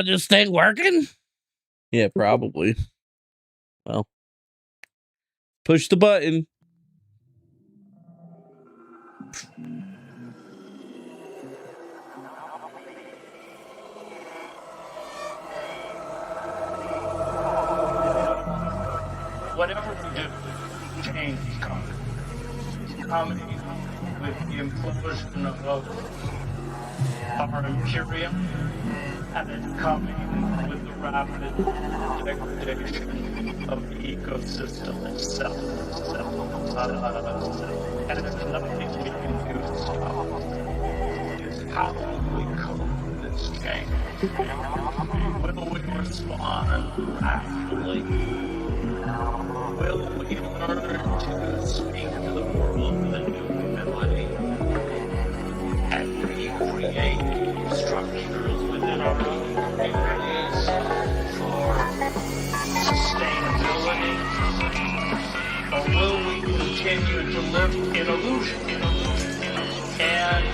Just ain't working? Yeah, probably. Well, push the button. Whatever we do, change is coming. It's coming with the implosion of our Imperium, and it's coming with the rapid degradation of the ecosystem itself. And there's nothing we can do to stop it. It's how we cope with this change. Will we respond rationally? Will we learn to speak to the world with a new humility and recreate structures within our own communities for sustainability? Or will we continue to live in illusion? And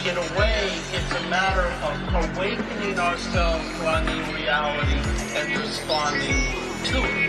in a way, it's a matter of awakening ourselves to our new reality and responding to it.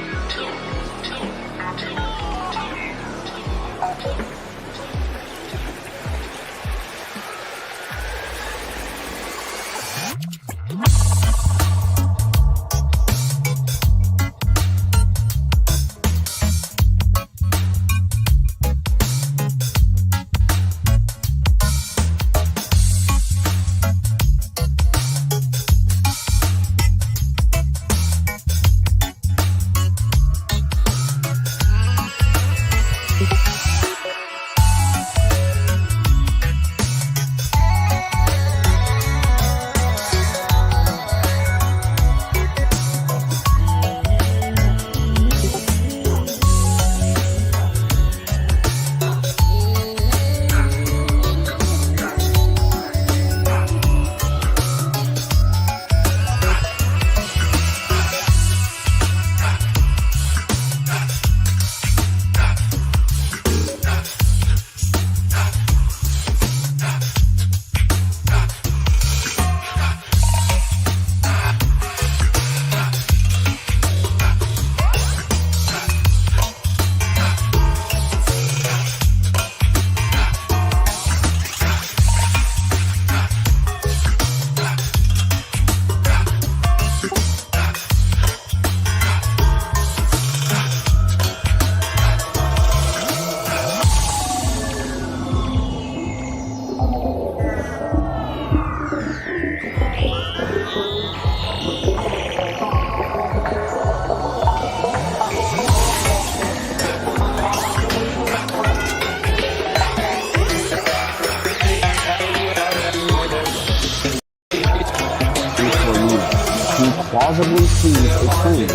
plausibly sees a claim.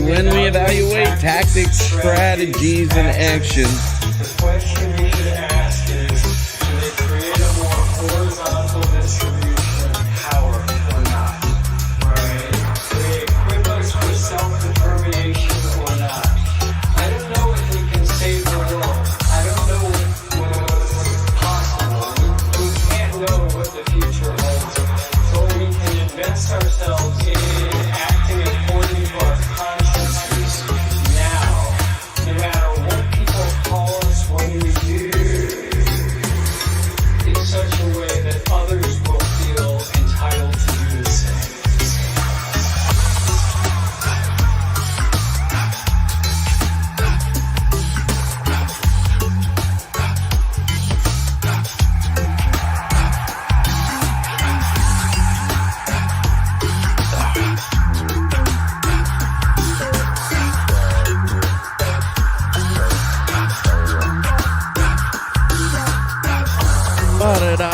When we evaluate tactics, strategies, and actions, the question we should ask is, do they create a more horizontal distribution of power or not? Right? Do they equip us with self-determination or not? I don't know if we can save the world. I don't know what's possible. We can't know what the future holds. So we can invest ourselves in acting according to our consciences now, no matter what people call us when we do, in such a way that others will feel entitled to do the same. Ba-da-da.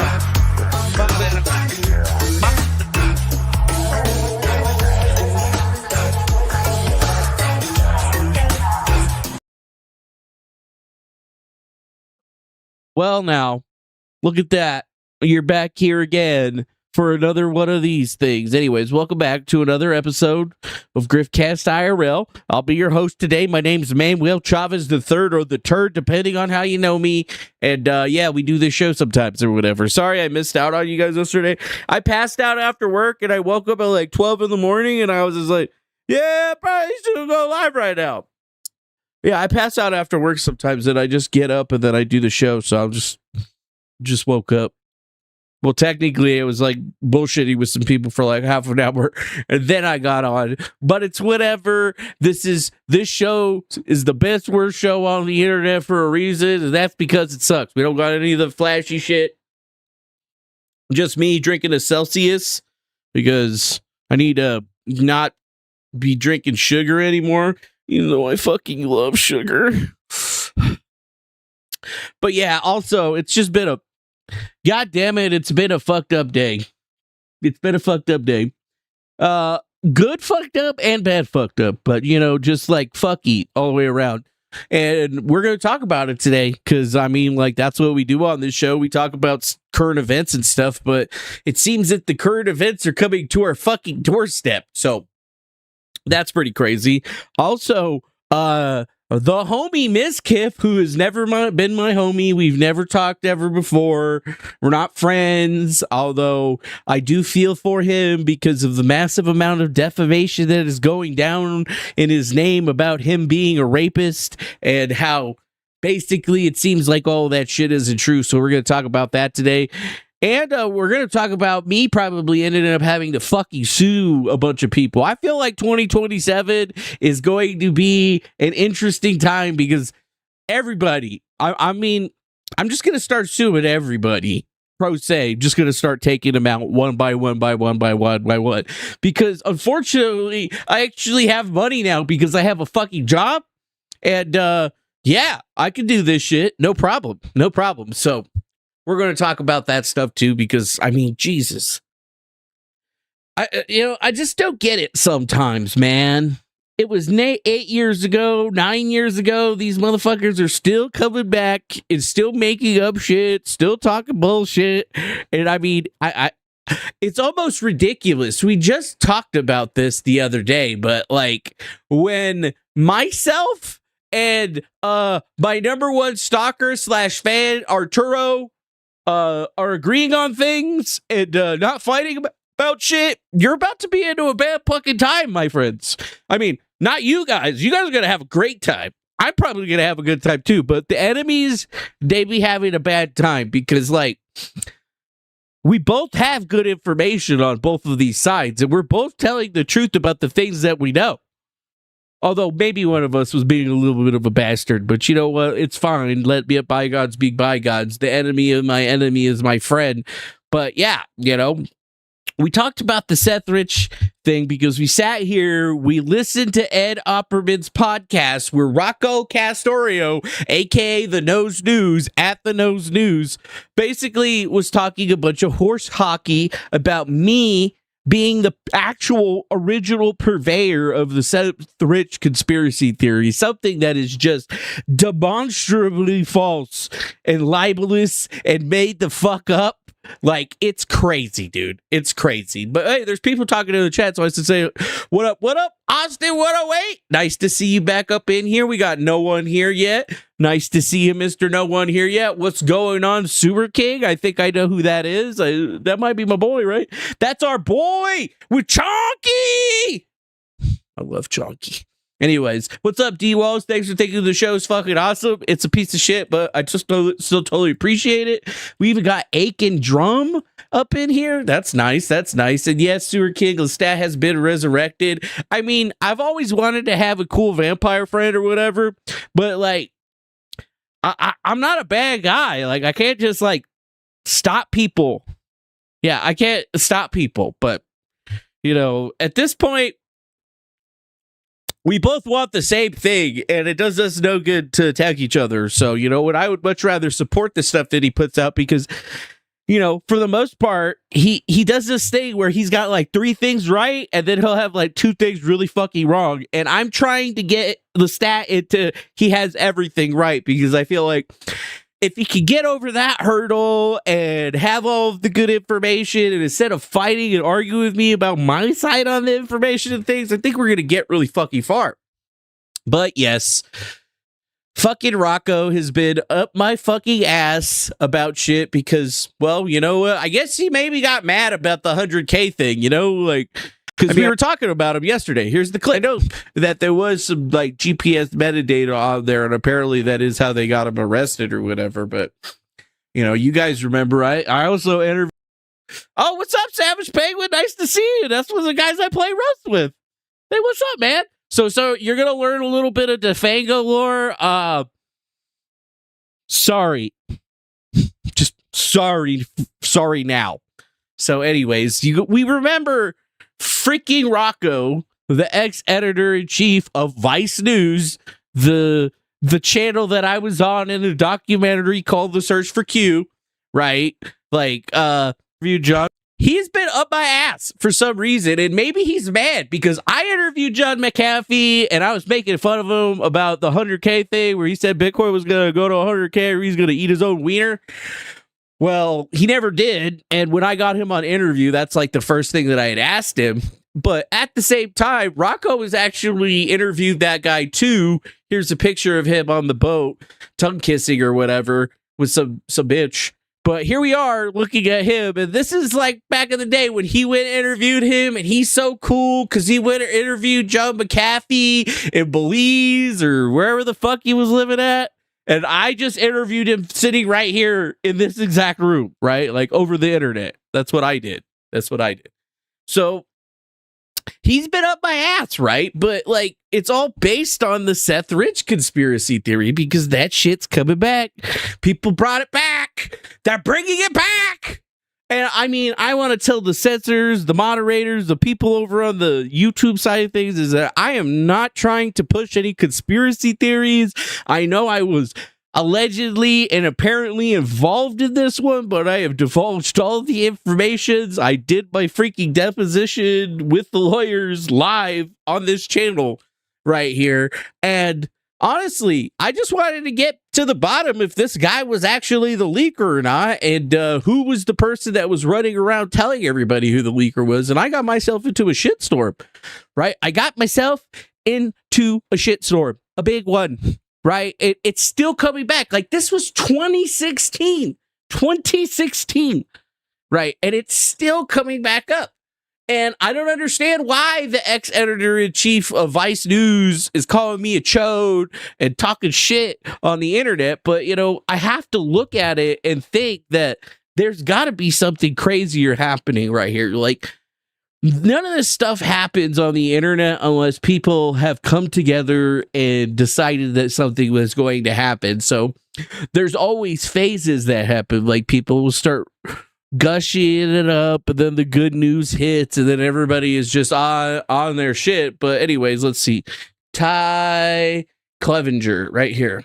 Well, now, look at that. You're back here again for another one of these things. Anyways, welcome back to another episode of Griftcast IRL. I'll be your host today. My name's Manuel Chavez the Third or the Turd, depending on how you know me. And yeah, we do this show sometimes or whatever. Sorry I missed out on you guys yesterday. I passed out after work and I woke up at like 12 in the morning and I was just like, yeah, probably should go live right now. Yeah, I pass out after work sometimes and I just get up and then I do the show. So I'm just woke up. Well, technically, it was like bullshitting with some people for like half an hour, and then I got on. But it's whatever. This show is the best worst show on the internet for a reason, and that's because it sucks. We don't got any of the flashy shit. Just me drinking a Celsius because I need to not be drinking sugar anymore, even though I fucking love sugar. But yeah, also, it's just been a God damn it, it's been a fucked up day. It's been a fucked up day. Good fucked up and bad fucked up, but you know, just like fucky all the way around. And we're going to talk about it today because I mean, like, that's what we do on this show. We talk about current events and stuff, but it seems that the current events are coming to our fucking doorstep. So that's pretty crazy. Also, the homie Mizkif, who has never been my homie. We've never talked ever before. We're not friends, although I do feel for him because of the massive amount of defamation that is going down in his name about him being a rapist and how basically it seems like all that shit isn't true. So we're going to talk about that today. And we're going to talk about me probably ending up having to fucking sue a bunch of people. I feel like 2027 is going to be an interesting time because everybody, I mean, I'm just going to start suing everybody. Pro se, just going to start taking them out one by one. Because unfortunately, I actually have money now because I have a fucking job. And yeah, I can do this shit. No problem. So we're going to talk about that stuff too, because I mean, Jesus, I just don't get it sometimes, man. It was 8 years ago, 9 years ago. These motherfuckers are still coming back and still making up shit, still talking bullshit. And I mean, it's almost ridiculous. We just talked about this the other day, but like when myself and my number one stalker / fan, Arturo, are agreeing on things and not fighting about shit, you're about to be into a bad fucking time, my friends. I mean, not you guys. You guys are going to have a great time. I'm probably going to have a good time too, but the enemies, they be having a bad time because, like, we both have good information on both of these sides, and we're both telling the truth about the things that we know. Although maybe one of us was being a little bit of a bastard, but you know what? It's fine. Let me bygones be bygones. The enemy of my enemy is my friend. But yeah, you know, we talked about the Seth Rich thing because we sat here, we listened to Ed Opperman's podcast where Rocco Castorio, aka The Nose News, at The Nose News, basically was talking a bunch of horse hockey about me being the actual original purveyor of the Seth Rich conspiracy theory, something that is just demonstrably false and libelous and made the fuck up. Like, it's crazy, dude. It's crazy. But hey, there's people talking in the chat, so I should say, what up, Austin 108? Nice to see you back up in here. We got no one here yet. Nice to see you, Mr. No One Here Yet. What's going on, Sewer King? I think I know who that is. That might be my boy, right? That's our boy with Chonky. I love Chonky. Anyways, what's up, D-Walls? Thanks for thinking the show is fucking awesome. It's a piece of shit, but I just still totally appreciate it. We even got Aiken Drum up in here. That's nice. And yes, Sewer King Lestat has been resurrected. I mean, I've always wanted to have a cool vampire friend or whatever, but like, I'm not a bad guy. Like, I can't just like stop people. Yeah, I can't stop people, but you know, at this point, we both want the same thing, and it does us no good to attack each other. So, you know what? I would much rather support the stuff that he puts out because, you know, for the most part, he does this thing where he's got like 3 things right, and then he'll have like 2 things really fucking wrong. And I'm trying to get the stat into he has everything right because I feel like if he could get over that hurdle and have all of the good information, and instead of fighting and arguing with me about my side on the information and things, I think we're going to get really fucking far. But yes, fucking Rocco has been up my fucking ass about shit because, well, you know, I guess he maybe got mad about the 100K thing, you know, like, because we were talking about him yesterday. Here's the clip. I know that there was some like GPS metadata on there, and apparently that is how they got him arrested or whatever. But, you know, you guys remember, I also interviewed. Oh, what's up, Savage Penguin? Nice to see you. That's one of the guys I play Rust with. Hey, what's up, man? So you're gonna learn a little bit of Defango lore. Sorry, just sorry now. So, anyways, we remember freaking Rocco, the ex-editor-in-chief of Vice News, the channel that I was on in a documentary called The Search for Q, right? Like, review John. He's been up my ass for some reason, and maybe he's mad because I interviewed John McAfee and I was making fun of him about the 100K thing where he said Bitcoin was going to go to 100K or he's going to eat his own wiener. Well, he never did, and when I got him on interview, that's like the first thing that I had asked him. But at the same time, Rocco has actually interviewed that guy too. Here's a picture of him on the boat, tongue kissing or whatever with some bitch. But here we are looking at him, and this is like back in the day when he went and interviewed him, and he's so cool because he went and interviewed John McAfee in Belize or wherever the fuck he was living at. And I just interviewed him sitting right here in this exact room, right? Like over the internet. That's what I did. So he's been up my ass, right? But like, it's all based on the Seth Rich conspiracy theory because that shit's coming back. People brought it back. They're bringing it back. And I mean, I want to tell the censors, the moderators, the people over on the YouTube side of things is that I am not trying to push any conspiracy theories. I know I was allegedly and apparently involved in this one, but I have divulged all the information. I did my freaking deposition with the lawyers live on this channel right here. And honestly, I just wanted to get to the bottom if this guy was actually the leaker or not, and who was the person that was running around telling everybody who the leaker was. And I got myself into a shitstorm, right? I got myself into a shitstorm, a big one, right? It's still coming back. Like, this was 2016, right? And it's still coming back up. And I don't understand why the ex-editor-in-chief of Vice News is calling me a chode and talking shit on the internet. But, you know, I have to look at it and think that there's got to be something crazier happening right here. Like, none of this stuff happens on the internet unless people have come together and decided that something was going to happen. So there's always phases that happen. Like, people will start gushing it up, and then the good news hits, and then everybody is just on their shit. But anyways, let's see. Ty Clevenger right here.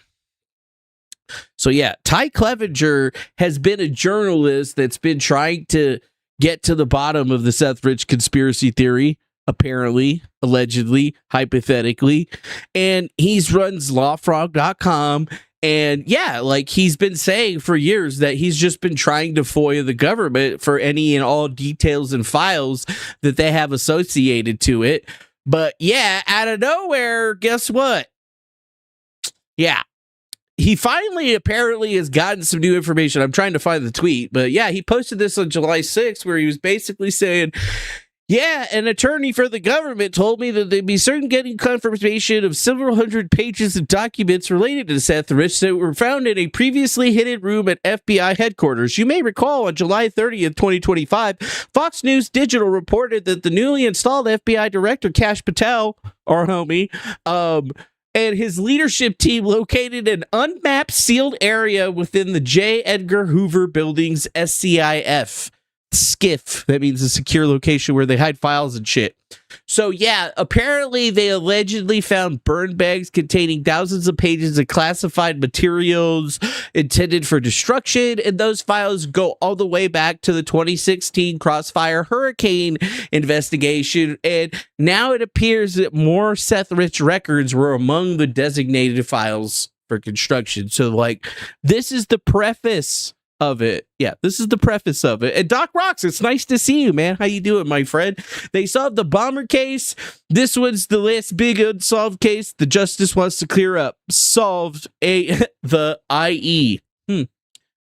So yeah, Ty Clevenger has been a journalist that's been trying to get to the bottom of the Seth Rich conspiracy theory, apparently, allegedly, hypothetically, and he's runs lawfrog.com. And yeah, like, he's been saying for years that he's just been trying to FOIA the government for any and all details and files that they have associated to it. But yeah, out of nowhere, guess what? Yeah, he finally apparently has gotten some new information. I'm trying to find the tweet, but yeah, he posted this on July 6th where he was basically saying, yeah, an attorney for the government told me that they'd be certain getting confirmation of several hundred pages of documents related to Seth Rich that were found in a previously hidden room at FBI headquarters. You may recall on July 30th, 2025, Fox News Digital reported that the newly installed FBI director, Kash Patel, our homie, and his leadership team located an unmapped sealed area within the J. Edgar Hoover Building's SCIF. SCIF, that means a secure location where they hide files and shit. So yeah, apparently they allegedly found burn bags containing thousands of pages of classified materials intended for destruction, and those files go all the way back to the 2016 Crossfire Hurricane investigation, and now it appears that more Seth Rich records were among the designated files for construction. So like, this is the preface of it. Yeah, this is the preface of it. And Doc Rocks, it's nice to see you, man. How you doing, my friend? They solved the bomber case. This one's the last big unsolved case the justice wants to clear up. Solved the IE.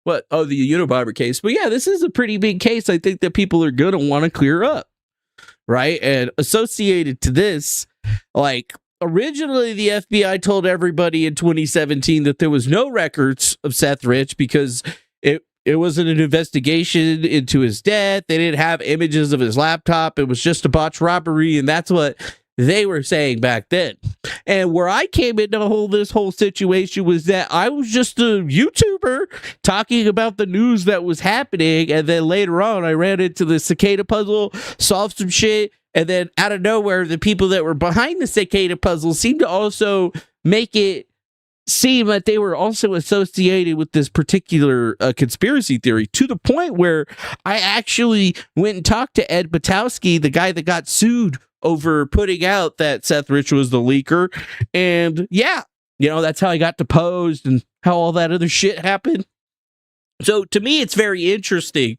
What? Oh, the Unabomber case. But yeah, this is a pretty big case. I think that people are going to want to clear up, right? And associated to this, like, originally the FBI told everybody in 2017 that there was no records of Seth Rich because it wasn't an investigation into his death. They didn't have images of his laptop. It was just a botched robbery, and that's what they were saying back then. And where I came into this whole situation was that I was just a YouTuber talking about the news that was happening, and then later on I ran into the cicada puzzle, solved some shit, and then out of nowhere the people that were behind the cicada puzzle seemed to also make it seem that they were also associated with this particular conspiracy theory, to the point where I actually went and talked to Ed Batowski, the guy that got sued over putting out that Seth Rich was the leaker. And yeah, that's how I got deposed and how all that other shit happened. So to me, it's very interesting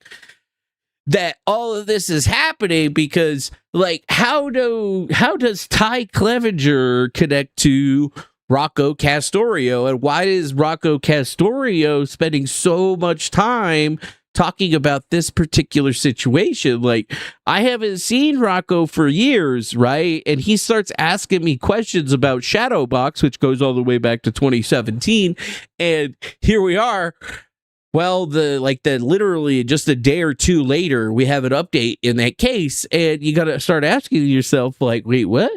that all of this is happening because, like, how does Ty Clevenger connect to Rocco Castorio, and why is Rocco Castorio spending so much time talking about this particular situation? Like, I haven't seen Rocco for years, right? And he starts asking me questions about Shadowbox, which goes all the way back to 2017, and here we are. Well, literally just a day or two later, we have an update in that case, and you got to start asking yourself, like, wait, what?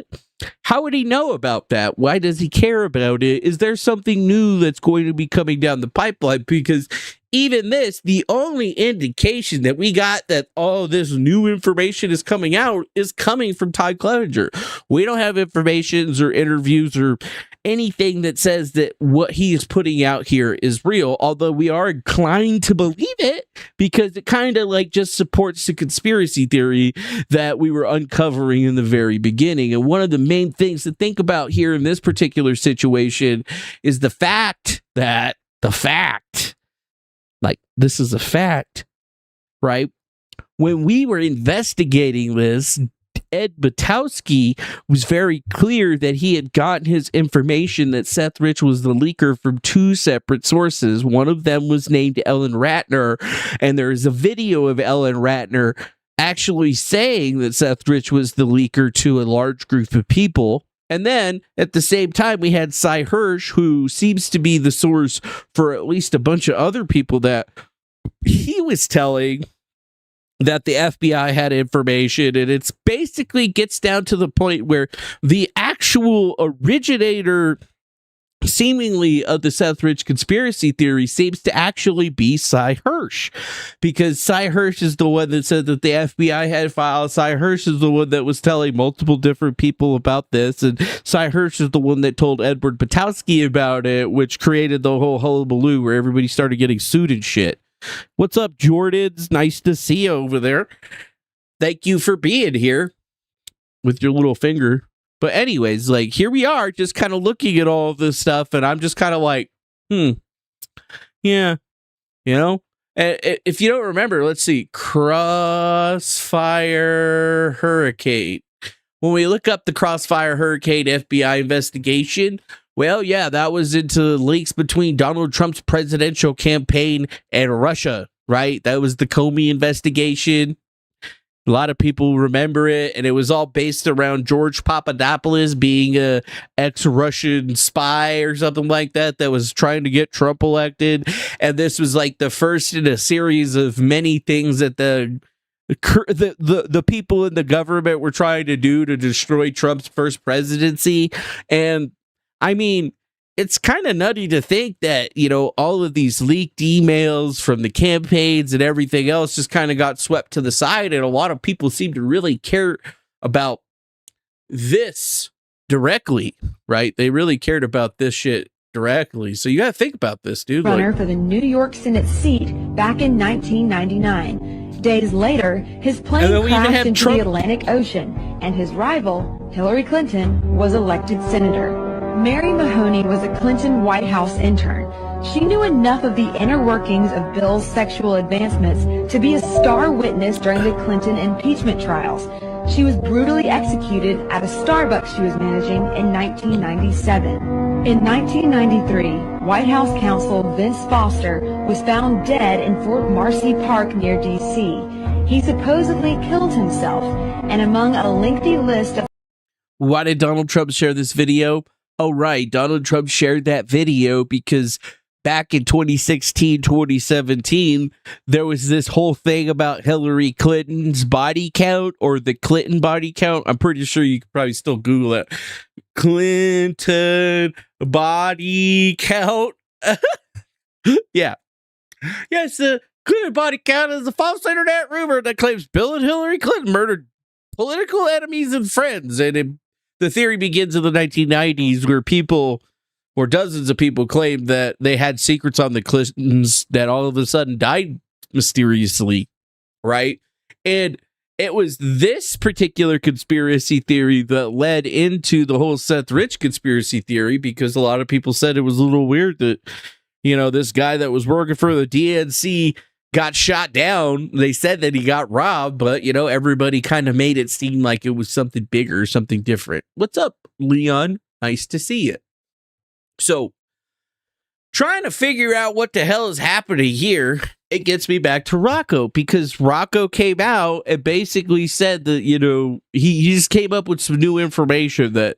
How would he know about that? Why does he care about it? Is there something new that's going to be coming down the pipeline? Because even this, the only indication that we got that all this new information is coming out is coming from Ty Clevenger. We don't have informations or interviews or anything that says that what he is putting out here is real, although we are inclined to believe it because it kind of like just supports the conspiracy theory that we were uncovering in the very beginning. And one of the main things to think about here in this particular situation is the fact, like, this is a fact, right? When we were investigating this, Ed Batowski was very clear that he had gotten his information that Seth Rich was the leaker from two separate sources. One of them was named Ellen Ratner, and there's a video of Ellen Ratner actually saying that Seth Rich was the leaker to a large group of people. And then at the same time, we had Cy Hirsch, who seems to be the source for at least a bunch of other people that he was telling that the FBI had information. And it's basically gets down to the point where the actual originator seemingly of the Seth Rich conspiracy theory seems to actually be Cy Hirsch, because Cy Hirsch is the one that said that the FBI had files. Cy Hirsch is the one that was telling multiple different people about this, and Cy Hirsch is the one that told Edward Batowski about it, which created the whole hullabaloo where everybody started getting sued and shit. What's up, Jordans? Nice to see you over there. Thank you for being here with your little finger. But anyways, like, here we are just kind of looking at all of this stuff, and I'm just kind of like, yeah, And if you don't remember, let's see, Crossfire Hurricane. When we look up the Crossfire Hurricane FBI investigation, well, yeah, that was into links between Donald Trump's presidential campaign and Russia, right? That was the Comey investigation. A lot of people remember it, and it was all based around George Papadopoulos being a ex-Russian spy or something like that was trying to get Trump elected. And this was like the first in a series of many things that the people in the government were trying to do to destroy Trump's first presidency. And I mean, it's kind of nutty to think that, all of these leaked emails from the campaigns and everything else just kind of got swept to the side. And a lot of people seem to really care about this directly, right? They really cared about this shit directly. So you got to think about this, dude. Runner for the New York Senate seat back in 1999. Days later, his plane crashed into the Atlantic Ocean, and his rival, Hillary Clinton, was elected senator. Mary Mahoney was a Clinton White House intern. She knew enough of the inner workings of Bill's sexual advancements to be a star witness during the Clinton impeachment trials. She was brutally executed at a Starbucks she was managing in 1997. In 1993, White House counsel Vince Foster was found dead in Fort Marcy Park near D.C. He supposedly killed himself, and among a lengthy list of... Why did Donald Trump share this video? Oh, right. Donald Trump shared that video because back in 2016, 2017, there was this whole thing about Hillary Clinton's body count or the Clinton body count. I'm pretty sure you could probably still Google it. Clinton body count. Yeah. Yes, the Clinton body count is a false internet rumor that claims Bill and Hillary Clinton murdered political enemies and friends. And the theory begins in the 1990s where people, or dozens of people, claimed that they had secrets on the Clintons that all of a sudden died mysteriously, right? And it was this particular conspiracy theory that led into the whole Seth Rich conspiracy theory, because a lot of people said it was a little weird that, you know, this guy that was working for the DNC got shot down. They said that he got robbed, but, you know, everybody kind of made it seem like it was something bigger, something different. What's up, Leon? Nice to see you. So, trying to figure out what the hell is happening here, it gets me back to Rocco, because Rocco came out and basically said that, you know, he just came up with some new information that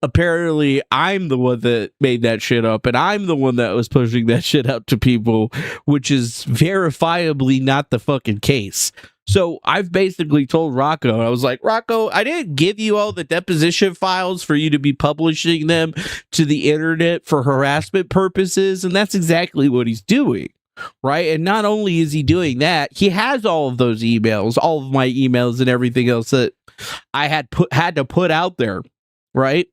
apparently I'm the one that made that shit up, and I'm the one that was pushing that shit out to people, which is verifiably not the fucking case. So I've basically told Rocco, I was like, Rocco, I didn't give you all the deposition files for you to be publishing them to the internet for harassment purposes, and that's exactly what he's doing, right? And not only is he doing that, he has all of those emails, all of my emails and everything else that I had to put out there, right?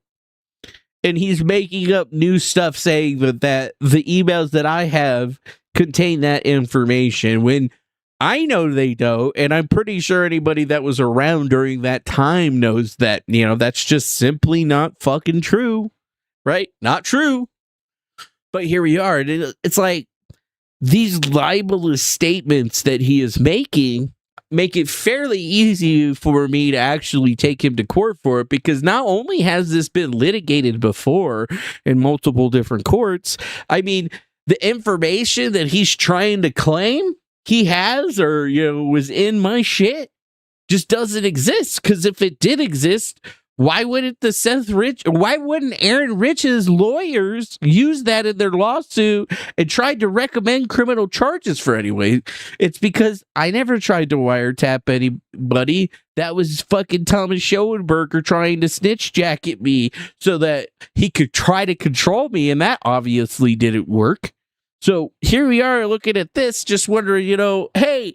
And he's making up new stuff saying that the emails that I have contain that information when I know they don't, and I'm pretty sure anybody that was around during that time knows that, you know, that's just simply not fucking true, right? Not true. But here we are. It's like these libelous statements that he is making make it fairly easy for me to actually take him to court for it, because not only has this been litigated before in multiple different courts, I mean, the information that he's trying to claim he has, or, you know, was in my shit, just doesn't exist. Because if it did exist, why wouldn't Aaron Rich's lawyers use that in their lawsuit and tried to recommend criminal charges for anyway? It's because I never tried to wiretap anybody. That was fucking Thomas Schoenberger trying to snitch jacket me so that he could try to control me, and that obviously didn't work. So here we are looking at this, just wondering, you know, hey,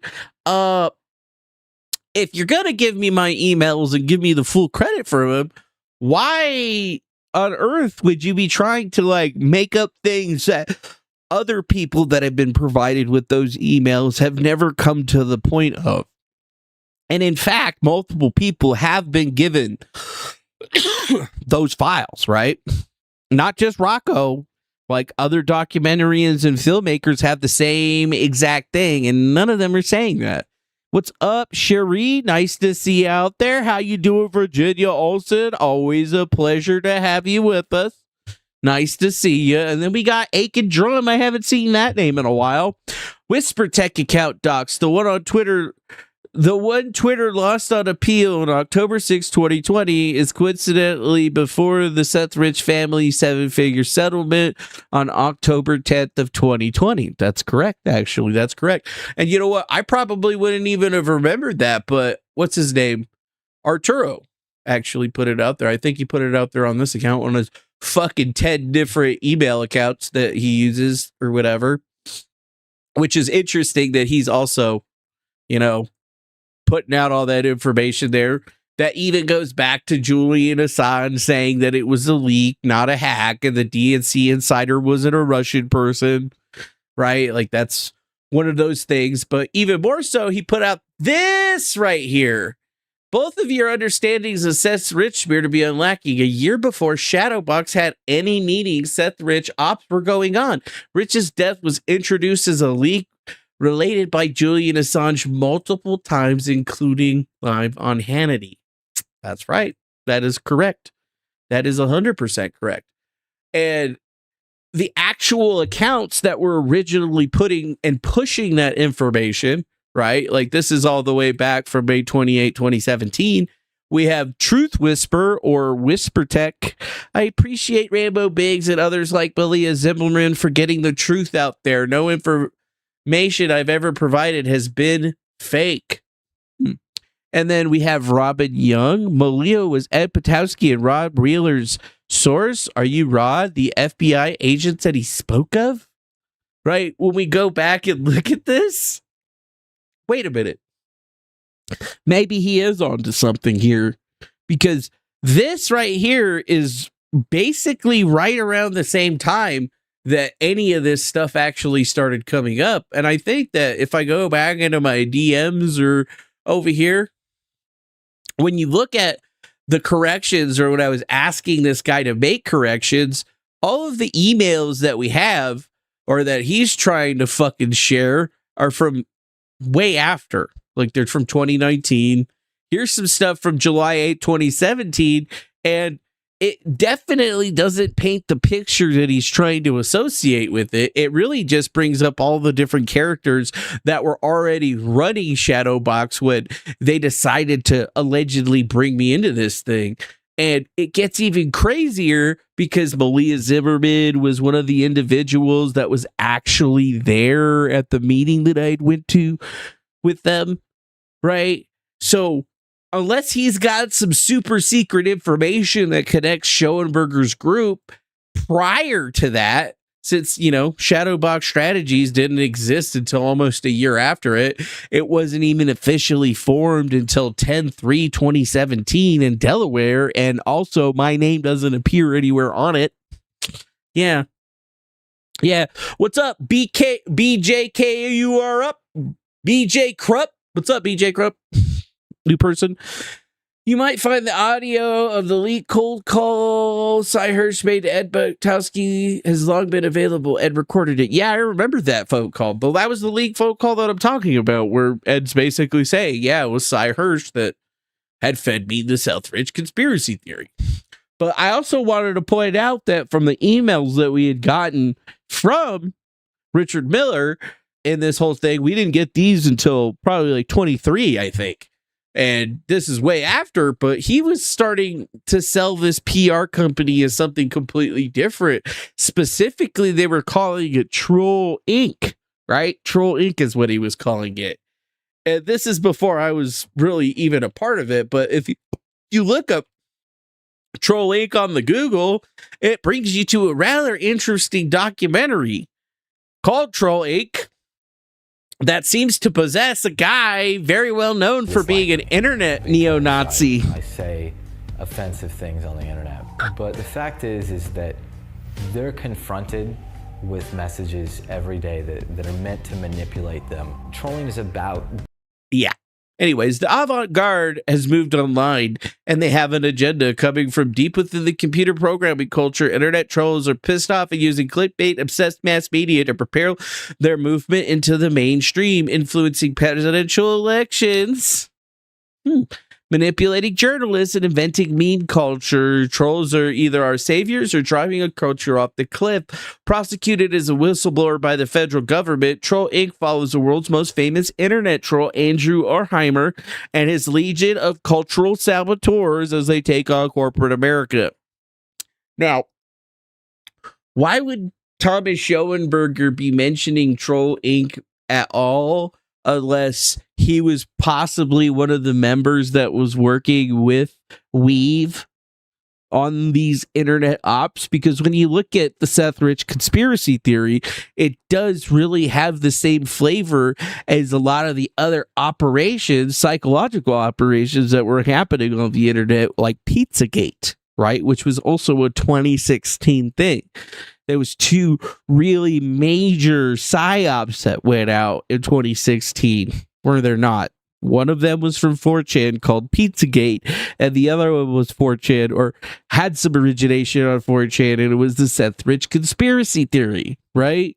if you're going to give me my emails and give me the full credit for them, why on earth would you be trying to, like, make up things that other people that have been provided with those emails have never come to the point of? And in fact, multiple people have been given those files, right? Not just Rocco. Like, other documentarians and filmmakers have the same exact thing, and none of them are saying that. What's up, Cherie? Nice to see you out there. How you doing, Virginia Olsen? Always a pleasure to have you with us. Nice to see you. And then we got Aiken Drum. I haven't seen that name in a while. Whisper Tech account docs, the one on Twitter. The one Twitter lost on appeal on October 6, 2020 is coincidentally before the Seth Rich family 7-figure settlement on October 10th of 2020. That's correct, actually. That's correct. And you know what? I probably wouldn't even have remembered that, but what's his name? Arturo actually put it out there. I think he put it out there on this account, on his fucking 10 different email accounts that he uses or whatever, which is interesting that he's also, you know, putting out all that information there. That even goes back to Julian Assange saying that it was a leak, not a hack, and the DNC insider wasn't a Russian person, right? Like, that's one of those things. But even more so, he put out this right here. Both of your understandings of Seth's Rich appear to be unlacking. A year before Shadowbox had any meetings, Seth Rich ops were going on. Rich's death was introduced as a leak related by Julian Assange multiple times, including live on Hannity. That's right. That is correct. That is 100% correct. And the actual accounts that were originally putting and pushing that information, right? Like this is all the way back from May 28, 2017. We have Truth Whisper or Whisper Tech. I appreciate Rambo Biggs and others like Malia Zimmerman for getting the truth out there. No information I've ever provided has been fake. And then we have Robin Young. Malia was Ed Potowski and Rod Wheeler's source. Are you Rod, the FBI agent that he spoke of? Right? When we go back and look at this, wait a minute. Maybe he is onto something here, because this right here is basically right around the same time that any of this stuff actually started coming up. And I think that if I go back into my DMs or over here, when you look at the corrections, or when I was asking this guy to make corrections, all of the emails that we have or that he's trying to fucking share are from way after. Like they're from 2019. Here's some stuff from July 8, 2017. And it definitely doesn't paint the picture that he's trying to associate with it. It really just brings up all the different characters that were already running Shadowbox when they decided to allegedly bring me into this thing. And it gets even crazier because Malia Zimmerman was one of the individuals that was actually there at the meeting that I went to with them, right? So unless he's got some super secret information that connects Schoenberger's group prior to that, since, you know, Shadowbox Strategies didn't exist until almost a year after it. It wasn't even officially formed until 10/3/2017 in Delaware. And also my name doesn't appear anywhere on it. Yeah. Yeah. What's up, BJK? You are up. BJ Krupp. What's up, BJ Krupp? New person. You might find the audio of the leaked cold call Cy Hirsch made to Ed Butowski has long been available. Ed recorded it. Yeah, I remember that phone call. But that was the leaked phone call that I'm talking about, where Ed's basically saying, yeah, it was Cy Hirsch that had fed me the Southridge conspiracy theory. But I also wanted to point out that from the emails that we had gotten from Richard Miller in this whole thing, we didn't get these until probably like 23, I think. And this is way after, but he was starting to sell this PR company as something completely different. Specifically, they were calling it Troll Inc., right? Troll Inc. is what he was calling it. And this is before I was really even a part of it. But if you look up Troll Inc. on the Google, it brings you to a rather interesting documentary called Troll Inc. that seems to possess a guy very well known for being an internet neo-Nazi. I say offensive things on the internet, but the fact is that they're confronted with messages every day that are meant to manipulate them. Trolling is about... Yeah. Anyways, the avant-garde has moved online, and they have an agenda coming from deep within the computer programming culture. Internet trolls are pissed off and using clickbait-obsessed mass media to prepare their movement into the mainstream, influencing presidential elections. Manipulating journalists and inventing meme culture. Trolls are either our saviors or driving a culture off the cliff. Prosecuted as a whistleblower by the federal government, Troll Inc. follows the world's most famous internet troll, Andrew Orheimer, and his legion of cultural saboteurs as they take on corporate America. Now, why would Thomas Schoenberger be mentioning Troll Inc. at all, unless he was possibly one of the members that was working with Weave on these internet ops? Because when you look at the Seth Rich conspiracy theory, it does really have the same flavor as a lot of the other operations, psychological operations that were happening on the internet, like Pizzagate, right? Which was also a 2016 thing. There was two really major psyops that went out in 2016. Were there not? One of them was from 4chan called Pizzagate, and the other one was 4chan, or had some origination on 4chan, and it was the Seth Rich conspiracy theory, right?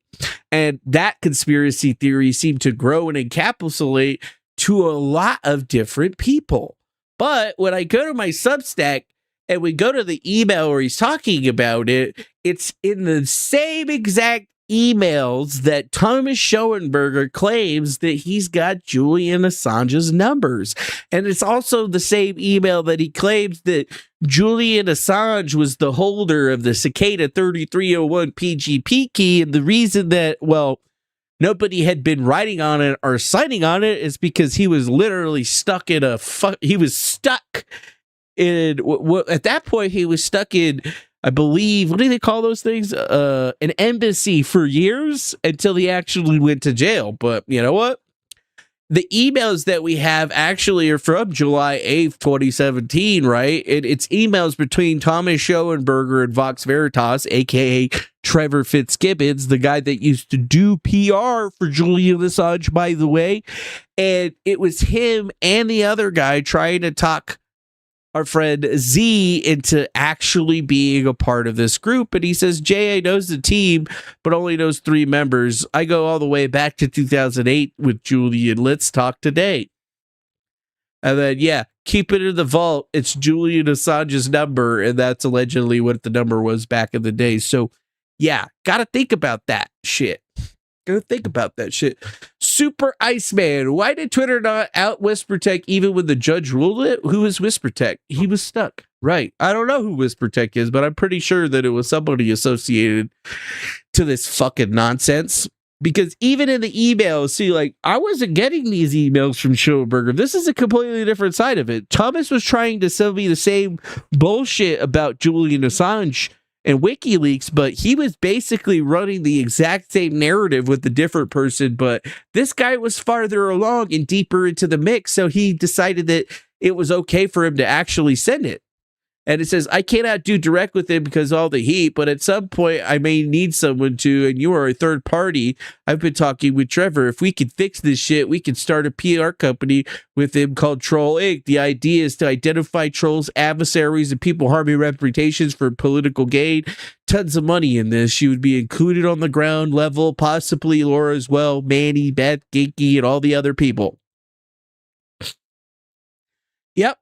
And that conspiracy theory seemed to grow and encapsulate to a lot of different people. But when I go to my Substack and we go to the email where he's talking about it, it's in the same exact emails that Thomas Schoenberger claims that he's got Julian Assange's numbers. And it's also the same email that he claims that Julian Assange was the holder of the Cicada 3301 PGP key. And the reason that, well, nobody had been writing on it or signing on it is because he was literally stuck in at that point, he was stuck in, I believe, what do they call those things? An embassy for years until he actually went to jail. But you know what? The emails that we have actually are from July 8th, 2017, right? It's emails between Thomas Schoenberger and Vox Veritas, aka Trevor Fitzgibbons, the guy that used to do PR for Julian Assange, by the way. And it was him and the other guy trying to talk our friend Z into actually being a part of this group. And he says, JA knows the team, but only knows 3 members. I go all the way back to 2008 with Julian. Let's talk today. And then, yeah, keep it in the vault. It's Julian Assange's number. And that's allegedly what the number was back in the day. So, yeah, got to think about that shit. Go think about that shit. Super Iceman. Why did Twitter not out WhisperTech even when the judge ruled it? Who is WhisperTech? He was stuck. Right. I don't know who WhisperTech is, but I'm pretty sure that it was somebody associated to this fucking nonsense. Because even in the emails, see, like, I wasn't getting these emails from Schoenberger. This is a completely different side of it. Thomas was trying to sell me the same bullshit about Julian Assange and WikiLeaks, but he was basically running the exact same narrative with a different person. But this guy was farther along and deeper into the mix, so he decided that it was okay for him to actually send it. And it says, I cannot do direct with him because all the heat, but at some point I may need someone to, and you are a third party. I've been talking with Trevor. If we could fix this shit, we could start a PR company with him called Troll Inc. The idea is to identify trolls, adversaries, and people harming reputations for political gain. Tons of money in this. She would be included on the ground level, possibly Laura as well, Manny, Beth, Ginky, and all the other people. Yep.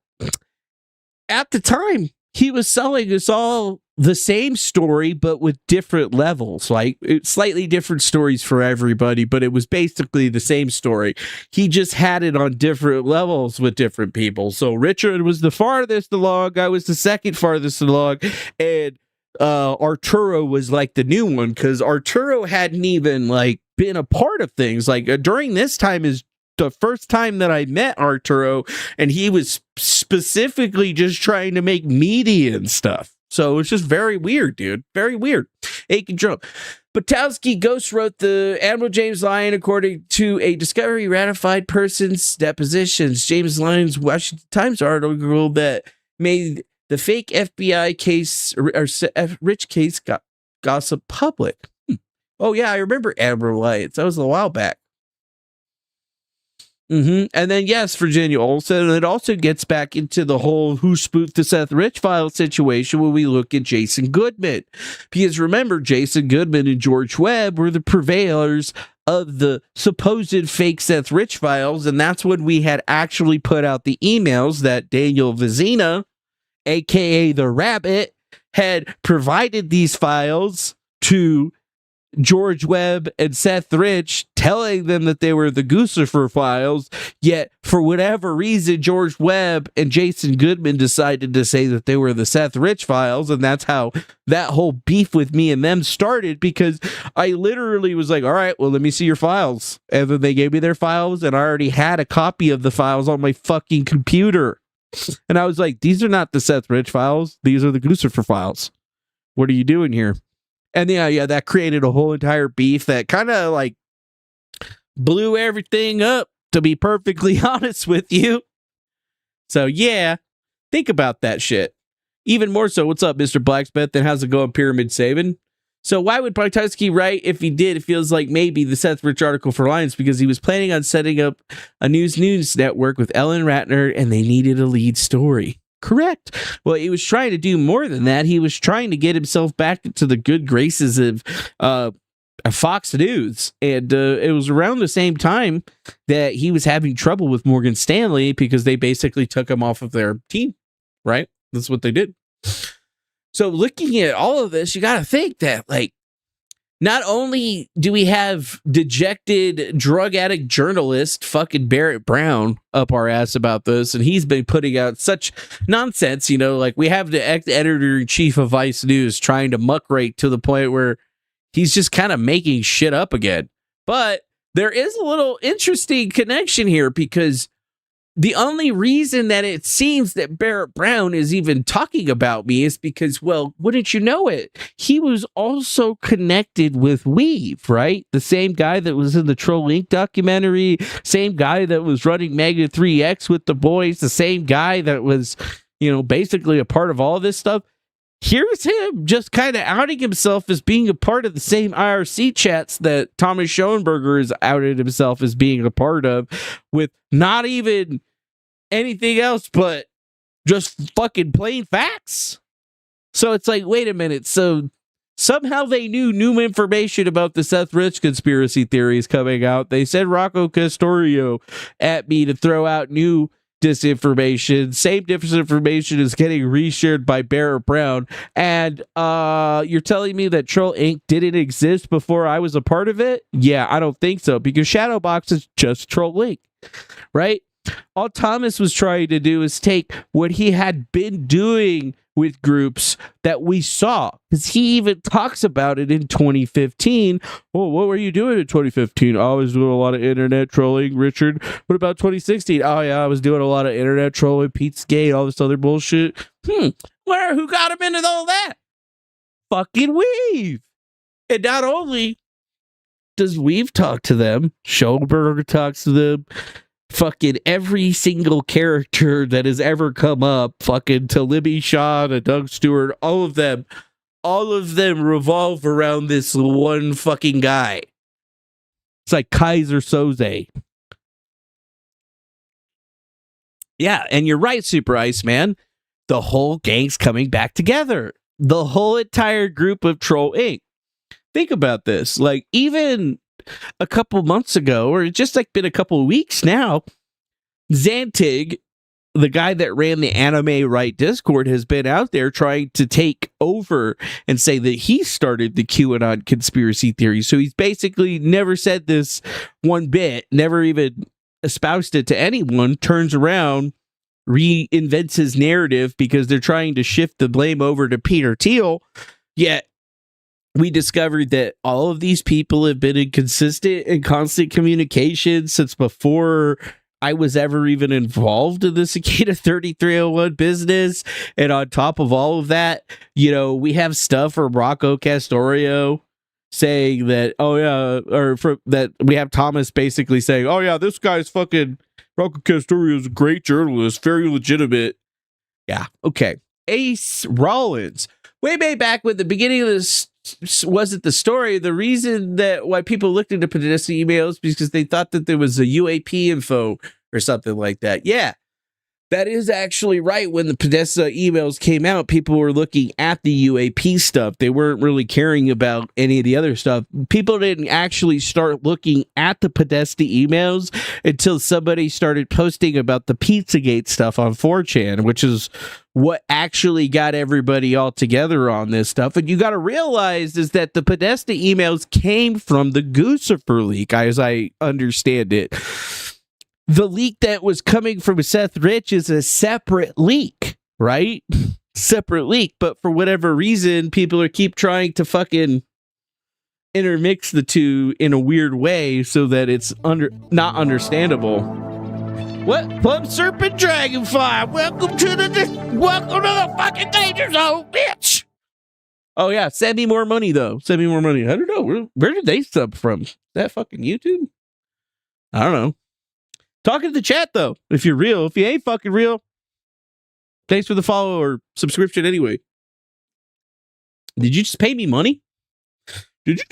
At the time, he was selling us all the same story, but with different levels, like slightly different stories for everybody, but it was basically the same story. He just had it on different levels with different people. So Richard was the farthest along, I was the second farthest along, and Arturo was like the new one, because Arturo hadn't even like been a part of things. Like during this time is the first time that I met Arturo, and he was specifically just trying to make media and stuff. So it's just very weird, dude. Very weird. Aiken Drum. Patowski Ghost wrote the Admiral James Lyon according to a Discovery ratified person's depositions. James Lyon's Washington Times article that made the fake FBI case or Rich case gossip public. Oh yeah, I remember Admiral Lyons. That was a while back. And then, yes, Virginia Olsen. It also gets back into the whole who spoofed the Seth Rich file situation when we look at Jason Goodman. Because remember, Jason Goodman and George Webb were the purveyors of the supposed fake Seth Rich files. And that's when we had actually put out the emails that Daniel Vizina, a.k.a. the Rabbit, had provided these files to George Webb and Seth Rich, telling them that they were the Guccifer files, yet for whatever reason George Webb and Jason Goodman decided to say that they were the Seth Rich files, and that's how that whole beef with me and them started, because I literally was like, all right, well, let me see your files, and then they gave me their files, and I already had a copy of the files on my fucking computer, and I was like, these are not the Seth Rich files, these are the Guccifer files. What are you doing here? And yeah, that created a whole entire beef that kind of like blew everything up, to be perfectly honest with you. So yeah, think about that shit. Even more so, what's up, Mr. Blacksmith? And how's it going, Pyramid Savin? So why would Bartowski write if he did? It feels like maybe the Seth Rich article for Alliance because he was planning on setting up a news network with Ellen Ratner and they needed a lead story. Correct. Well, he was trying to do more than that. He was trying to get himself back into the good graces of Fox News. And it was around the same time that he was having trouble with Morgan Stanley because they basically took him off of their team, right? That's what they did. So looking at all of this, you got to think that, like, not only do we have dejected drug addict journalist fucking Barrett Brown up our ass about this, and he's been putting out such nonsense, you know, like we have the editor-in-chief of Vice News trying to muckrake to the point where he's just kind of making shit up again. But there is a little interesting connection here because the only reason that it seems that Barrett Brown is even talking about me is because, well, wouldn't you know it? He was also connected with Weave, right? The same guy that was in the Troll Inc. documentary, same guy that was running Mega 3X with the boys, the same guy that was, you know, basically a part of all this stuff. Here's him just kind of outing himself as being a part of the same IRC chats that Thomas Schoenberger has outed himself as being a part of, with not even anything else but just fucking plain facts. So it's like, wait a minute. So somehow they knew new information about the Seth Rich conspiracy theories coming out. They sent Rocco Castorio at me to throw out new disinformation. Same disinformation is getting reshared by Barrett Brown. And you're telling me that Troll Inc. didn't exist before I was a part of it? Yeah, I don't think so, because Shadowbox is just Troll Inc., right? All Thomas was trying to do is take what he had been doing with groups that we saw, because he even talks about it in 2015. Oh, what were you doing in 2015? I was doing a lot of internet trolling, Richard. What about 2016? Oh yeah, I was doing a lot of internet trolling, Pizzagate, all this other bullshit. Who got him into all that? Fucking Weave. And not only does Weave talk to them, Schoenberger talks to them, fucking every single character that has ever come up, fucking to Libby Shaw, to Doug Stewart, all of them revolve around this one fucking guy. It's like Kaiser Soze. Yeah, and you're right, Super Ice Man. The whole gang's coming back together. The whole entire group of Troll Inc. Think about this. Like, even a couple months ago, or just like been a couple of weeks now, Zantig, the guy that ran the Anime Right Discord, has been out there trying to take over and say that he started the QAnon conspiracy theory. So he's basically never said this one bit, never even espoused it to anyone, turns around, reinvents his narrative because they're trying to shift the blame over to Peter Thiel. Yet we discovered that all of these people have been in consistent and constant communication since before I was ever even involved in the Cicada 3301 business. And on top of all of that, you know, we have stuff from Rocco Castorio saying that, oh yeah, or that we have Thomas basically saying, oh yeah, this guy's fucking, Rocco Castorio is a great journalist, very legitimate. Yeah, okay. Ace Rollins, way back with the beginning of this, wasn't the story. The reason that why people looked into Podesta emails because they thought that there was a UAP info or something like that. Yeah, that is actually right. When the Podesta emails came out, people were looking at the UAP stuff. They weren't really caring about any of the other stuff. People didn't actually start looking at the Podesta emails until somebody started posting about the Pizzagate stuff on 4chan, which is what actually got everybody all together on this stuff. And you got to realize is that the Podesta emails came from the Guccifer leak, as I understand it. The leak that was coming from Seth Rich is a separate leak, right? Separate leak. But for whatever reason, people keep trying to fucking intermix the two in a weird way so that it's not understandable. What? Plum Serpent Dragonfly, welcome to the fucking danger zone, bitch! Oh yeah, send me more money though. Send me more money. I don't know, where did they sub from? Is that fucking YouTube? I don't know. Talking to the chat though, if you're real. If you ain't fucking real, thanks for the follow or subscription anyway. Did you just pay me money? Did you?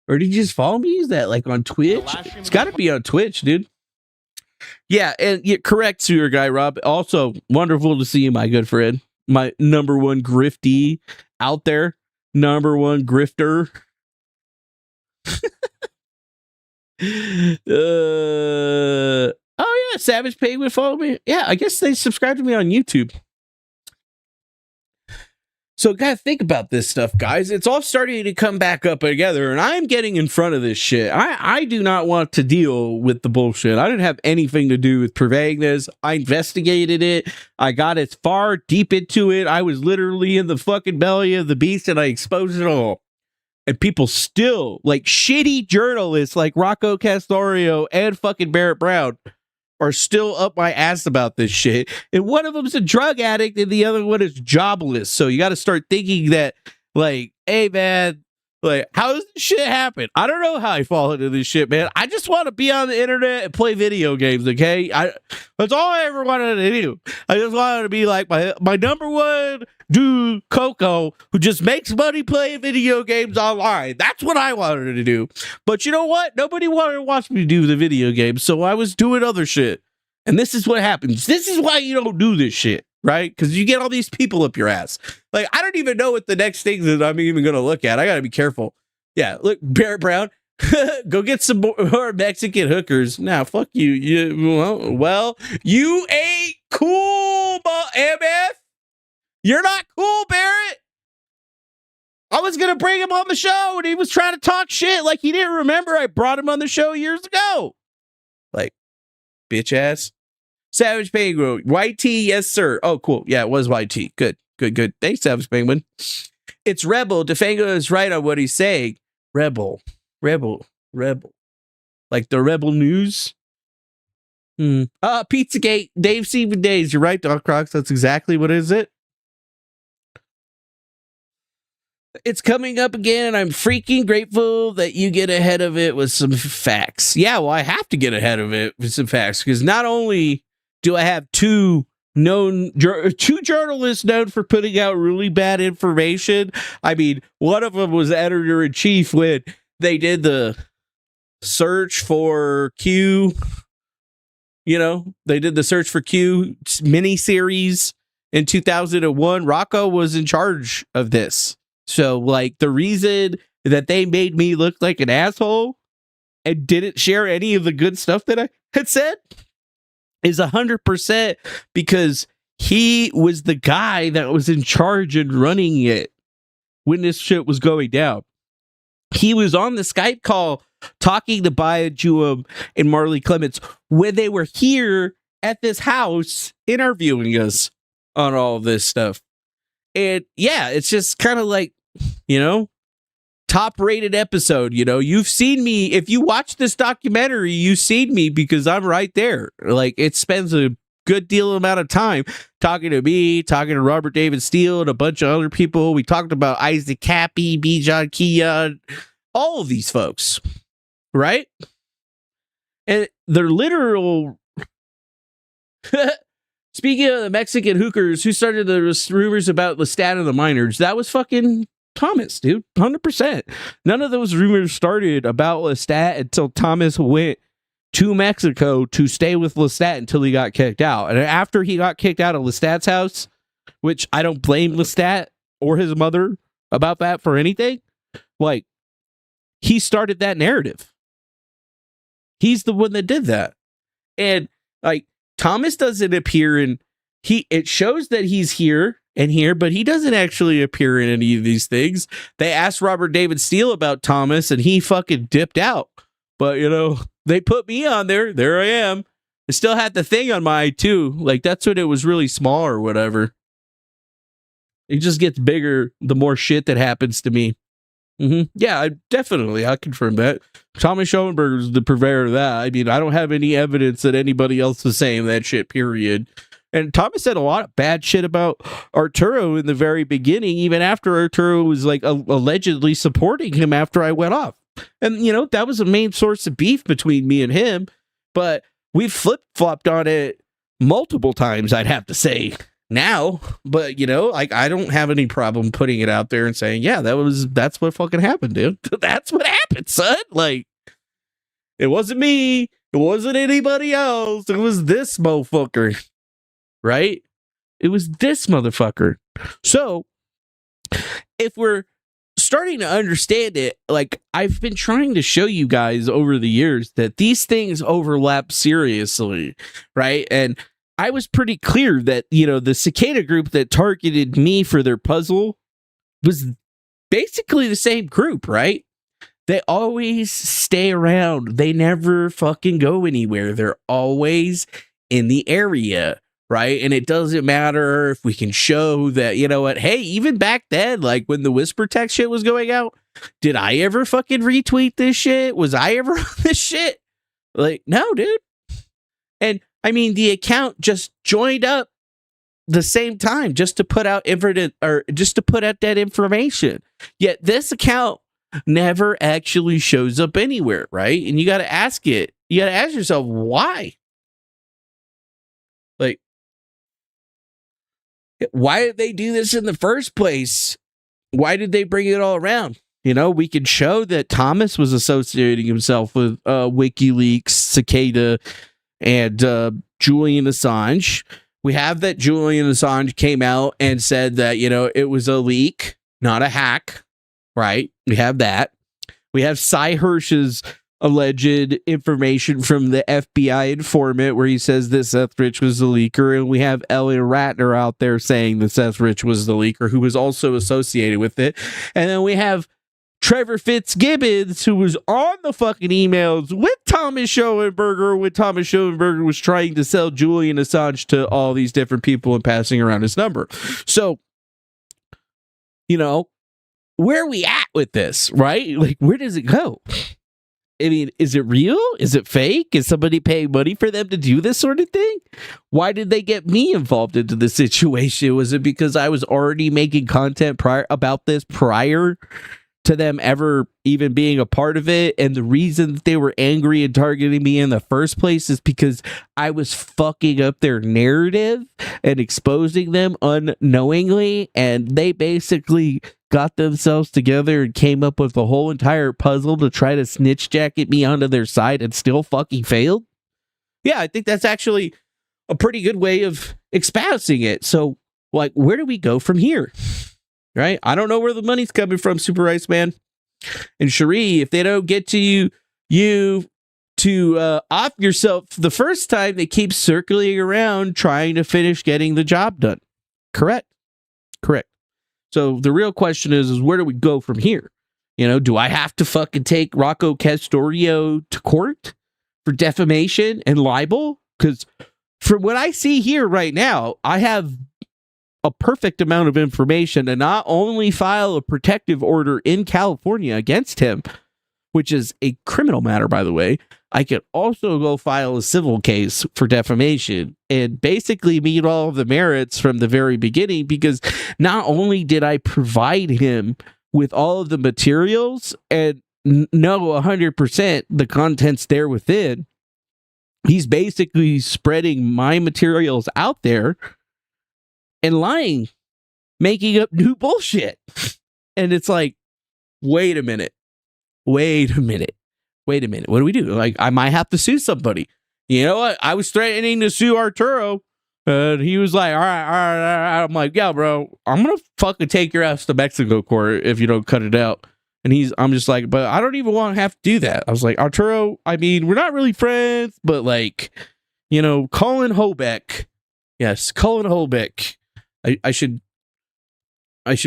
Or did you just follow me? Is that like on Twitch? It's got to be on Twitch, dude. Yeah, and yeah, correct, sewer guy Rob. Also, wonderful to see you, my good friend. My number one grifty out there. Number one grifter. Oh yeah, Savage Penguin followed me. Yeah, I guess they subscribed to me on YouTube. So gotta think about this stuff, guys. It's all starting to come back up together, and I'm getting in front of this shit. I do not want to deal with the bullshit. I didn't have anything to do with purveying this. I investigated it. I got as far deep into it. I was literally in the fucking belly of the beast, and I exposed it all. And people still, like shitty journalists like Rocco Castorio and fucking Barrett Brown, are still up my ass about this shit. And one of them's a drug addict and the other one is jobless. So you got to start thinking that, like, hey, man, like, how does this shit happen? I don't know how I fall into this shit, man. I just want to be on the internet and play video games, okay? That's all I ever wanted to do. I just wanted to be like my number one dude, Coco, who just makes money playing video games online. That's what I wanted to do. But you know what? Nobody wanted to watch me do the video games, so I was doing other shit. And this is what happens. This is why you don't do this shit, right? Because you get all these people up your ass. Like, I don't even know what the next thing that I'm even going to look at. I got to be careful. Yeah, look, Barrett Brown, go get some more Mexican hookers. Nah, fuck you. Well, you ain't cool, MF. You're not cool, Barrett. I was going to bring him on the show, and he was trying to talk shit like he didn't remember I brought him on the show years ago. Like, bitch ass. Savage Penguin. YT, yes, sir. Oh, cool. Yeah, it was YT. Good. Thanks, Savage Penguin. It's Rebel. Defango is right on what he's saying. Rebel. Like the Rebel News. Pizzagate. Dave Steven Days. You're right, Doc Crocs. That's exactly what is it. It's coming up again, and I'm freaking grateful that you get ahead of it with some facts. Yeah, well, I have to get ahead of it with some facts, because not only do I have two journalists known for putting out really bad information. I mean, one of them was editor-in-chief when they did the search for Q. You know, they did the search for Q miniseries in 2001. Rocco was in charge of this. So, like, the reason that they made me look like an asshole and didn't share any of the good stuff that I had said is 100% because he was the guy that was in charge and running it when this shit was going down. He was on the Skype call talking to Biajuum and Marley Clements when they were here at this house interviewing us on all of this stuff. And yeah, it's just kind of like, you know, top rated episode. You know, you've seen me. If you watch this documentary, you've seen me because I'm right there. Like, it spends a good deal amount of time talking to me, talking to Robert David Steele and a bunch of other people. We talked about Isaac Cappy, Bijan Keon, all of these folks, right? And they're literal. Speaking of the Mexican hookers, who started the rumors about Lestat and the minors? That was fucking Thomas, dude. 100%. None of those rumors started about Lestat until Thomas went to Mexico to stay with Lestat until he got kicked out. And after he got kicked out of Lestat's house, which I don't blame Lestat or his mother about that for anything, like, he started that narrative. He's the one that did that. And, like, Thomas doesn't appear in it shows that he's here and here, but he doesn't actually appear in any of these things. They asked Robert David Steele about Thomas and he fucking dipped out. But, you know, they put me on there. There I am. I still had the thing on my eye too. Like, that's when it was really small or whatever. It just gets bigger the more shit that happens to me. Yeah, I confirm that. Tommy Schoenberg is the purveyor of that. I mean, I don't have any evidence that anybody else was saying that shit, period. And Thomas said a lot of bad shit about Arturo in the very beginning, even after Arturo was like allegedly supporting him after I went off. And, you know, that was a main source of beef between me and him. But we've flip-flopped on it multiple times, I'd have to say. now, but like I don't have any problem putting it out there and saying, yeah, that's what fucking happened, dude. That's what happened, son. Like, it wasn't me, it wasn't anybody else, it was this motherfucker, right? It was this motherfucker. So if we're starting to understand it, like I've been trying to show you guys over the years that these things overlap seriously, right? And I was pretty clear that, the cicada group that targeted me for their puzzle was basically the same group, right? They always stay around. They never fucking go anywhere. They're always in the area, right? And it doesn't matter if we can show that, hey, even back then, like when the whisper text shit was going out, did I ever fucking retweet this shit? Was I ever on this shit? Like, no, dude. And I mean, the account just joined up the same time just to put out that information. Yet this account never actually shows up anywhere, right? And you got to ask yourself, why? Like, why did they do this in the first place? Why did they bring it all around? We can show that Thomas was associating himself with WikiLeaks, Cicada, and Julian Assange. We have that Julian Assange came out and said that, it was a leak, not a hack, right? We have that. We have Cy Hirsch's alleged information from the FBI informant where he says that Seth Rich was the leaker. And we have Elliot Ratner out there saying that Seth Rich was the leaker, who was also associated with it. And then we have Trevor Fitzgibbons, who was on the fucking emails with Thomas Schoenberger when Thomas Schoenberger was trying to sell Julian Assange to all these different people and passing around his number. So, where are we at with this, right? Like, where does it go? I mean, is it real? Is it fake? Is somebody paying money for them to do this sort of thing? Why did they get me involved into the situation? Was it because I was already making content about this prior to them ever even being a part of it? And the reason that they were angry and targeting me in the first place is because I was fucking up their narrative and exposing them unknowingly, and they basically got themselves together and came up with the whole entire puzzle to try to snitch jacket me onto their side and still fucking failed. Yeah, I think that's actually a pretty good way of espousing it. So, like, where do we go from here? Right? I don't know where the money's coming from, Super Iceman. And Cherie, if they don't get to you to off yourself the first time, they keep circling around trying to finish getting the job done. Correct. So the real question is where do we go from here? Do I have to fucking take Rocco Castorio to court for defamation and libel? Because from what I see here right now, I have a perfect amount of information to not only file a protective order in California against him, which is a criminal matter, by the way. I could also go file a civil case for defamation and basically meet all of the merits from the very beginning, because not only did I provide him with all of the materials and know 100% the contents there within, he's basically spreading my materials out there and lying, making up new bullshit. And it's like, wait a minute. What do we do? Like, I might have to sue somebody. You know what? I was threatening to sue Arturo, and he was like, all right. I'm like, yeah, bro, I'm going to fucking take your ass to Mexico court if you don't cut it out. And I'm just like, but I don't even want to have to do that. I was like, Arturo, I mean, we're not really friends, but like, Colin Hobeck. Yes, Colin Hobeck. I should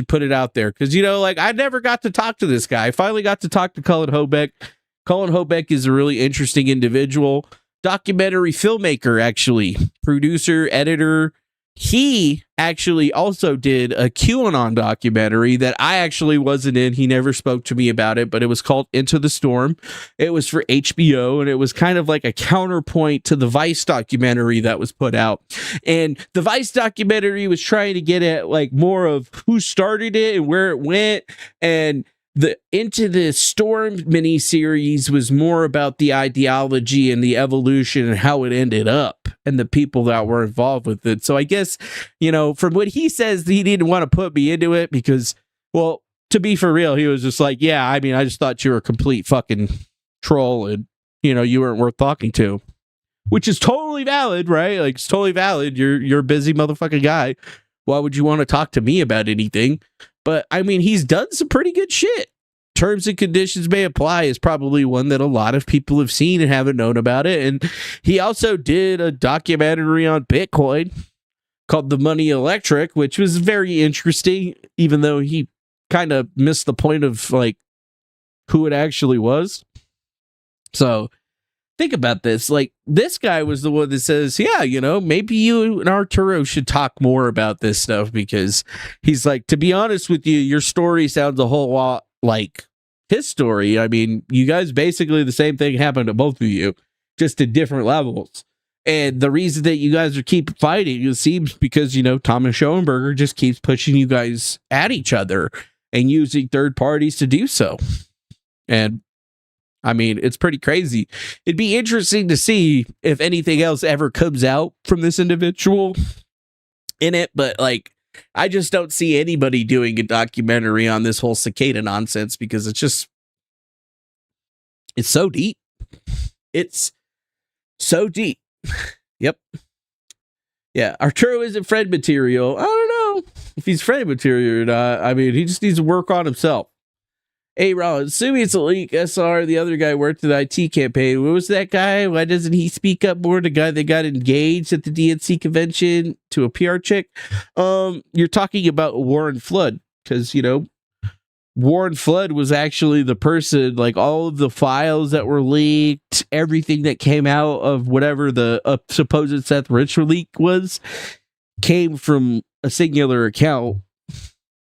put it out there because, like, I never got to talk to this guy. I finally got to talk to Colin Hobeck. Colin Hobeck is a really interesting individual, documentary filmmaker, actually, producer, editor. He actually also did a QAnon documentary that I actually wasn't in. He never spoke to me about it, but it was called Into the Storm. It was for HBO, and it was kind of like a counterpoint to the Vice documentary that was put out. And the Vice documentary was trying to get at like more of who started it and where it went. And the Into the Storm miniseries was more about the ideology and the evolution and how it ended up and the people that were involved with it. So I guess, from what he says, he didn't want to put me into it because, well, to be for real, he was just like, yeah, I mean, I just thought you were a complete fucking troll and, you weren't worth talking to, which is totally valid, right? Like, it's totally valid. You're a busy motherfucking guy. Why would you want to talk to me about anything? But I mean, he's done some pretty good shit. Terms and Conditions May Apply is probably one that a lot of people have seen and haven't known about it. And he also did a documentary on Bitcoin called The Money Electric, which was very interesting, even though he kind of missed the point of like who it actually was. So think about this. Like, this guy was the one that says, yeah, maybe you and Arturo should talk more about this stuff, because he's like, to be honest with you, your story sounds a whole lot like his story. I mean, you guys basically the same thing happened to both of you, just at different levels. And the reason that you guys are keep fighting, it seems because, Thomas Schoenberger just keeps pushing you guys at each other and using third parties to do so. And I mean, it's pretty crazy. It'd be interesting to see if anything else ever comes out from this individual in it. But like, I just don't see anybody doing a documentary on this whole cicada nonsense, because it's so deep. It's so deep. Yep. Yeah. Arturo isn't friend material. I don't know if he's friend material or not. I mean, he just needs to work on himself. Hey, Ron, assuming it's a leak, SR, the other guy worked at the IT campaign. What was that guy? Why doesn't he speak up more? The guy that got engaged at the DNC convention to a PR chick? You're talking about Warren Flood, because, Warren Flood was actually the person, like, all of the files that were leaked, everything that came out of whatever the supposed Seth Rich leak was, came from a singular account.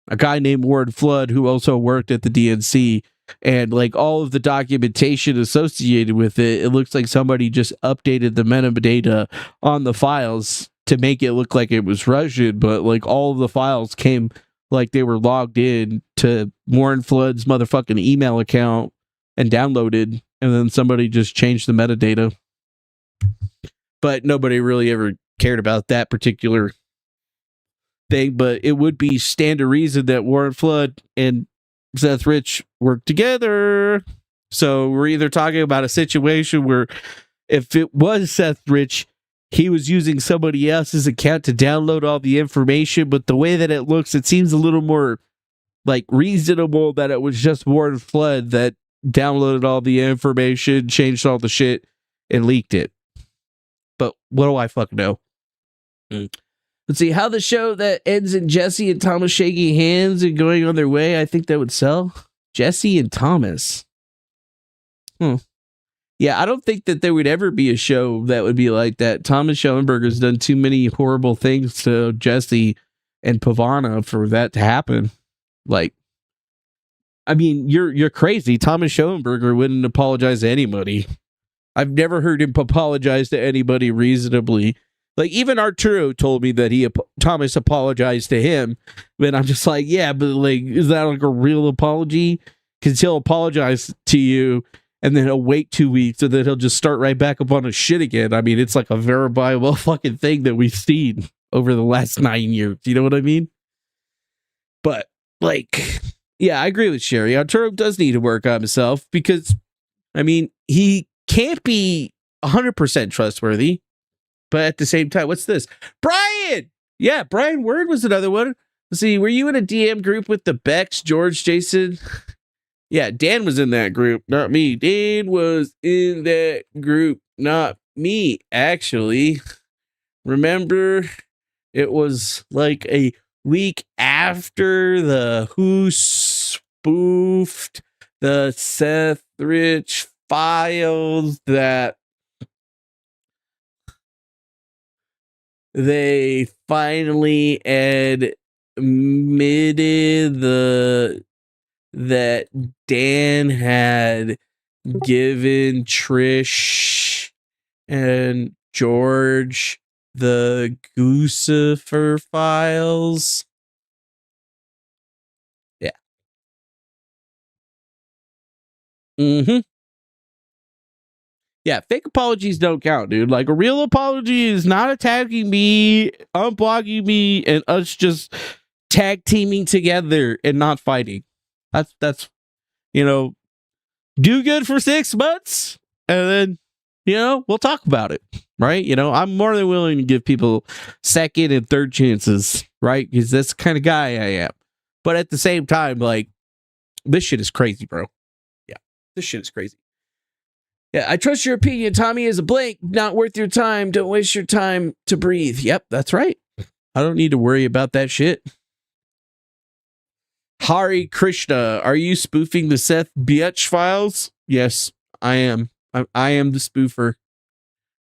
A guy named Warren Flood, who also worked at the DNC, and like all of the documentation associated with it, it looks like somebody just updated the metadata on the files to make it look like it was Russian, but like all of the files came like they were logged in to Warren Flood's motherfucking email account and downloaded, and then somebody just changed the metadata. But nobody really ever cared about that particular thing, but it would be stand to reason that Warren Flood and Seth Rich worked together. So we're either talking about a situation where if it was Seth Rich, he was using somebody else's account to download all the information, but the way that it looks, it seems a little more like reasonable that it was just Warren Flood that downloaded all the information, changed all the shit, and leaked it. But what do I fucking know? Let's see, how the show that ends in Jesse and Thomas shaking hands and going on their way, I think that would sell. Jesse and Thomas. Yeah, I don't think that there would ever be a show that would be like that. Thomas Schoenberger's done too many horrible things to Jesse and Pavana for that to happen. Like, I mean, you're crazy. Thomas Schoenberger wouldn't apologize to anybody. I've never heard him apologize to anybody reasonably. Like, even Arturo told me that Thomas apologized to him, but I'm just like, yeah, but like, is that like a real apology? Because he'll apologize to you, and then he'll wait 2 weeks, and then he'll just start right back up on his shit again. I mean, it's like a verifiable fucking thing that we've seen over the last 9 years. You know what I mean? But like, yeah, I agree with Sherry. Arturo does need to work on himself, because, I mean, he can't be 100% trustworthy. But at the same time, what's this? Brian! Yeah, Brian Word was another one. Let's see, were you in a DM group with the Becks, George, Jason? Yeah, Dan was in that group, not me. Dan was in that group, not me, actually. Remember, it was like a week after the Who spoofed the Seth Rich files that they finally admitted that Dan had given Trish and George the Goosifer files. Yeah. Mm-hmm. Yeah, fake apologies don't count, dude. Like, a real apology is not attacking me, unblocking me, and us just tag teaming together and not fighting. That's do good for 6 months, and then, we'll talk about it, right? I'm more than willing to give people second and third chances, right? Because that's the kind of guy I am. But at the same time, like, this shit is crazy, bro. Yeah, this shit is crazy. Yeah, I trust your opinion. Tommy is a blank, not worth your time. Don't waste your time to breathe. Yep, that's right. I don't need to worry about that shit. Hari Krishna, are you spoofing the Seth Biatch files? Yes, I am. I am the spoofer.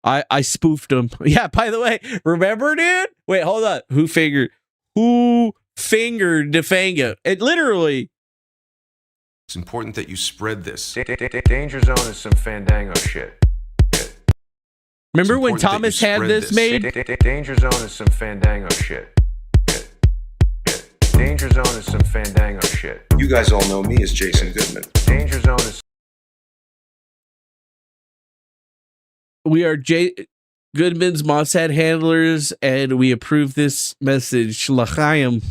I spoofed them. Yeah, by the way, remember, dude? Wait, hold on. Who fingered Defango? It literally... It's important that you spread this. Danger Zone is some Fandango shit. Remember when Thomas had this made? Danger Zone is some Fandango shit. Danger Zone is some Fandango shit. You guys all know me as Jason Goodman. Danger Zone is... We are Goodman's Mossad handlers, and we approve this message. L'chaim.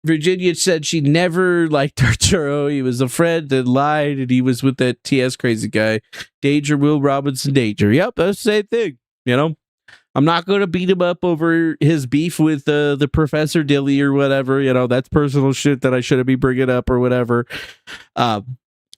Virginia said she never liked Arturo. He was a friend that lied, and he was with that TS crazy guy. Danger, Will Robinson, danger. Yep, that's the same thing. I'm not going to beat him up over his beef with the Professor Dilly or whatever. That's personal shit that I shouldn't be bringing up or whatever.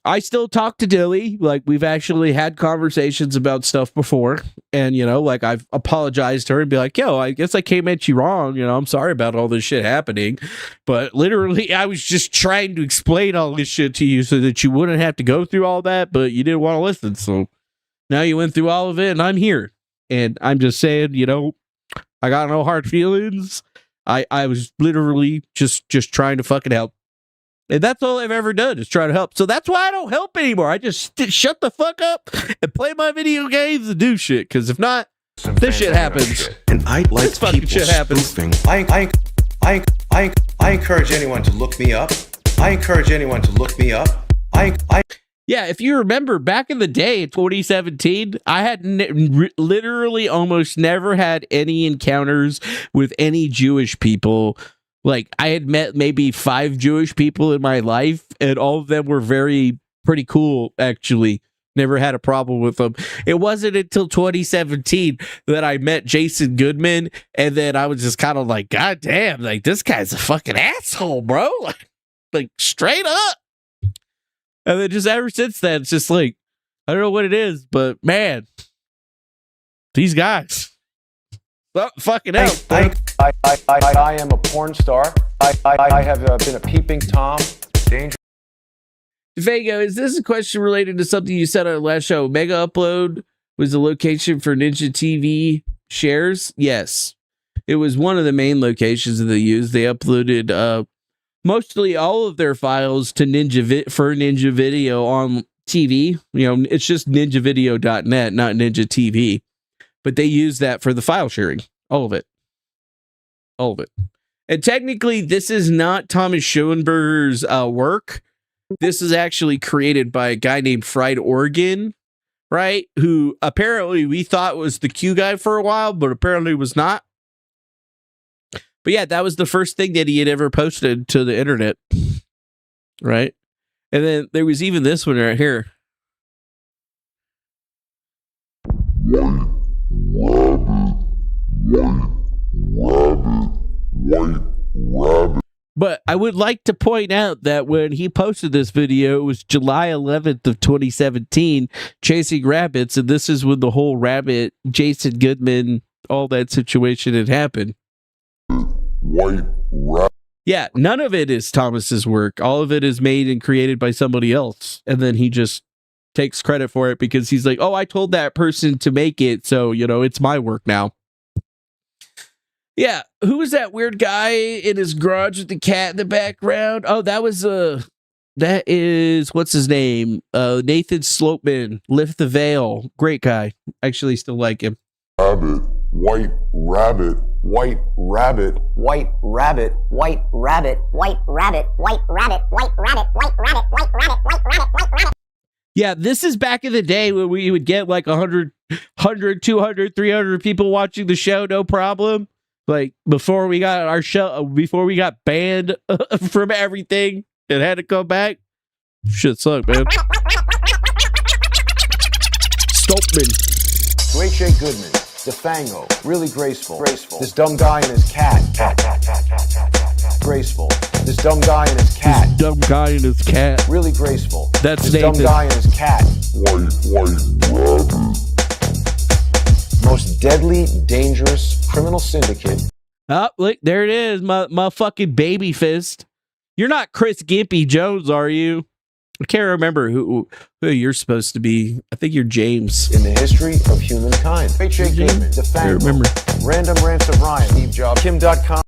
I still talk to Dilly. Like, we've actually had conversations about stuff before. And, like, I've apologized to her and be like, yo, I guess I came at you wrong. I'm sorry about all this shit happening. But literally, I was just trying to explain all this shit to you so that you wouldn't have to go through all that. But you didn't want to listen. So now you went through all of it, and I'm here. And I'm just saying, I got no hard feelings. I was literally just trying to fucking help. And that's all I've ever done is try to help. So that's why I don't help anymore. I just shut the fuck up and play my video games and do shit. Because if not, this shit happens. And I like this fucking people shit happens. spoofing. I encourage anyone to look me up. Yeah, if you remember back in the day in 2017, I had literally almost never had any encounters with any Jewish people. Like, I had met maybe 5 Jewish people in my life, and all of them were pretty cool, actually. Never had a problem with them. It wasn't until 2017 that I met Jason Goodman, and then I was just kind of like, God damn, like, this guy's a fucking asshole, bro. Like, straight up. And then just ever since then, it's just like, I don't know what it is, but man, these guys. Fucking hell. I am a porn star. I have been a peeping Tom. Danger. Defango, is this a question related to something you said on our last show? Mega Upload was the location for Ninja TV shares? Yes. It was one of the main locations that they used. They uploaded mostly all of their files to Ninja Video on TV. It's just ninjavideo.net, not Ninja TV. But they use that for the file sharing. All of it. And technically, this is not Thomas Schoenberger's work. This is actually created by a guy named Fried Oregon, right? Who apparently we thought was the Q guy for a while, but apparently was not. But yeah, that was the first thing that he had ever posted to the internet. Right? And then there was even this one right here. But I would like to point out that when he posted this video, it was July 11th of 2017, chasing rabbits, and this is when the whole rabbit, Jason Goodman, all that situation had happened. Yeah, none of it is Thomas's work. All of it is made and created by somebody else, and then he just takes credit for it because he's like, oh, I told that person to make it, so, it's my work now. Yeah, who was that weird guy in his garage with the cat in the background? Oh, that is, what's his name? Nathan Slopeman, Lift the Veil. Great guy. Actually, still like him. White rabbit, white rabbit, white rabbit, white rabbit, white rabbit, white rabbit, white rabbit, Yeah, this is back in the day when we would get like 100, 200, 300 people watching the show, no problem. Like before we got our show, before we got banned from everything and had to come back. Shit sucked, man. Stoltman. Great Jay Goodman, Defango, really graceful. This dumb guy and his cat. Graceful. This dumb guy and his cat. Really graceful. That's this Nathan. Dumb guy and his cat. White rabbit. Most deadly, dangerous criminal syndicate. Oh, look, there it is, my fucking baby fist. You're not Chris Gimpy Jones, are you? I can't remember who you're supposed to be. I think you're James. In the history of humankind. Great Jay Goodman, Defango, remember. Random Rants of Ryan, Steve Jobs, Kim.com.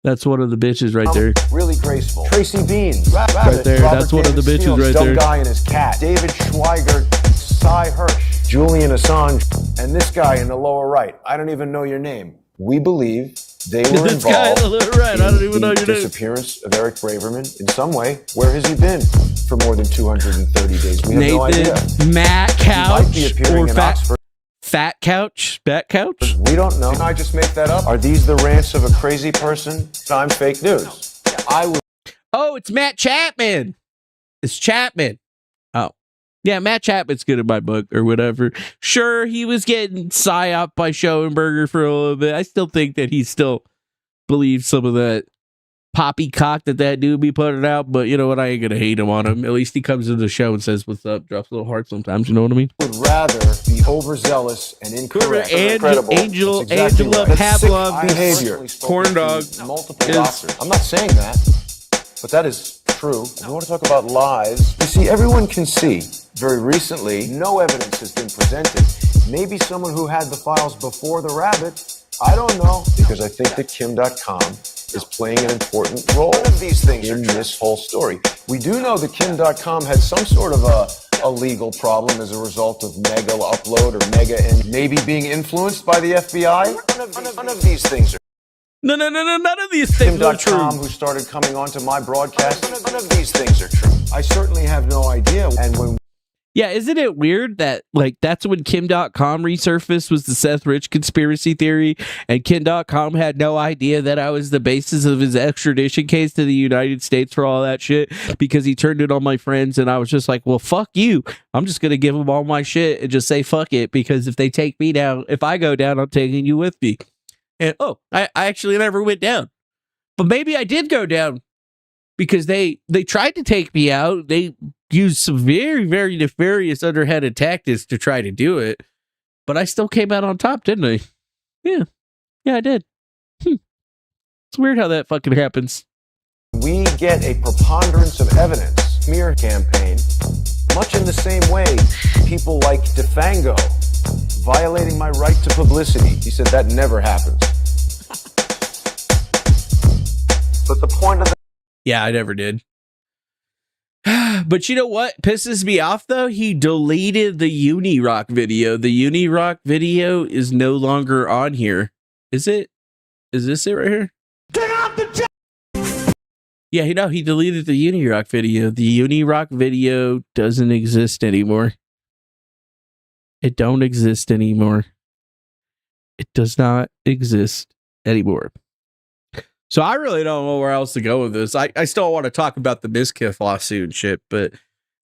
That's one of the bitches right there. Really graceful. Tracy Beans. Right there. Robert That's one of the bitches Steele, right dumb there. Guy and his cat. David Schweiger, Cy Hirsch, Julian Assange, and this guy in the lower right. I don't even know your name. We believe they were This guy in involved the lower right. I don't even know in your the name. disappearance of Eric Braverman in some way. Where has he been for more than 230 days? We have no idea. Nathan, Matt He might Couch, be appearing or in Fat Oxford. Couch? We don't know. Did I just make that up? Are these the rants of a crazy person? I'm fake news. I would. Oh, it's Matt Chapman. It's Chapman. Oh. Yeah, Matt Chapman's good in my book or whatever. Sure, he was getting psyoped by Schoenberger for a little bit. I still think that he still believes some of that poppycock that dude be putting out, but you know what? I ain't gonna hate him on him. At least he comes to the show and says what's up, drops a little heart sometimes, you know what I mean? Would rather be overzealous and incorrect. Angela That's Pavlov, sick behavior. corn dog, Multiple is- doctors. I'm not saying that, but that is true. If you want to talk about lies, you see, everyone can see. Very recently, no evidence has been presented. Maybe someone who had the files before the rabbit. I don't know, because I think that Kim.com is playing an important role in this whole story. We do know that Kim.com had some sort of a legal problem as a result of mega upload or mega and maybe being influenced by the FBI. None of these things are. No, none of these things are true. Kim.com, who started coming onto my broadcast, none of these things are true. I certainly have no idea. And when Yeah, isn't it weird that, like, that's when Kim.com resurfaced, was the Seth Rich conspiracy theory, and Kim.com had no idea that I was the basis of his extradition case to the United States for all that shit, because he turned it on my friends, and I was just like, well, fuck you. I'm just going to give them all my shit and just say fuck it, because if they take me down, if I go down, I'm taking you with me. And, I actually never went down. But maybe I did go down, because they tried to take me out. They used some very, very nefarious underhanded tactics to try to do it, but I still came out on top, didn't I? Yeah, I did. It's weird how that fucking happens. we get a preponderance of evidence, smear campaign, much in the same way people like Defango violating my right to publicity. He said that never happens. But the point of the Yeah, I never did. But you know what pisses me off, though? He deleted the Unirock video. The Unirock video is no longer on here. Is it? Is this it right here? Get out the Yeah, he deleted the Unirock video. The Unirock video doesn't exist anymore. It don't exist anymore. It does not exist anymore. So I really don't know where else to go with this. I still want to talk about the Mizkif lawsuit and shit, but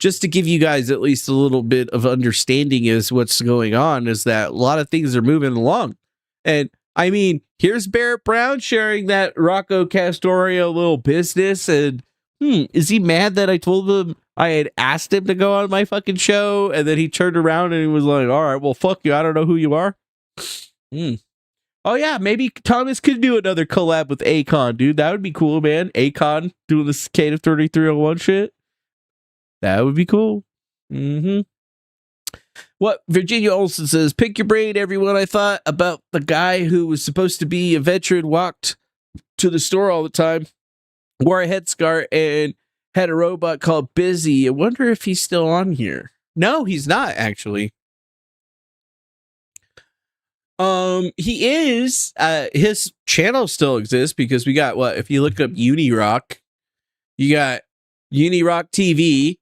just to give you guys at least a little bit of understanding is what's going on, is that a lot of things are moving along. And I mean, here's Barrett Brown sharing that Rocco Castorio little business, and is he mad that I told him I had asked him to go on my fucking show, and then he turned around and he was like, all right, well, fuck you, I don't know who you are. Oh yeah, maybe Thomas could do another collab with Akon, dude. That would be cool, man. Akon doing this Cade 3301 shit. That would be cool. What Virginia Olsen says, pick your brain, everyone. I thought about the guy who was supposed to be a veteran, walked to the store all the time, wore a headscarf, and had a robot called Busy. I wonder if he's still on here. No, he's not, actually. He is, his channel still exists, because we got what, if you look up Unirock, you got Unirock TV,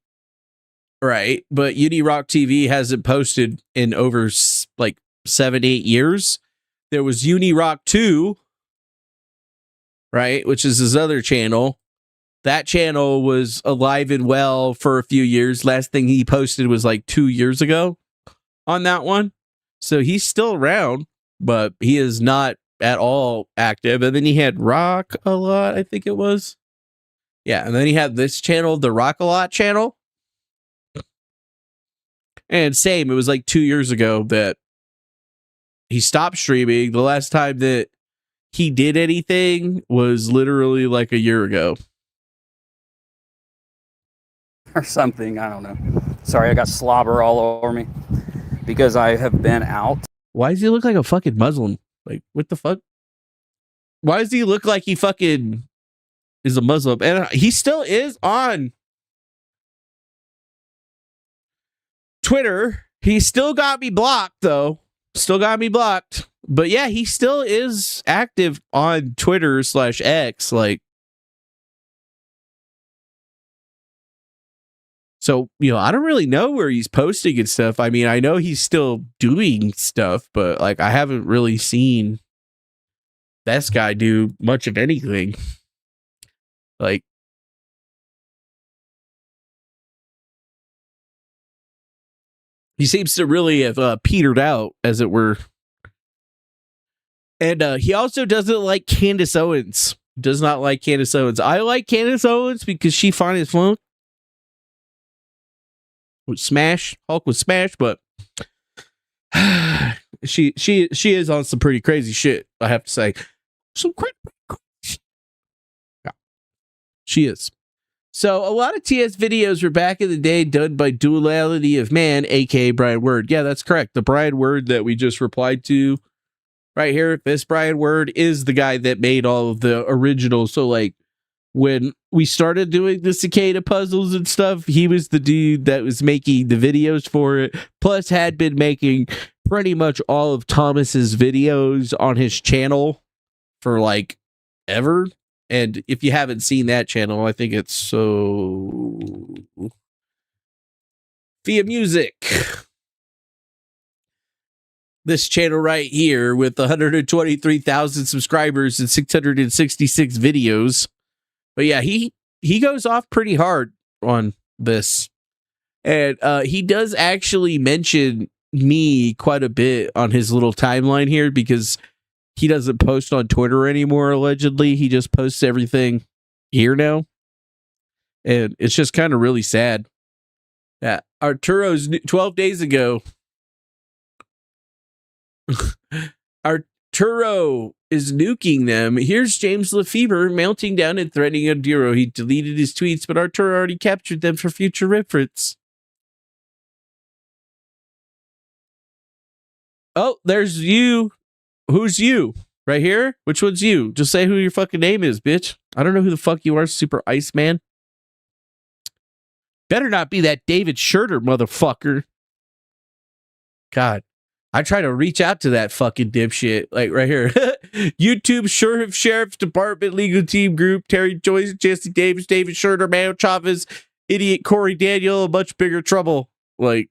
right? But Unirock TV hasn't posted in over like 7-8 years. There was Unirock 2, right, which is his other channel. That channel was alive and well for a few years. Last thing he posted was like 2 years ago on that one. So he's still around, but he is not at all active. And then he had Rock a lot, I think it was. Yeah, and then he had this channel, the Rock a Lot channel. And same, it was like 2 years ago that he stopped streaming. The last time that he did anything was literally like a year ago. Or something, I don't know. Sorry, I got slobber all over me because I have been out. Why does he look like a fucking Muslim? Like, what the fuck? Why does he look like he fucking is a Muslim? And he still is on Twitter. He still got me blocked, though. Still got me blocked. But yeah, he still is active on Twitter/X. Like, so, you know, I don't really know where he's posting and stuff. I mean, I know he's still doing stuff, but like, I haven't really seen this guy do much of anything. Like, he seems to really have petered out, as it were. And he also doesn't like Candace Owens. Does not like Candace Owens. I like Candace Owens because she fine as fuck. With Smash, Hulk with Smash, but she is on some pretty crazy shit, I have to say. Some crazy. Yeah, she is. So a lot of TS videos were back in the day done by Duality of Man, aka Brian Word. Yeah, that's correct. The Brian Word that we just replied to right here, this Brian Word is the guy that made all of the originals. So like, when we started doing the cicada puzzles and stuff, he was the dude that was making the videos for it, plus had been making pretty much all of Thomas's videos on his channel for like ever. And if you haven't seen that channel, I think it's so via music. This channel right here with 123,000 subscribers and 666 videos. But yeah, he goes off pretty hard on this. And he does actually mention me quite a bit on his little timeline here because he doesn't post on Twitter anymore, allegedly. He just posts everything here now. And it's just kind of really sad. Yeah, Arturo's 12 days ago. Arturo is nuking them. Here's James Lefebvre melting down and threatening Arturo. He deleted his tweets, but Arturo already captured them for future reference. Oh, there's you. Who's you? Right here? Which one's you? Just say who your fucking name is, bitch. I don't know who the fuck you are, Super Iceman. Better not be that David Schurter motherfucker. God. I try to reach out to that fucking dipshit, like right here. YouTube Sheriff's Department Legal Team Group, Terry Joyce, Jesse Davis, David Schurter, Mayo Chavez, Idiot Corey Daniel, much bigger trouble. Like,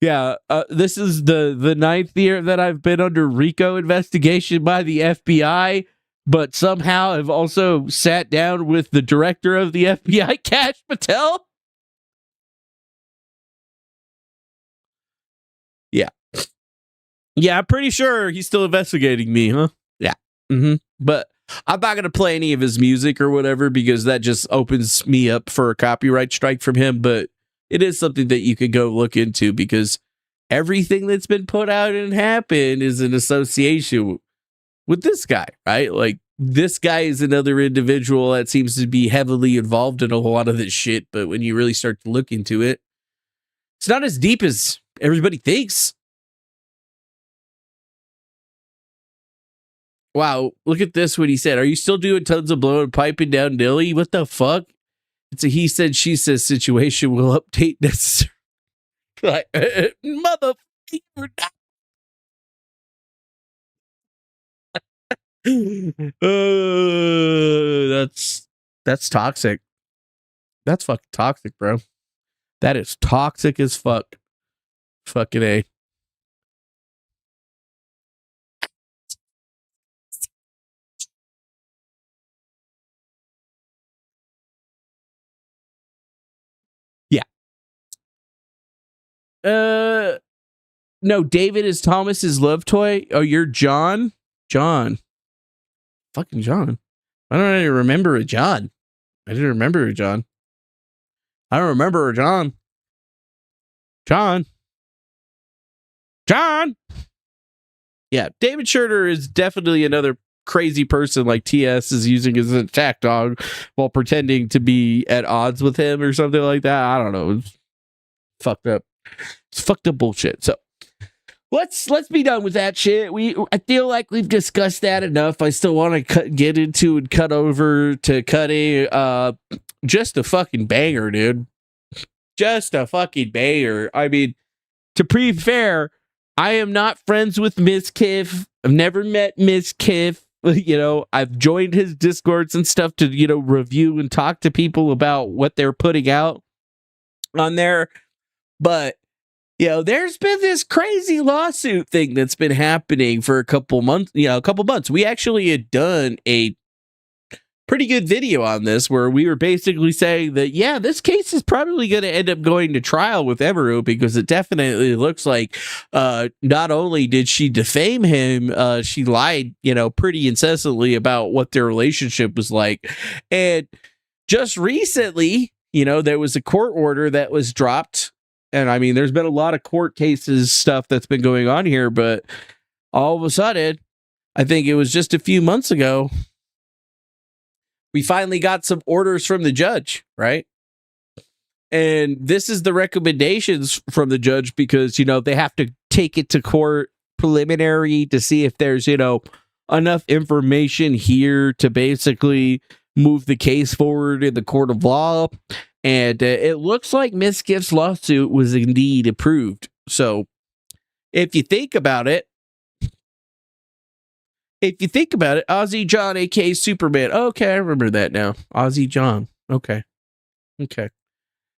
yeah, this is the 9th year that I've been under RICO investigation by the FBI, but somehow I've also sat down with the director of the FBI, Kash Patel. Yeah. Yeah, I'm pretty sure he's still investigating me, huh? Yeah. But I'm not going to play any of his music or whatever because that just opens me up for a copyright strike from him. But it is something that you could go look into because everything that's been put out and happened is in association with this guy, right? Like, this guy is another individual that seems to be heavily involved in a whole lot of this shit. But when you really start to look into it, it's not as deep as everybody thinks. Wow, look at this. What he said. Are you still doing tons of blowing piping down Dilly? What the fuck? It's a he said, she says situation. Will update necessary. Like, motherfucker. That's toxic. That's fucking toxic, bro. That is toxic as fuck. Fucking A. Yeah. No, David is Thomas's love toy. Oh, you're John? John. Fucking John. I don't even remember a John. I didn't remember a John. I don't remember a John. John. John. Yeah, David Schurter is definitely another crazy person like TS is using as an attack dog while pretending to be at odds with him or something like that. I don't know. It's fucked up. It's fucked up bullshit. So let's be done with that shit. I feel like we've discussed that enough. I still want to get into and cut over to cutting. Just a fucking banger, dude. Just a fucking banger. I mean, to be fair, I am not friends with Mizkif. I've never met Mizkif. You know, I've joined his Discords and stuff to, you know, review and talk to people about what they're putting out on there. But, you know, there's been this crazy lawsuit thing that's been happening for a couple months. We actually had done a pretty good video on this where we were basically saying that, yeah, this case is probably going to end up going to trial with Emeru because it definitely looks like not only did she defame him, she lied, you know, pretty incessantly about what their relationship was like. And just recently, you know, there was a court order that was dropped. And I mean, there's been a lot of court cases stuff that's been going on here, but all of a sudden, I think it was just a few months ago, we finally got some orders from the judge, right? And this is the recommendations from the judge because, you know, they have to take it to court preliminary to see if there's, you know, enough information here to basically move the case forward in the court of law. And it looks like Mizkif's lawsuit was indeed approved. So if you think about it, Ozzy John, aka Superman. Okay, I remember that now. Ozzy John. Okay.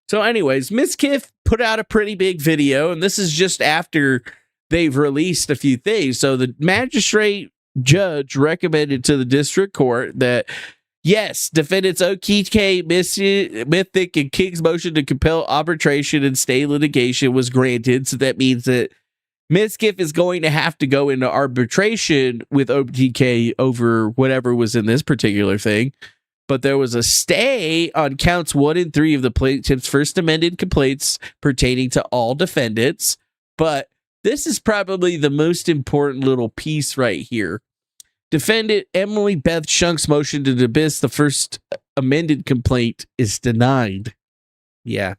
So anyways, Mizkif put out a pretty big video, and this is just after they've released a few things. So the magistrate judge recommended to the district court that, yes, defendants OKK, Mythic, and King's motion to compel arbitration and stay litigation was granted. So that means that Mizkif is going to have to go into arbitration with OTK over whatever was in this particular thing. But there was a stay on counts 1 and 3 of the plaintiff's first amended complaints pertaining to all defendants. But this is probably the most important little piece right here. Defendant Emily Beth Shunk's motion to dismiss the first amended complaint is denied. Yeah.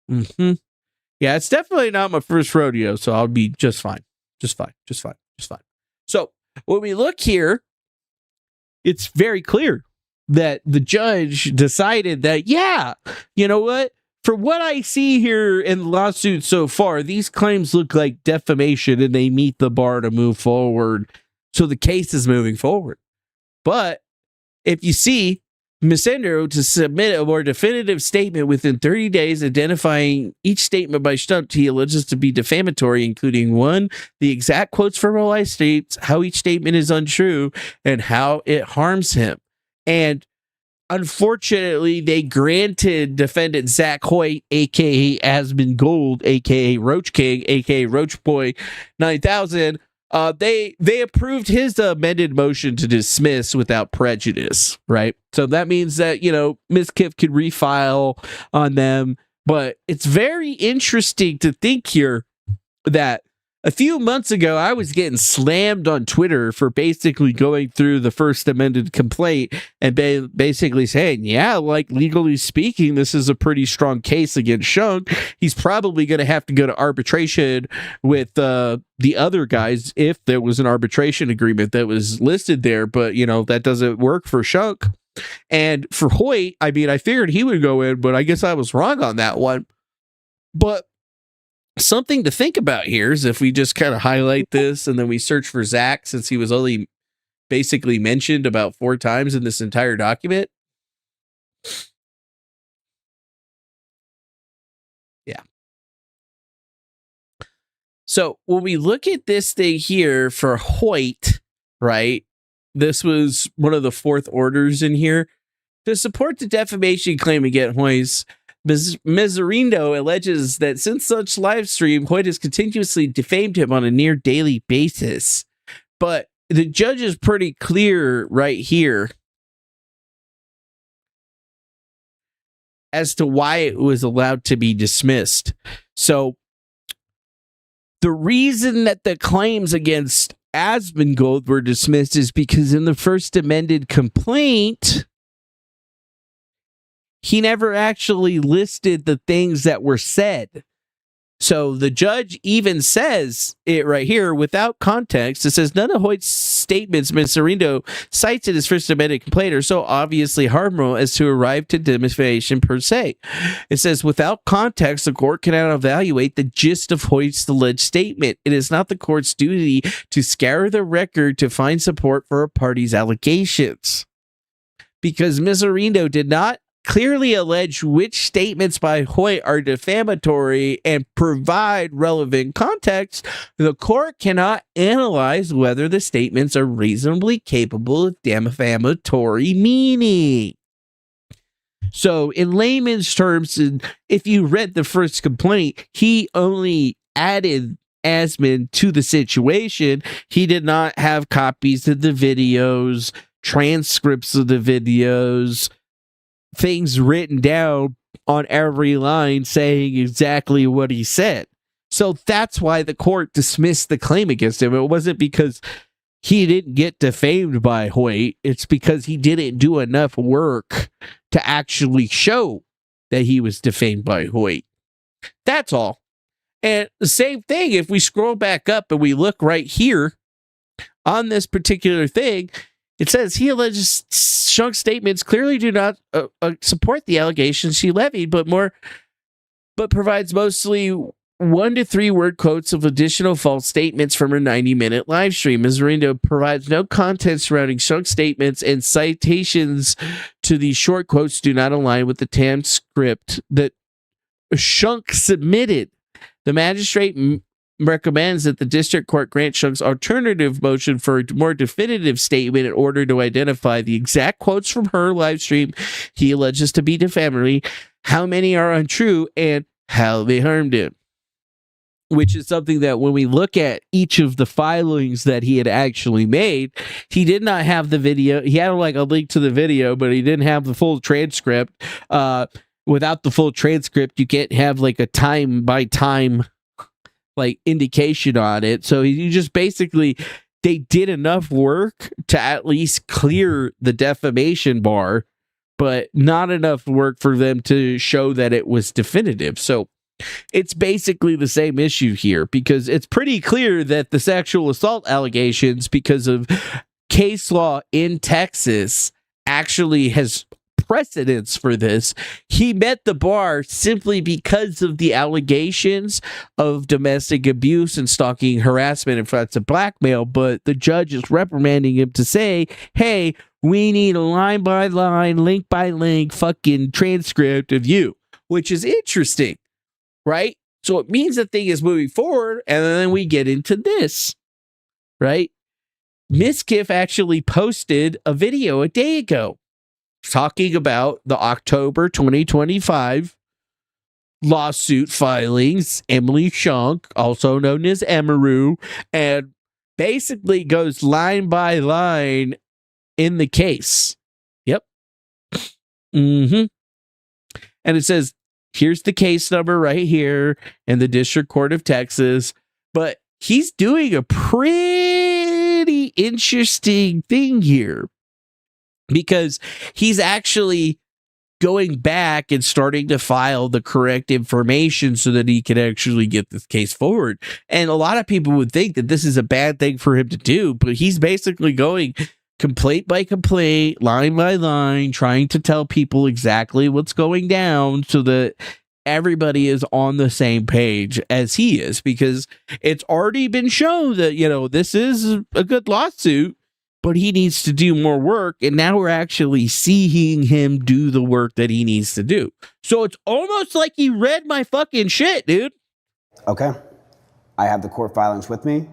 Yeah, it's definitely not my first rodeo, so I'll be just fine. Just fine. So when we look here, it's very clear that the judge decided that, yeah, you know what? For what I see here in the lawsuit so far, these claims look like defamation and they meet the bar to move forward. So the case is moving forward. But if you see Mizkif to submit a more definitive statement within 30 days, identifying each statement by Stumpf he alleges to be defamatory, including 1, the exact quotes from all states, how each statement is untrue, and how it harms him. And unfortunately, they granted defendant Zach Hoyt, aka Asmon Gold, aka Roach King, aka Roach Boy 9000. They approved his amended motion to dismiss without prejudice, right? So that means that, you know, Mizkif could refile on them. But it's very interesting to think here that a few months ago, I was getting slammed on Twitter for basically going through the first amended complaint and basically saying, yeah, like legally speaking, this is a pretty strong case against Shunk. He's probably going to have to go to arbitration with the other guys if there was an arbitration agreement that was listed there. But, you know, that doesn't work for Shunk. And for Hoyt, I mean, I figured he would go in, but I guess I was wrong on that one. But something to think about here is if we just kind of highlight this and then we search for Zach, since he was only basically mentioned about 4 times in this entire document. Yeah. So when we look at this thing here for Hoyt, right? This was one of the fourth orders in here. To support the defamation claim against Hoyt, Mizkif alleges that since such live stream, Hoyt has continuously defamed him on a near daily basis. But the judge is pretty clear right here as to why it was allowed to be dismissed. So the reason that the claims against Asmongold were dismissed is because in the first amended complaint, he never actually listed the things that were said. So the judge even says it right here without context. It says none of Hoyt's statements Mizkif cites in his first amended complaint are so obviously harmful as to arrive to defamation per se. It says without context, the court cannot evaluate the gist of Hoyt's alleged statement. It is not the court's duty to scour the record to find support for a party's allegations. Because Mizkif did not clearly allege which statements by Hoyt are defamatory and provide relevant context, the court cannot analyze whether the statements are reasonably capable of defamatory meaning. So in layman's terms, if you read the first complaint, he only added Asmon to the situation. He did not have copies of the videos, transcripts of the videos, things written down on every line saying exactly what he said. So that's why the court dismissed the claim against him. It wasn't because he didn't get defamed by Hoyt. It's because he didn't do enough work to actually show that he was defamed by Hoyt. That's all. And the same thing, if we scroll back up and we look right here on this particular thing, it says he alleges Shunk's statements clearly do not support the allegations she levied, but provides mostly 1 to 3 word quotes of additional false statements from her 90-minute live stream. Mizkif provides no content surrounding Shunk's statements, and citations to these short quotes do not align with the transcript that Shunk submitted. The magistrate recommends that the district court grant Shunk's alternative motion for a more definitive statement in order to identify the exact quotes from her live stream he alleges to be defamatory, how many are untrue, and how they harmed him. Which is something that when we look at each of the filings that he had actually made, he did not have the video. He had like a link to the video, but he didn't have the full transcript. Without the full transcript, you can't have like a time by time like indication on it. So you just basically, they did enough work to at least clear the defamation bar, but not enough work for them to show that it was definitive. So it's basically the same issue here, because it's pretty clear that the sexual assault allegations, because of case law in Texas, actually has precedence for this. He met the bar simply because of the allegations of domestic abuse and stalking harassment and threats of blackmail, but the judge is reprimanding him to say, hey, we need a line by line, link by link fucking transcript of you, which is interesting, right? So it means the thing is moving forward, and then we get into this, right? Mizkif actually posted a video a day ago talking about the October 2025 lawsuit filings, Emily Shunk, also known as Emaru, and basically goes line by line in the case. Yep. And it says, here's the case number right here in the District Court of Texas. But he's doing a pretty interesting thing here, because he's actually going back and starting to file the correct information so that he can actually get this case forward. And a lot of people would think that this is a bad thing for him to do, but he's basically going complaint by complaint, line by line, trying to tell people exactly what's going down so that everybody is on the same page as he is, because it's already been shown that, you know, this is a good lawsuit. but he needs to do more work. And now we're actually seeing him do the work that he needs to do. So it's almost like he read my fucking shit, dude. Okay. I have the court filings with me,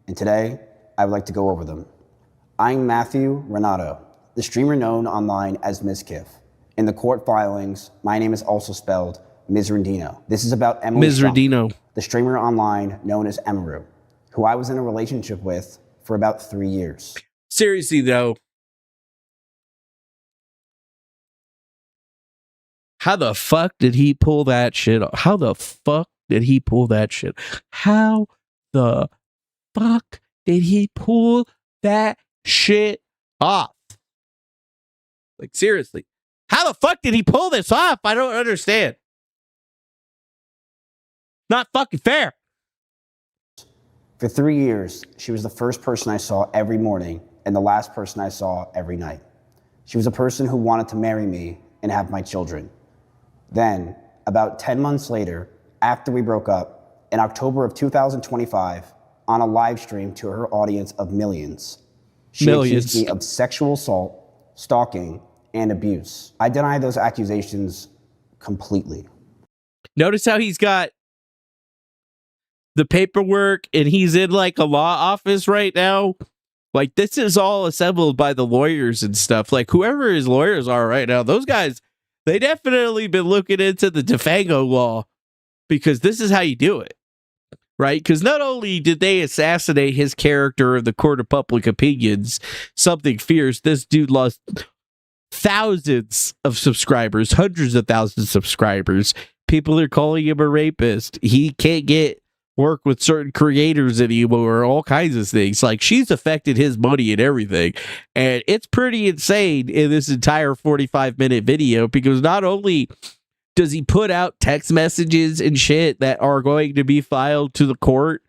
and today I would like to go over them. I'm Matthew Renato, the streamer known online as Mizkif. In the court filings, my name is also spelled Mizrandino. This is about Emily Mizrandino, the streamer online known as Emaru, who I was in a relationship with for about 3 years. Seriously, though, how the fuck did he pull that shit off? How the fuck did he pull that shit? How the fuck did he pull that shit off? Like, seriously, how the fuck did he pull this off? I don't understand. Not fucking fair. For 3 years, she was the first person I saw every morning and the last person I saw every night. She was a person who wanted to marry me and have my children. Then, about 10 months later, after we broke up, in October of 2025, on a live stream to her audience of millions, she accused me of sexual assault, stalking, and abuse. I deny those accusations completely. Notice how he's got the paperwork and he's in like a law office right now. Like, this is all assembled by the lawyers and stuff. Like, whoever his lawyers are right now, those guys, they definitely been looking into the Defango law, because this is how you do it, right? Because not only did they assassinate his character in the court of public opinions, something fierce, this dude lost thousands of subscribers, hundreds of thousands of subscribers. People are calling him a rapist. He can't get work with certain creators anymore, all kinds of things. Like, she's affected his money and everything. And it's pretty insane in this entire 45-minute video, because not only does he put out text messages and shit that are going to be filed to the court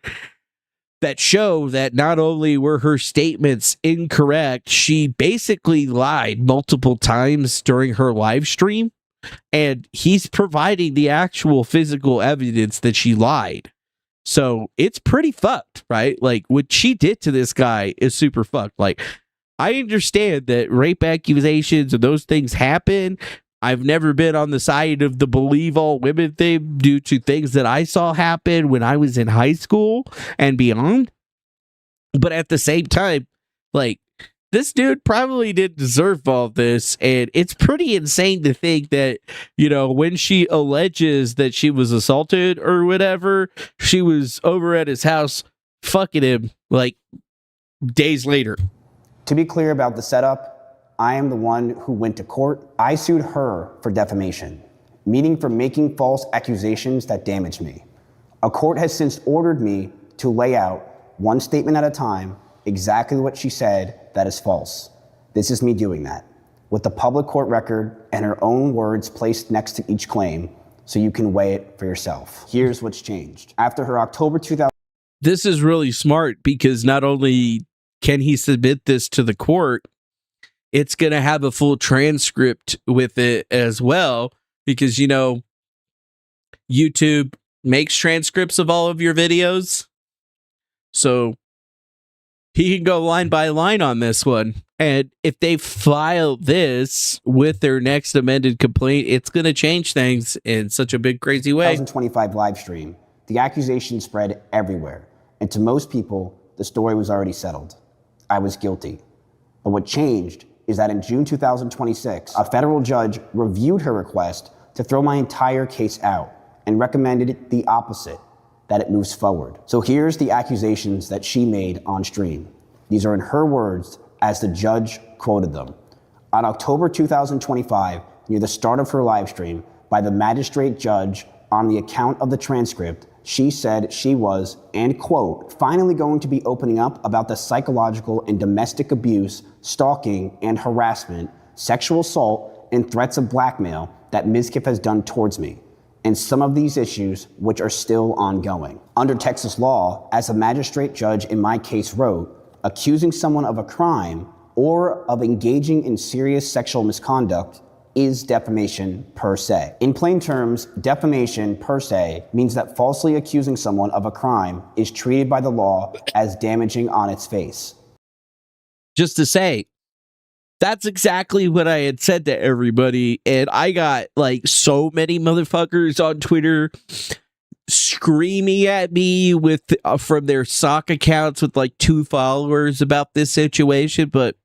that show that not only were her statements incorrect, she basically lied multiple times during her live stream, and he's providing the actual physical evidence that she lied. So it's pretty fucked, right? Like, what she did to this guy is super fucked. Like, I understand that rape accusations and those things happen. I've never been on the side of the believe all women thing due to things that I saw happen when I was in high school and beyond. But at the same time, like, this dude probably didn't deserve all of this. And it's pretty insane to think that, you know, when she alleges that she was assaulted or whatever, she was over at his house fucking him like days later. To be clear about the setup, I am the one who went to court. I sued her for defamation, meaning for making false accusations that damaged me. A court has since ordered me to lay out, one statement at a time, exactly what she said that is false. This is me doing that, with the public court record and her own words placed next to each claim, so you can weigh it for yourself. Here's what's changed. After her October 2000... This is really smart, because not only can he submit this to the court, it's going to have a full transcript with it as well, because, you know, YouTube makes transcripts of all of your videos. So he can go line by line on this one. And if they file this with their next amended complaint, it's going to change things in such a big, crazy way. 2025 live stream, the accusation spread everywhere. And to most people, the story was already settled. I was guilty. But what changed is that in June 2026, a federal judge reviewed her request to throw my entire case out and recommended the opposite, that it moves forward. So here's the accusations that she made on stream. These are in her words as the judge quoted them. On October 2025, near the start of her live stream, by the magistrate judge on the account of the transcript, she said she was, and quote, finally going to be opening up about the psychological and domestic abuse, stalking and harassment, sexual assault, and threats of blackmail that Mizkif has done towards me, and some of these issues which are still ongoing. Under Texas law, as a magistrate judge in my case wrote, accusing someone of a crime or of engaging in serious sexual misconduct is defamation per se. In plain terms, defamation per se means that falsely accusing someone of a crime is treated by the law as damaging on its face. just to say, that's exactly what I had said to everybody. And I got like so many motherfuckers on Twitter screaming at me with from their sock accounts with like 2 followers about this situation. But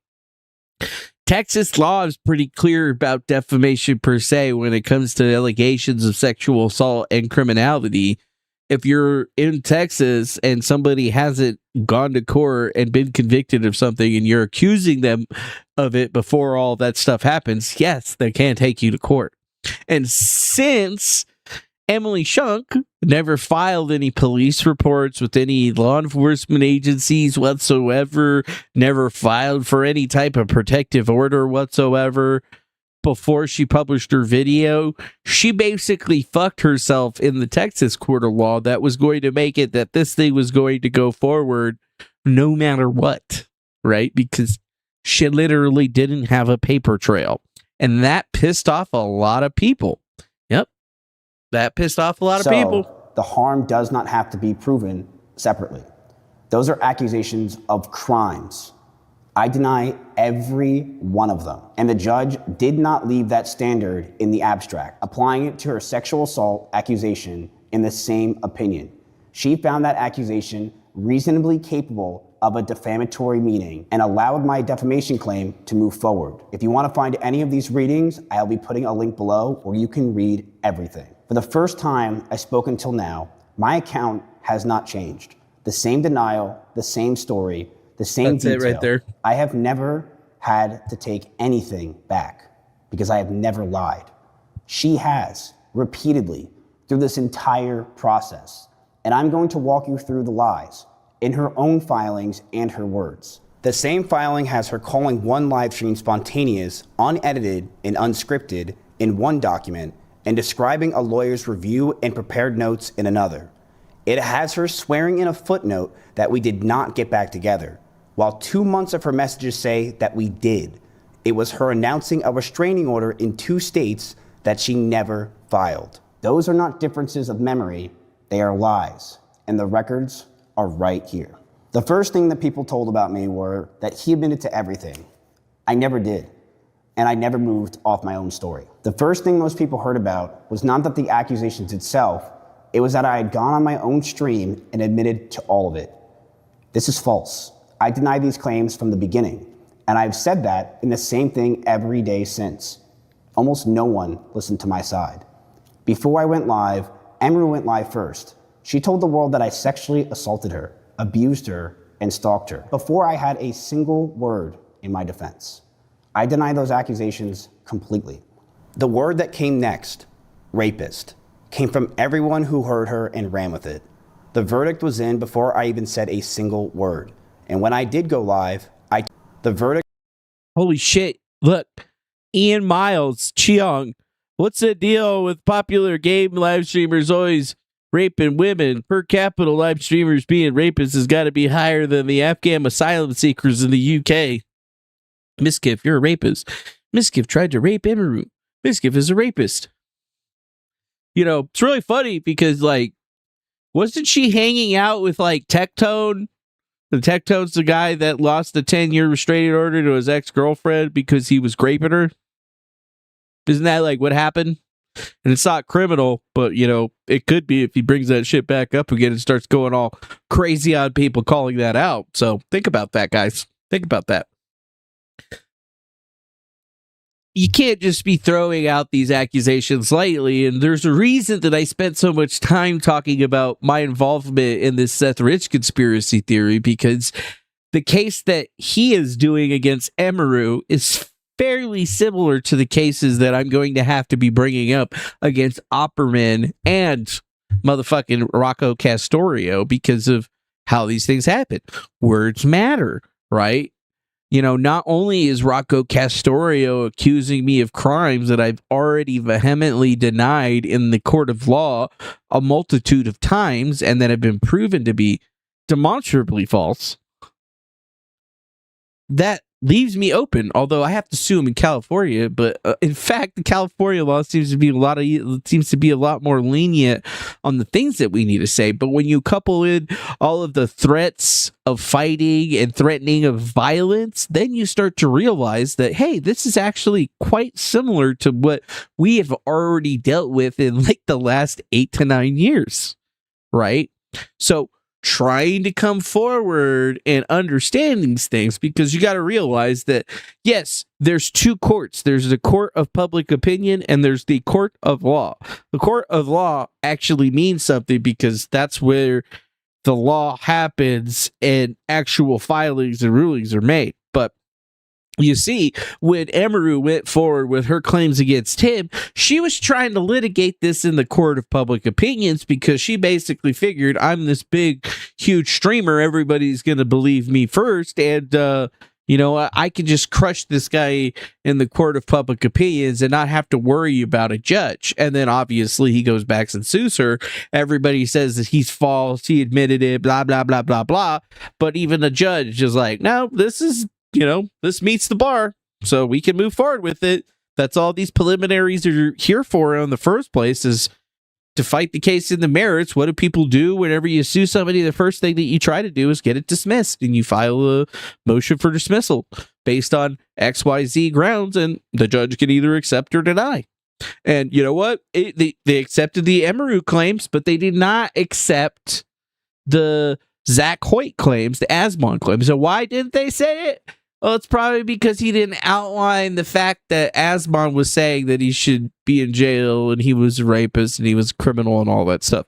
Texas law is pretty clear about defamation per se when it comes to allegations of sexual assault and criminality. If you're in Texas and somebody hasn't gone to court and been convicted of something and you're accusing them of it before all that stuff happens, yes, they can take you to court. And since Emily Shunk never filed any police reports with any law enforcement agencies whatsoever, never filed for any type of protective order whatsoever, before she published her video, she basically fucked herself in the Texas court of law that was going to make it that this thing was going to go forward no matter what, right? Because she literally didn't have a paper trail. And that pissed off a lot of people. Yep. That pissed off a lot of people. The harm does not have to be proven separately. Those are accusations of crimes. I deny every one of them. And the judge did not leave that standard in the abstract, applying it to her sexual assault accusation in the same opinion. She found that accusation reasonably capable of a defamatory meaning and allowed my defamation claim to move forward. If you want to find any of these readings, I'll be putting a link below where you can read everything. For the first time I spoke until now, my account has not changed. The same denial, the same story, the same That's detail. it right there. I have never had to take anything back because I have never lied. She has repeatedly through this entire process. And I'm going to walk you through the lies in her own filings and her words. The same filing has her calling one live stream spontaneous, unedited, and unscripted in one document and describing a lawyer's review and prepared notes in another. It has her swearing in a footnote that we did not get back together, while 2 months of her messages say that we did. It was her announcing a restraining order in 2 states that she never filed. Those are not differences of memory, they are lies, and the records are right here. The first thing that people told about me were that he admitted to everything. I never did, and I never moved off my own story. The first thing most people heard about was not that the accusations itself, it was that I had gone on my own stream and admitted to all of it. This is false. I deny these claims from the beginning, and I've said that in the same thing every day since. Almost no one listened to my side. Before I went live, Emru went live first. She told the world that I sexually assaulted her, abused her, and stalked her, before I had a single word in my defense. I deny those accusations completely. The word that came next, rapist, came from everyone who heard her and ran with it. The verdict was in before I even said a single word. And when I did go live, the verdict... Holy shit. Look, Ian Miles, Cheong, what's the deal with popular game live streamers always raping women? Per capita live streamers being rapists has got to be higher than the Afghan asylum seekers in the UK. Mizkif, you're a rapist. Mizkif tried to rape Emeru. Mizkif is a rapist. You know, it's really funny because, like, wasn't she hanging out with, like, Tectone? The Tectone's the guy that lost the 10-year restraining order to his ex-girlfriend because he was raping her. Isn't that, like, what happened? And it's not criminal, but, you know, it could be if he brings that shit back up again and starts going all crazy on people calling that out. So think about that, guys. Think about that. You can't just be throwing out these accusations lightly, and there's a reason that I spent so much time talking about my involvement in this Seth Rich conspiracy theory, because the case that he is doing against Emeru is fairly similar to the cases that I'm going to have to be bringing up against Opperman and motherfucking Rocco Castorio because of how these things happen. Words matter, right? You know, not only is Rocco Castorio accusing me of crimes that I've already vehemently denied in the court of law a multitude of times and that have been proven to be demonstrably false, that leaves me open, although I have to assume in California, but in fact the California law seems to be a lot more lenient on the things that we need to say. But when you couple in all of the threats of fighting and threatening of violence, then you start to realize that, hey, this is actually quite similar to what we have already dealt with in like the last 8 to 9 years, right? So trying to come forward and understand these things, because you got to realize that, yes, there's two courts. There's the court of public opinion and there's the court of law. The court of law actually means something because that's where the law happens and actual filings and rulings are made. But you see, when Amaru went forward with her claims against him, she was trying to litigate this in the court of public opinions because she basically figured, I'm this big, huge streamer. Everybody's going to believe me first. And, I could just crush this guy in the court of public opinions and not have to worry about a judge. And then obviously he goes back and sues her. Everybody says that he's false. He admitted it, blah, blah, blah, blah, blah. But even the judge is like, no, this meets the bar, so we can move forward with it. That's all these preliminaries are here for in the first place, is to fight the case in the merits. What do people do whenever you sue somebody? The first thing that you try to do is get it dismissed, and you file a motion for dismissal based on XYZ grounds, and the judge can either accept or deny. And you know what? They accepted the Amaru claims, but they did not accept the Zach Hoyt claims, the Asmon claims. So why didn't they say it? Well, it's probably because he didn't outline the fact that Asmon was saying that he should be in jail and he was a rapist and he was a criminal and all that stuff.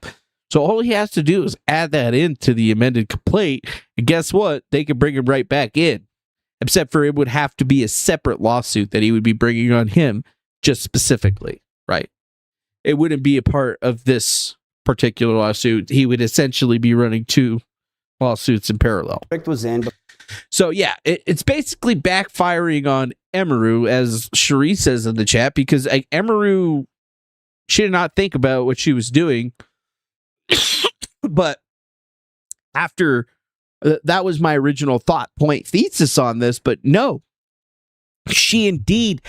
So all he has to do is add that into the amended complaint, and guess what? They can bring him right back in. Except for it would have to be a separate lawsuit that he would be bringing on him just specifically, right? It wouldn't be a part of this particular lawsuit. He would essentially be running two lawsuits in parallel. Was in. So yeah, it's basically backfiring on Amaru, as Cherie says in the chat, because Amaru, she did not think about what she was doing. But after that was my original thought point thesis on this, but no, she indeed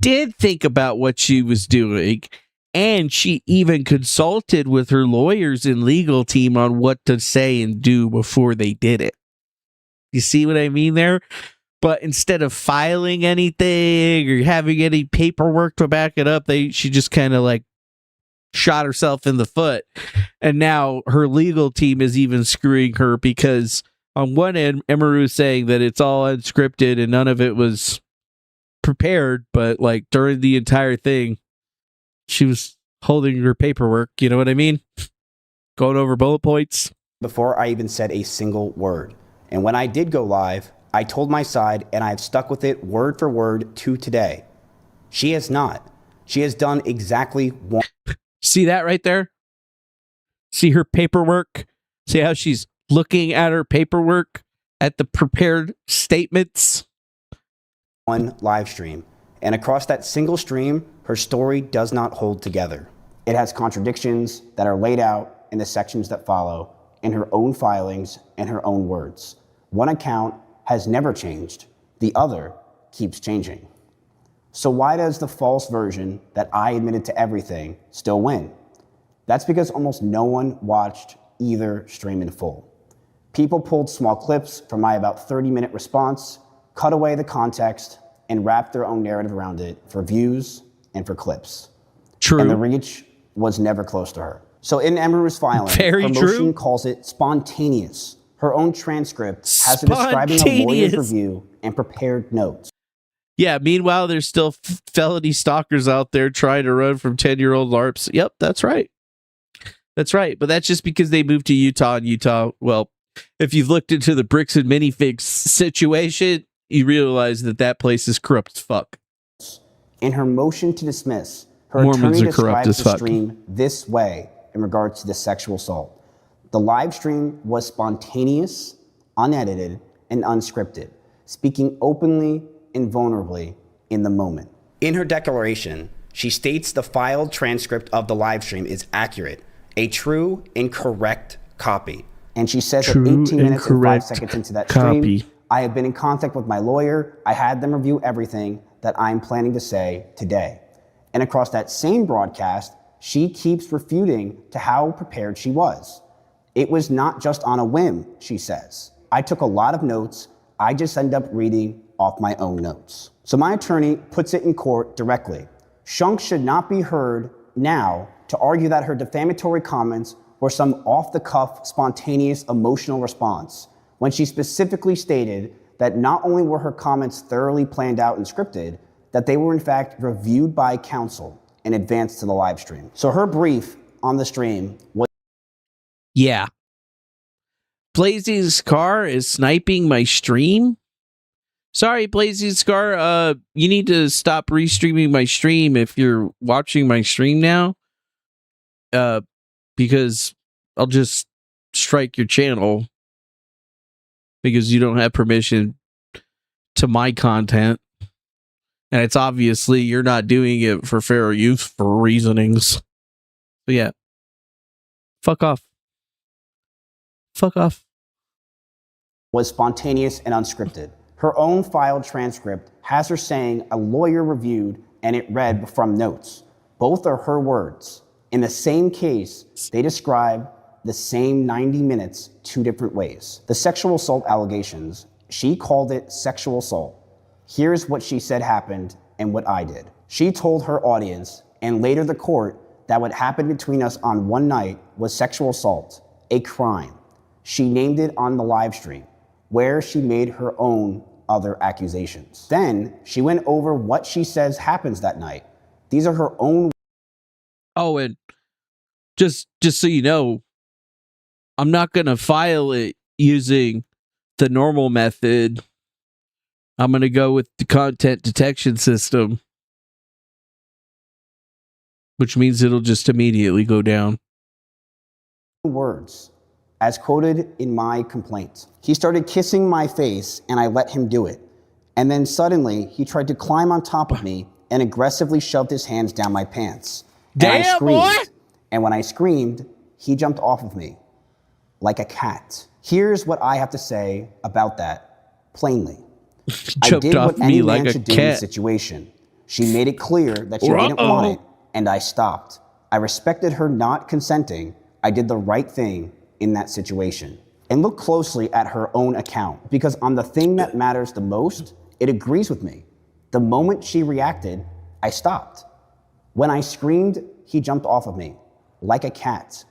did think about what she was doing. And she even consulted with her lawyers and legal team on what to say and do before they did it. You see what I mean there? But instead of filing anything or having any paperwork to back it up, she just kind of like shot herself in the foot. And now her legal team is even screwing her because on one end, Amaru is saying that it's all unscripted and none of it was prepared. But like during the entire thing, she was holding her paperwork. You know what I mean? Going over bullet points. Before I even said a single word. And when I did go live, I told my side, and I've stuck with it word for word to today. She has not. She has done exactly one. See that right there? See her paperwork? See how she's looking at her paperwork, at the prepared statements? One live stream. And across that single stream, her story does not hold together. It has contradictions that are laid out in the sections that follow, in her own filings and her own words. One account has never changed. The other keeps changing. So why does the false version that I admitted to everything still win? That's because almost no one watched either stream in full. People pulled small clips from my about 30-minute response, cut away the context, and wrapped their own narrative around it for views and for clips. True. And the reach was never close to her. So in Amaru's filing, her motion calls it spontaneous. Her own transcript has her describing a lawyer's review and prepared notes. Yeah, meanwhile, there's still felony stalkers out there trying to run from 10-year-old LARPs. Yep, that's right. That's right. But that's just because they moved to Utah, and Utah, well, if you've looked into the bricks and minifigs situation, you realize that place is corrupt as fuck. In her motion to dismiss, her attorney describes the stream this way in regards to the sexual assault. The live stream was spontaneous, unedited, and unscripted, speaking openly and vulnerably in the moment. In her declaration, she states the filed transcript of the live stream is accurate, a true and correct copy. And she says that 18 minutes and 5 seconds into that stream, I have been in contact with my lawyer. I had them review everything that I'm planning to say today. And across that same broadcast, she keeps refuting to how prepared she was. It was not just on a whim, she says. I took a lot of notes. I just end up reading off my own notes. So my attorney puts it in court directly. Shunk should not be heard now to argue that her defamatory comments were some off-the-cuff, spontaneous, emotional response, when she specifically stated that not only were her comments thoroughly planned out and scripted, that they were in fact reviewed by counsel in advance to the live stream. So her brief on the stream was... Yeah. Blazing Scar is sniping my stream? Sorry, Blazing Scar, you need to stop restreaming my stream if you're watching my stream now. Because I'll just strike your channel because you don't have permission to my content. And it's obviously you're not doing it for fair use for reasonings. But yeah. Fuck off. Fuck off. Was spontaneous and unscripted. Her own filed transcript has her saying a lawyer reviewed and it read from notes. Both are her words. In the same case, they describe the same 90 minutes 2 different ways. The sexual assault allegations, she called it sexual assault. Here's what she said happened and what I did. She told her audience and later the court that what happened between us on one night was sexual assault, a crime. She named it on the live stream, where she made her own other accusations. Then she went over what she says happens that night. These are her own. Oh, and just so you know, I'm not going to file it using the normal method. I'm going to go with the content detection system, which means it'll just immediately go down. Words, as quoted in my complaint. He started kissing my face and I let him do it. And then suddenly he tried to climb on top of me and aggressively shoved his hands down my pants. And I screamed. Boy! And when I screamed, he jumped off of me like a cat. Here's what I have to say about that plainly. I did what any man should do in the situation. She made it clear that she didn't want it, and I stopped. I respected her not consenting. I did the right thing in that situation. And look closely at her own account, because on the thing that matters the most, it agrees with me. The moment she reacted, I stopped. When I screamed, he jumped off of me like a cat.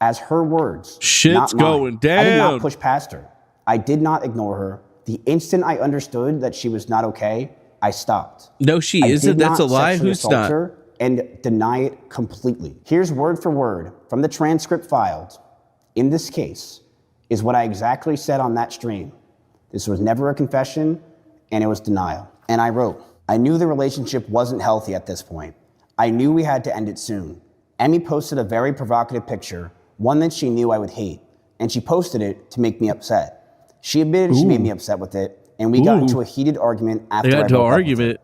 As her words, shit's not mine. Going down. I did not push past her. I did not ignore her. The instant I understood that she was not okay, I stopped. No, she isn't. That's a lie. Who's not? Her and deny it completely. Here's word for word from the transcript filed. In this case, is what I exactly said on that stream. This was never a confession, and it was denial. And I wrote, I knew the relationship wasn't healthy at this point. I knew we had to end it soon. Emmy posted a very provocative picture, one that she knew I would hate, and she posted it to make me upset. She admitted she made me upset with it, and we got into a heated argument after I broke up with her.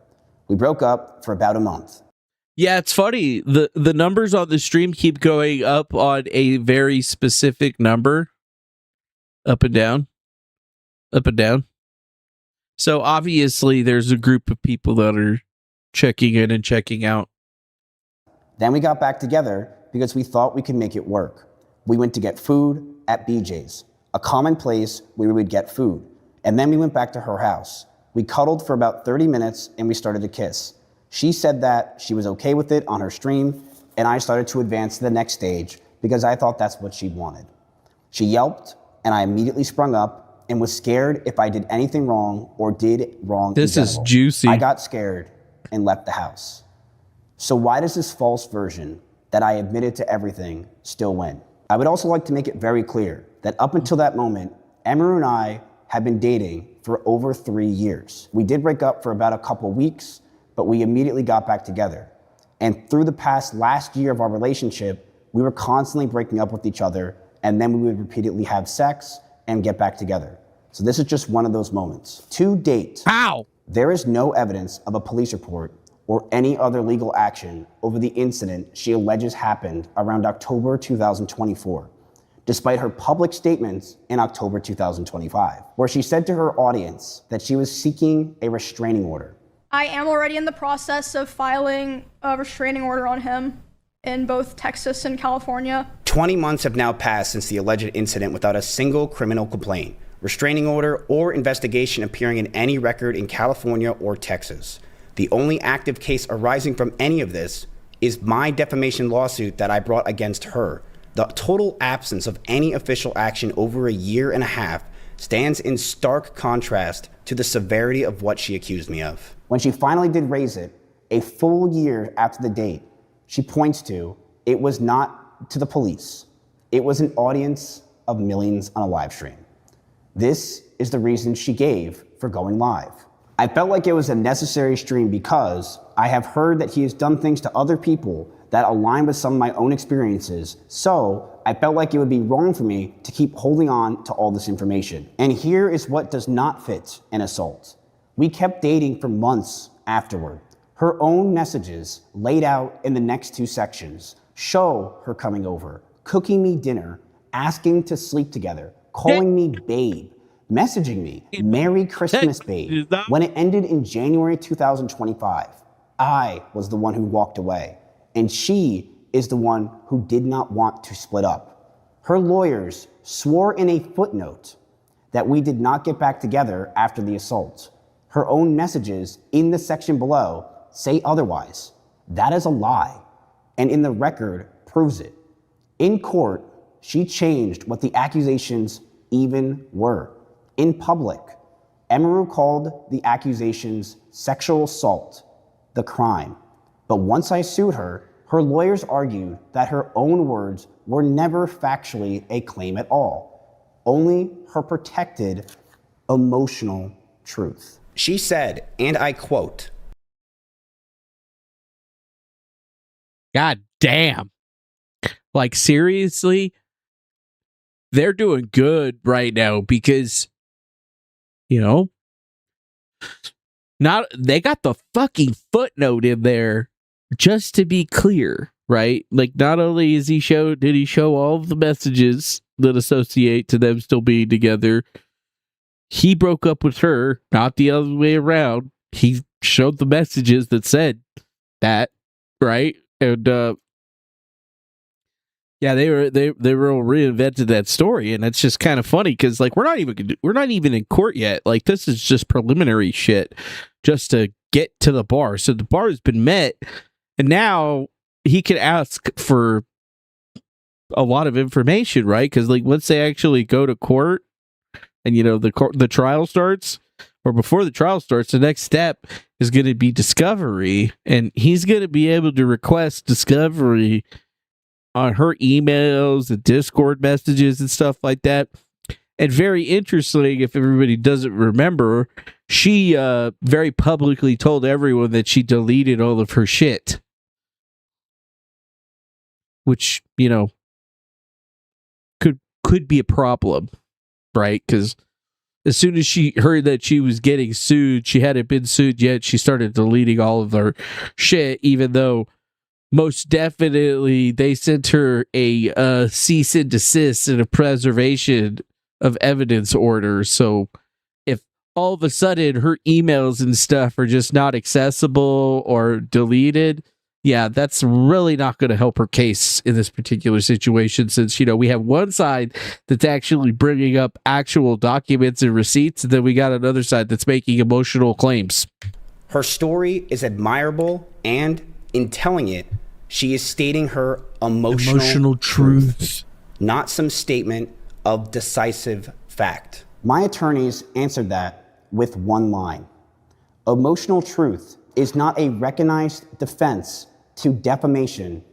We broke up for about a month. Yeah, it's funny. The numbers on the stream keep going up on a very specific number. Up and down. Up and down. So obviously there's a group of people that are checking in and checking out. Then we got back together because we thought we could make it work. We went to get food at BJ's, a common place where we would get food. And then we went back to her house. We cuddled for about 30 minutes and we started to kiss. She said that she was okay with it on her stream, and I started to advance to the next stage because I thought that's what she wanted. She yelped, and I immediately sprung up and was scared if I did anything wrong or did wrong. This is juicy. I got scared and left the house. So why does this false version that I admitted to everything still win? I would also like to make it very clear that up until that moment, Emeru and I had been dating for over 3 years. We did break up for about a couple weeks, but we immediately got back together. And through the past last year of our relationship, we were constantly breaking up with each other, and then we would repeatedly have sex and get back together. So this is just one of those moments. To date, there is no evidence of a police report or any other legal action over the incident she alleges happened around October 2024. despite her public statements in October 2025, where she said to her audience that she was seeking a restraining order. I am already in the process of filing a restraining order on him in both Texas and California. 20 months have now passed since the alleged incident without a single criminal complaint, restraining order, or investigation appearing in any record in California or Texas. The only active case arising from any of this is my defamation lawsuit that I brought against her. The total absence of any official action over a year and a half stands in stark contrast to the severity of what she accused me of. When she finally did raise it, a full year after the date, she points to, it was not to the police. It was an audience of millions on a live stream. This is the reason she gave for going live. I felt like it was a necessary stream because I have heard that he has done things to other people that align with some of my own experiences, so I felt like it would be wrong for me to keep holding on to all this information. And here is what does not fit an assault. We kept dating for months afterward. Her own messages, laid out in the next two sections, show her coming over, cooking me dinner, asking to sleep together, calling me babe, messaging me, Merry Christmas, babe. When it ended in January 2025, I was the one who walked away, and she is the one who did not want to split up. Her lawyers swore in a footnote that we did not get back together after the assault. Her own messages in the section below say otherwise. That is a lie, and in the record proves it. In court, she changed what the accusations even were. In public, Emaru called the accusations sexual assault, the crime. But once I sued her, her lawyers argued that her own words were never factually a claim at all, only her protected emotional truth. She said, and I quote, God damn. Like, seriously? They're doing good right now because, you know, they got the fucking footnote in there just to be clear, right? Like, not only did he show all of the messages that associate to them still being together, he broke up with her, not the other way around. He showed the messages that said that, right? And yeah, they were reinvented that story, and it's just kind of funny because, like, we're not even in court yet. Like, this is just preliminary shit, just to get to the bar. So the bar has been met, and now he can ask for a lot of information, right? Because, like, once they actually go to court, and the trial starts, or before the trial starts, the next step is going to be discovery, and he's going to be able to request discovery on her emails and Discord messages and stuff like that. And very interesting, if everybody doesn't remember, she very publicly told everyone that she deleted all of her shit, which, could be a problem, right? Because as soon as she heard that she was getting sued, she hadn't been sued yet, she started deleting all of her shit, even though most definitely they sent her a cease and desist and a preservation of evidence order. So if all of a sudden her emails and stuff are just not accessible or deleted, yeah, that's really not going to help her case in this particular situation, since, we have one side that's actually bringing up actual documents and receipts, and then we got another side that's making emotional claims. Her story is admirable, and in telling it, she is stating her emotional truth, not some statement of decisive fact. My attorneys answered that with one line. Emotional truth is not a recognized defense to defamation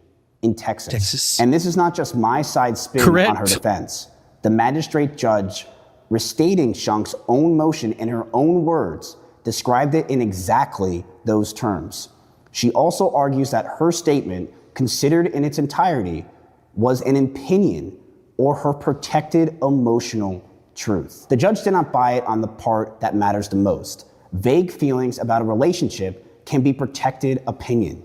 in Texas. And this is not just my side spin on her defense. The magistrate judge, restating Shunk's own motion in her own words, described it in exactly those terms. She also argues that her statement, considered in its entirety, was an opinion or her protected emotional truth. The judge did not buy it on the part that matters the most. Vague feelings about a relationship can be protected opinion.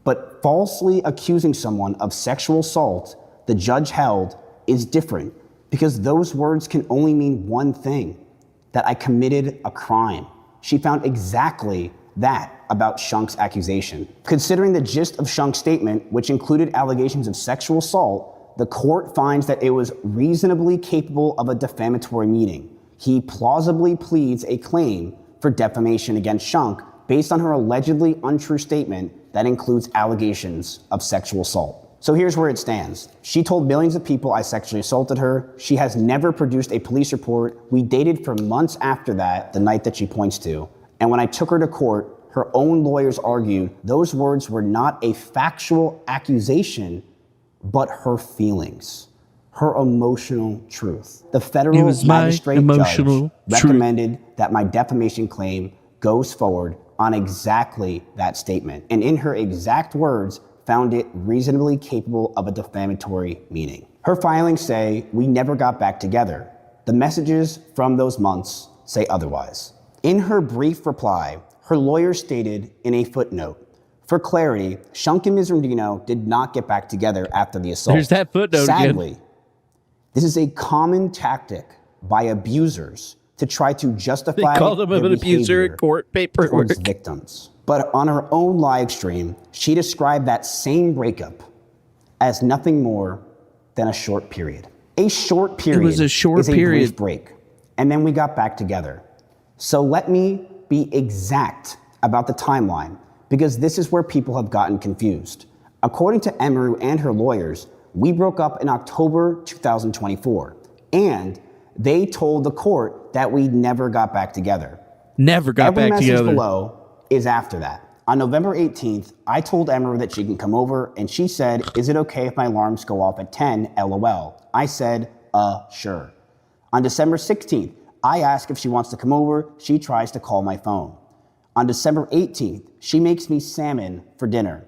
But falsely accusing someone of sexual assault, the judge held, is different because those words can only mean one thing, that I committed a crime. She found exactly that about Shunk's accusation. Considering the gist of Shunk's statement, which included allegations of sexual assault, the court finds that it was reasonably capable of a defamatory meaning. He plausibly pleads a claim for defamation against Shunk based on her allegedly untrue statement that includes allegations of sexual assault. So here's where it stands. She told millions of people I sexually assaulted her. She has never produced a police report. We dated for months after that, the night that she points to. And when I took her to court, her own lawyers argued those words were not a factual accusation, but her feelings, her emotional truth. The federal magistrate judge recommended that my defamation claim goes forward on exactly that statement, and in her exact words, found it reasonably capable of a defamatory meaning. Her filings say we never got back together. The messages from those months say otherwise. In her brief reply, her lawyer stated in a footnote, for clarity, Shunk and Ms. Rendino did not get back together after the assault. There's that footnote Sadly, again. This is a common tactic by abusers to try to justify they called him an abuser in court paperwork towards victims. But on her own live stream, she described that same breakup as nothing more than a short period. A short period it was a short is a period. brief break, and then we got back together. So let me be exact about the timeline, because this is where people have gotten confused. According to Emeru and her lawyers, we broke up in October 2024, and they told the court that we never got back together. Never got Every back message together. below is after that. On November 18th, I told Emeru that she can come over, and she said, is it okay if my alarms go off at 10, LOL? I said, sure. On December 16th, I ask if she wants to come over. She tries to call my phone. On December 18th, she makes me salmon for dinner.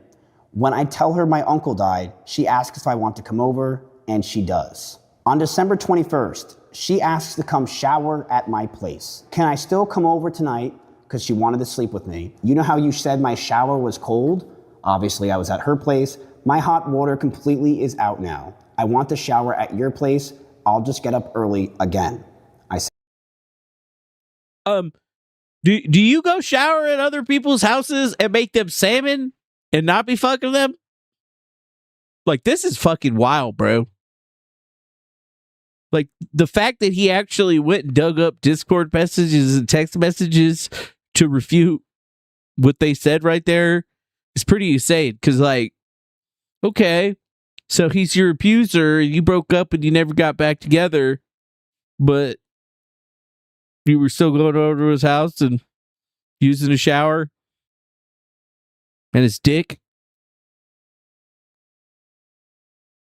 When I tell her my uncle died, she asks if I want to come over, and she does. On December 21st, she asks to come shower at my place. Can I still come over tonight? Because she wanted to sleep with me. You know how you said my shower was cold? Obviously, I was at her place. My hot water completely is out now. I want to shower at your place. I'll just get up early again. I said. Do you go shower at other people's houses and make them salmon and not be fucking them? Like, this is fucking wild, bro. Like, the fact that he actually went and dug up Discord messages and text messages to refute what they said right there is pretty insane. Because, like, okay, so he's your abuser, you broke up and you never got back together, but you were still going over to his house and using a shower and his dick?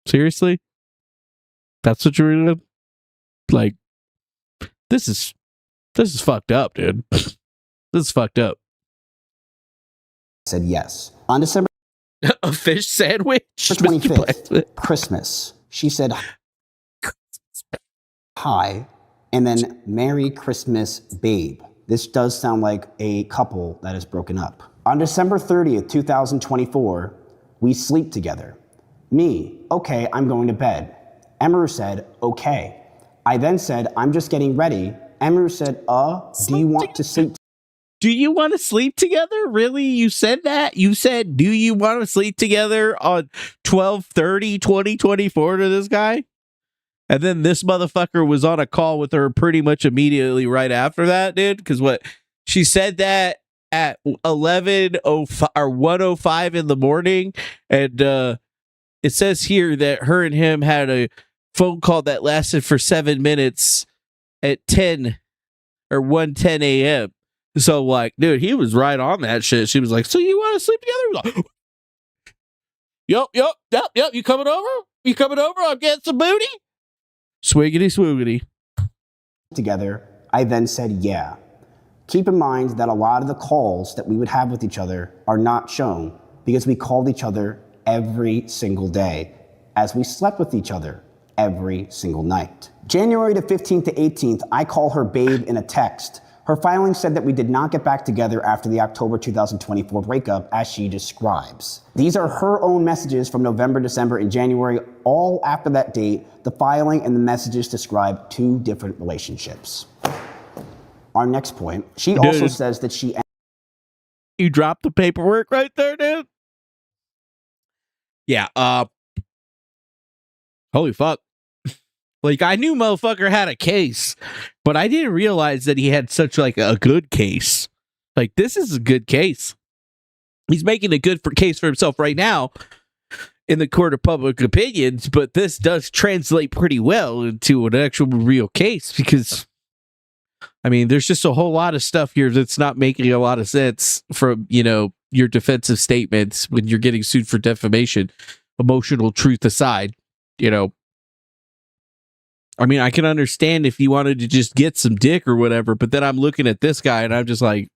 Seriously? That's what you're doing? Like, this is fucked up, dude. This is fucked up. I said yes. On December a fish sandwich? 25th, Christmas, she said hi, and then Merry Christmas, babe. This does sound like a couple that is broken up. On December 30th, 2024, we sleep together. Me, okay, I'm going to bed. Emeru said, okay. I then said, I'm just getting ready. Emeru said, do you want to sleep? Do you want to sleep together? Really? You said that? You said, do you want to sleep together on 12/30/2024 to this guy? And then this motherfucker was on a call with her pretty much immediately right after that, dude. Because what? She said that at 11:05 or 1:05 in the morning. And it says here that her and him had a phone call that lasted for 7 minutes at 10 or 1:10 a.m. So, like, dude, he was right on that shit. She was like, so you want to sleep together? Like, yep. You coming over? You coming over? I'm getting some booty? Swiggity swoogity. Together, I then said, yeah. Keep in mind that a lot of the calls that we would have with each other are not shown because we called each other every single day as we slept with each other every single night. January the 15th to 18th, I call her babe in a text. Her filing said that we did not get back together after the October 2024 breakup, as she describes. These are her own messages from November, December, and January. All after that date, the filing and the messages describe two different relationships. Our next point, she also says that she... You dropped the paperwork right there, dude? Yeah, holy fuck. Like, I knew motherfucker had a case, but I didn't realize that he had such, like, a good case. Like, this is a good case. He's making a good case for himself right now in the court of public opinions, but this does translate pretty well into an actual real case because, I mean, there's just a whole lot of stuff here that's not making a lot of sense from, you know, your defensive statements when you're getting sued for defamation, emotional truth aside, you know. I mean, I can understand if you wanted to just get some dick or whatever, but then I'm looking at this guy and I'm just like,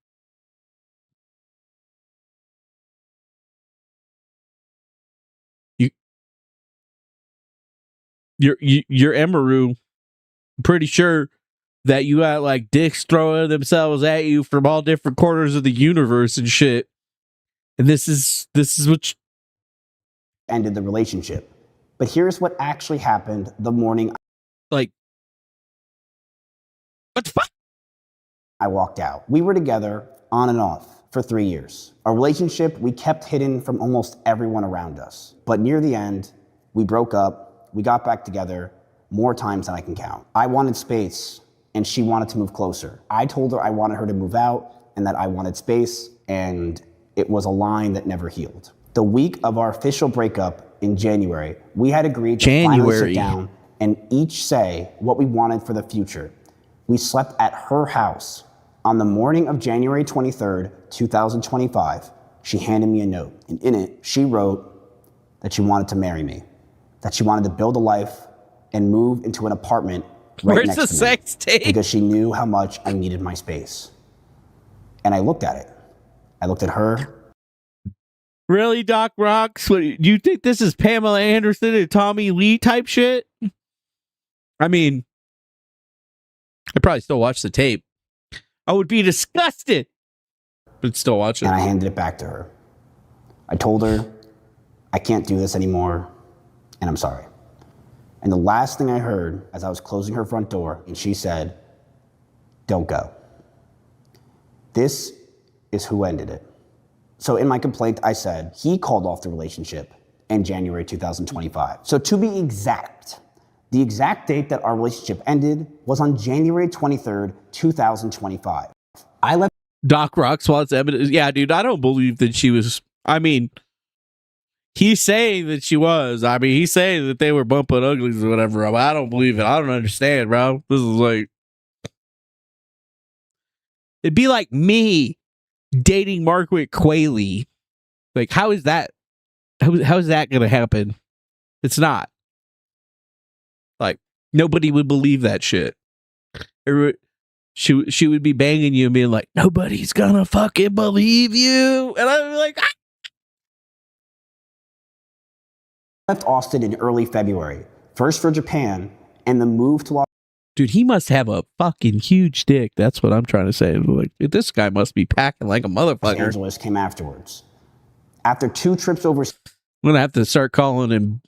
you're Emaru. I'm pretty sure that you got like dicks throwing themselves at you from all different corners of the universe and shit. And this is what ended the relationship. But here's what actually happened the morning like, what the fuck? I walked out. We were together on and off for 3 years. A relationship we kept hidden from almost everyone around us. But near the end, we broke up, we got back together more times than I can count. I wanted space and she wanted to move closer. I told her I wanted her to move out and that I wanted space, and it was a line that never healed. The week of our official breakup in January, we had agreed to finally sit down and each say what we wanted for the future. We slept at her house. On the morning of January 23rd, 2025, she handed me a note, and in it, she wrote that she wanted to marry me, that she wanted to build a life and move into an apartment right next to me. Where's the sex tape? Because she knew how much I needed my space. And I looked at it. I looked at her. Really, Doc Rocks? What, do you think this is Pamela Anderson and Tommy Lee type shit? I mean, I'd probably still watch the tape. I would be disgusted, but still watch it. And I handed it back to her. I told her, I can't do this anymore, and I'm sorry. And the last thing I heard as I was closing her front door, and she said, don't go. This is who ended it. So in my complaint, I said, he called off the relationship in January 2025. So to be exact, the exact date that our relationship ended was on January 23rd, 2025. I left Doc Rocks while it's evidence. Yeah, dude, I don't believe that she was. I mean, he's saying that she was. I mean, he's saying that they were bumping uglies or whatever. I don't believe it. I don't understand, bro. This is like, it'd be like me dating Margaret Qualley. Like, how is that? How is that going to happen? It's not. Like, nobody would believe that shit. She would be banging you and being like, nobody's gonna fucking believe you. And I'd be like, ah! left Austin in early February, first for Japan, and the move to Dude, he must have a fucking huge dick. That's what I'm trying to say. Like, this guy must be packing like a motherfucker. Los Angeles came afterwards. After 2 trips overseas, I'm gonna have to start calling him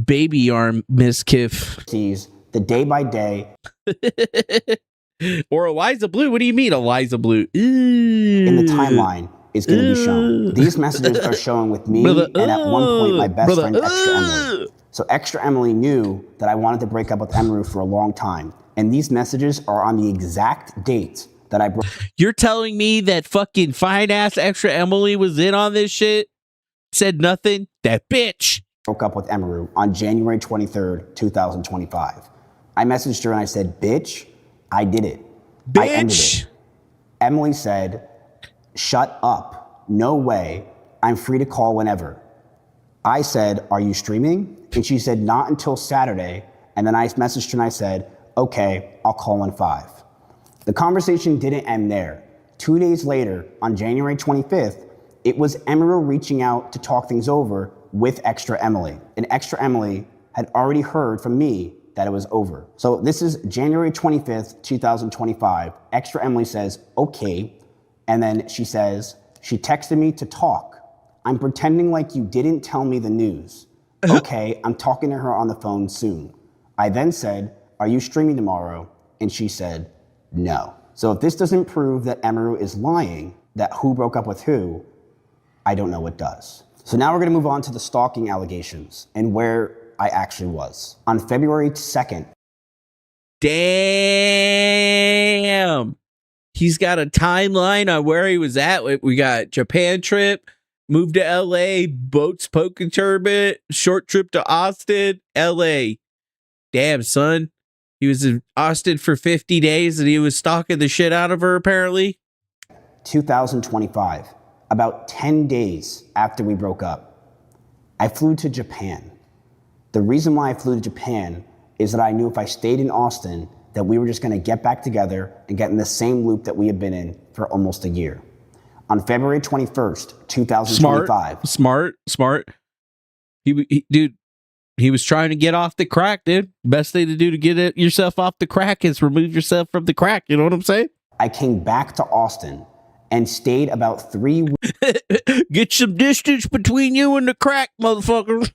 Baby Arm Mizkif. The day by day. Or Eliza Blue. What do you mean, Eliza Blue? In the timeline is going to be shown. These messages are showing with me and at one point my best friend, Extra Emily. So Extra Emily knew that I wanted to break up with Emaru for a long time. And these messages are on the exact date that I broke. You're telling me that fucking fine-ass Extra Emily was in on this shit? Said nothing? That bitch. Broke up with Emaru on January 23rd, 2025. I messaged her and I said, bitch, I did it. Bitch. I ended it. Emily said, shut up. No way. I'm free to call whenever. I said, are you streaming? And she said, not until Saturday. And then I messaged her and I said, okay, I'll call in 5. The conversation didn't end there. 2 days later, on January 25th, it was Emaru reaching out to talk things over with Extra Emily. And Extra Emily had already heard from me that it was over. So this is January 25th, 2025. Extra Emily says, okay. And then she says, she texted me to talk. I'm pretending like you didn't tell me the news. Okay, I'm talking to her on the phone soon. I then said, are you streaming tomorrow? And she said, no. So if this doesn't prove that Emaru is lying, that who broke up with who, I don't know what does. So now we're gonna move on to the stalking allegations and where I actually was. On February 2nd. Damn. He's got a timeline on where he was at. We got Japan trip, moved to LA, boats poking turbot, short trip to Austin, LA. Damn, son. He was in Austin for 50 days and he was stalking the shit out of her, apparently. 2025, about 10 days after we broke up, I flew to Japan. The reason why I flew to Japan is that I knew if I stayed in Austin, that we were just gonna get back together and get in the same loop that we had been in for almost a year. On February 21st, 2025. Smart. Dude, he was trying to get off the crack, dude. Best thing to do to get yourself off the crack is remove yourself from the crack. You know what I'm saying? I came back to Austin and stayed about 3 Get some distance between you and the crack, motherfucker.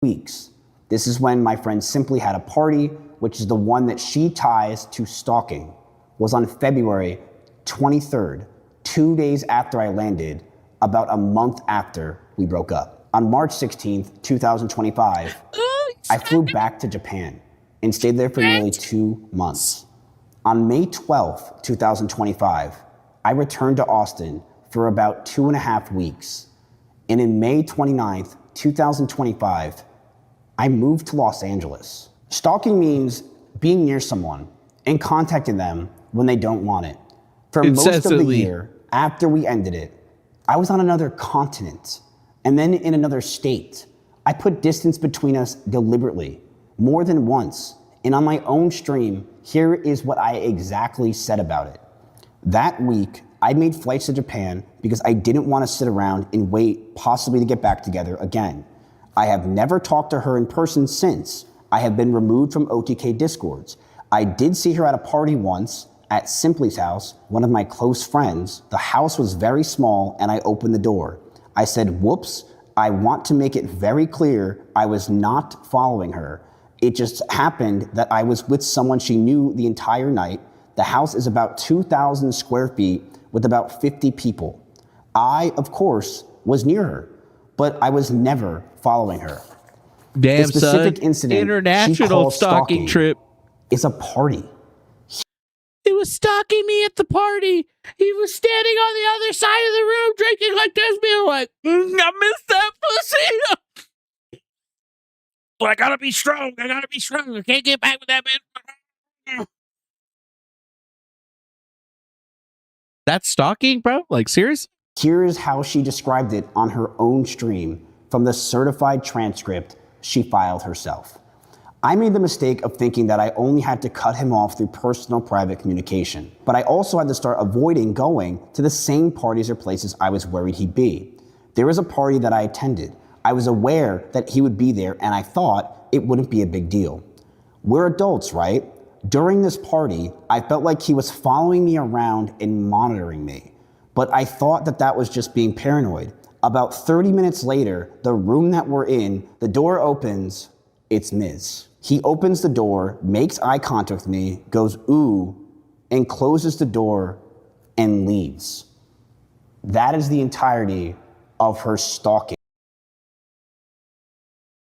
weeks. This is when my friend Simply had a party, which is the one that she ties to stalking, was on February 23rd, 2 days after I landed, about a month after we broke up. On March 16th, 2025, I flew back to Japan and stayed there for nearly 2 months. On May 12th, 2025, I returned to Austin for about 2.5 weeks. And in May 29th, 2025, I moved to Los Angeles. Stalking means being near someone and contacting them when they don't want it. For most of the year after we ended it, I was on another continent and then in another state. I put distance between us deliberately, more than once. And on my own stream, here is what I exactly said about it. That week, I made flights to Japan because I didn't want to sit around and wait possibly to get back together again. I have never talked to her in person since. I have been removed from OTK Discords. I did see her at a party once at Simply's house, one of my close friends. The house was very small and I opened the door. I said, whoops, I want to make it very clear I was not following her. It just happened that I was with someone she knew the entire night. The house is about 2,000 square feet with about 50 people. I, of course, was near her, but I was never following her. Damn, the specific son. incident International stalking trip. Is a party. He was stalking me at the party. He was standing on the other side of the room drinking like this, being like, I missed that pussy. But I gotta be strong. I can't get back with that man. That's stalking, bro? Like, serious? Here's how she described it on her own stream from the certified transcript she filed herself. I made the mistake of thinking that I only had to cut him off through personal private communication, but I also had to start avoiding going to the same parties or places I was worried he'd be. There was a party that I attended. I was aware that he would be there and I thought it wouldn't be a big deal. We're adults, right? During this party, I felt like he was following me around and monitoring me, but I thought that that was just being paranoid. About 30 minutes later, the room that we're in, the door opens, it's Miz. He opens the door, makes eye contact with me, goes ooh, and closes the door and leaves. That is the entirety of her stalking.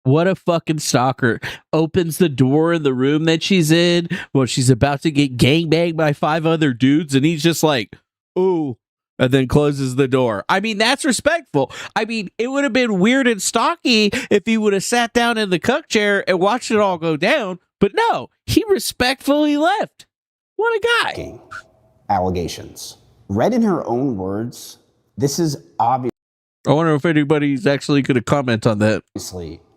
What a fucking stalker. Opens the door in the room that she's in while she's about to get gangbanged by 5 other dudes, and he's just like, ooh, and then closes the door. I mean, that's respectful. I mean, it would have been weird and stalky if he would have sat down in the cuck chair and watched it all go down, but no, he respectfully left. What a guy. Allegations. Read in her own words, this is obviously I wonder if anybody's actually going to comment on that.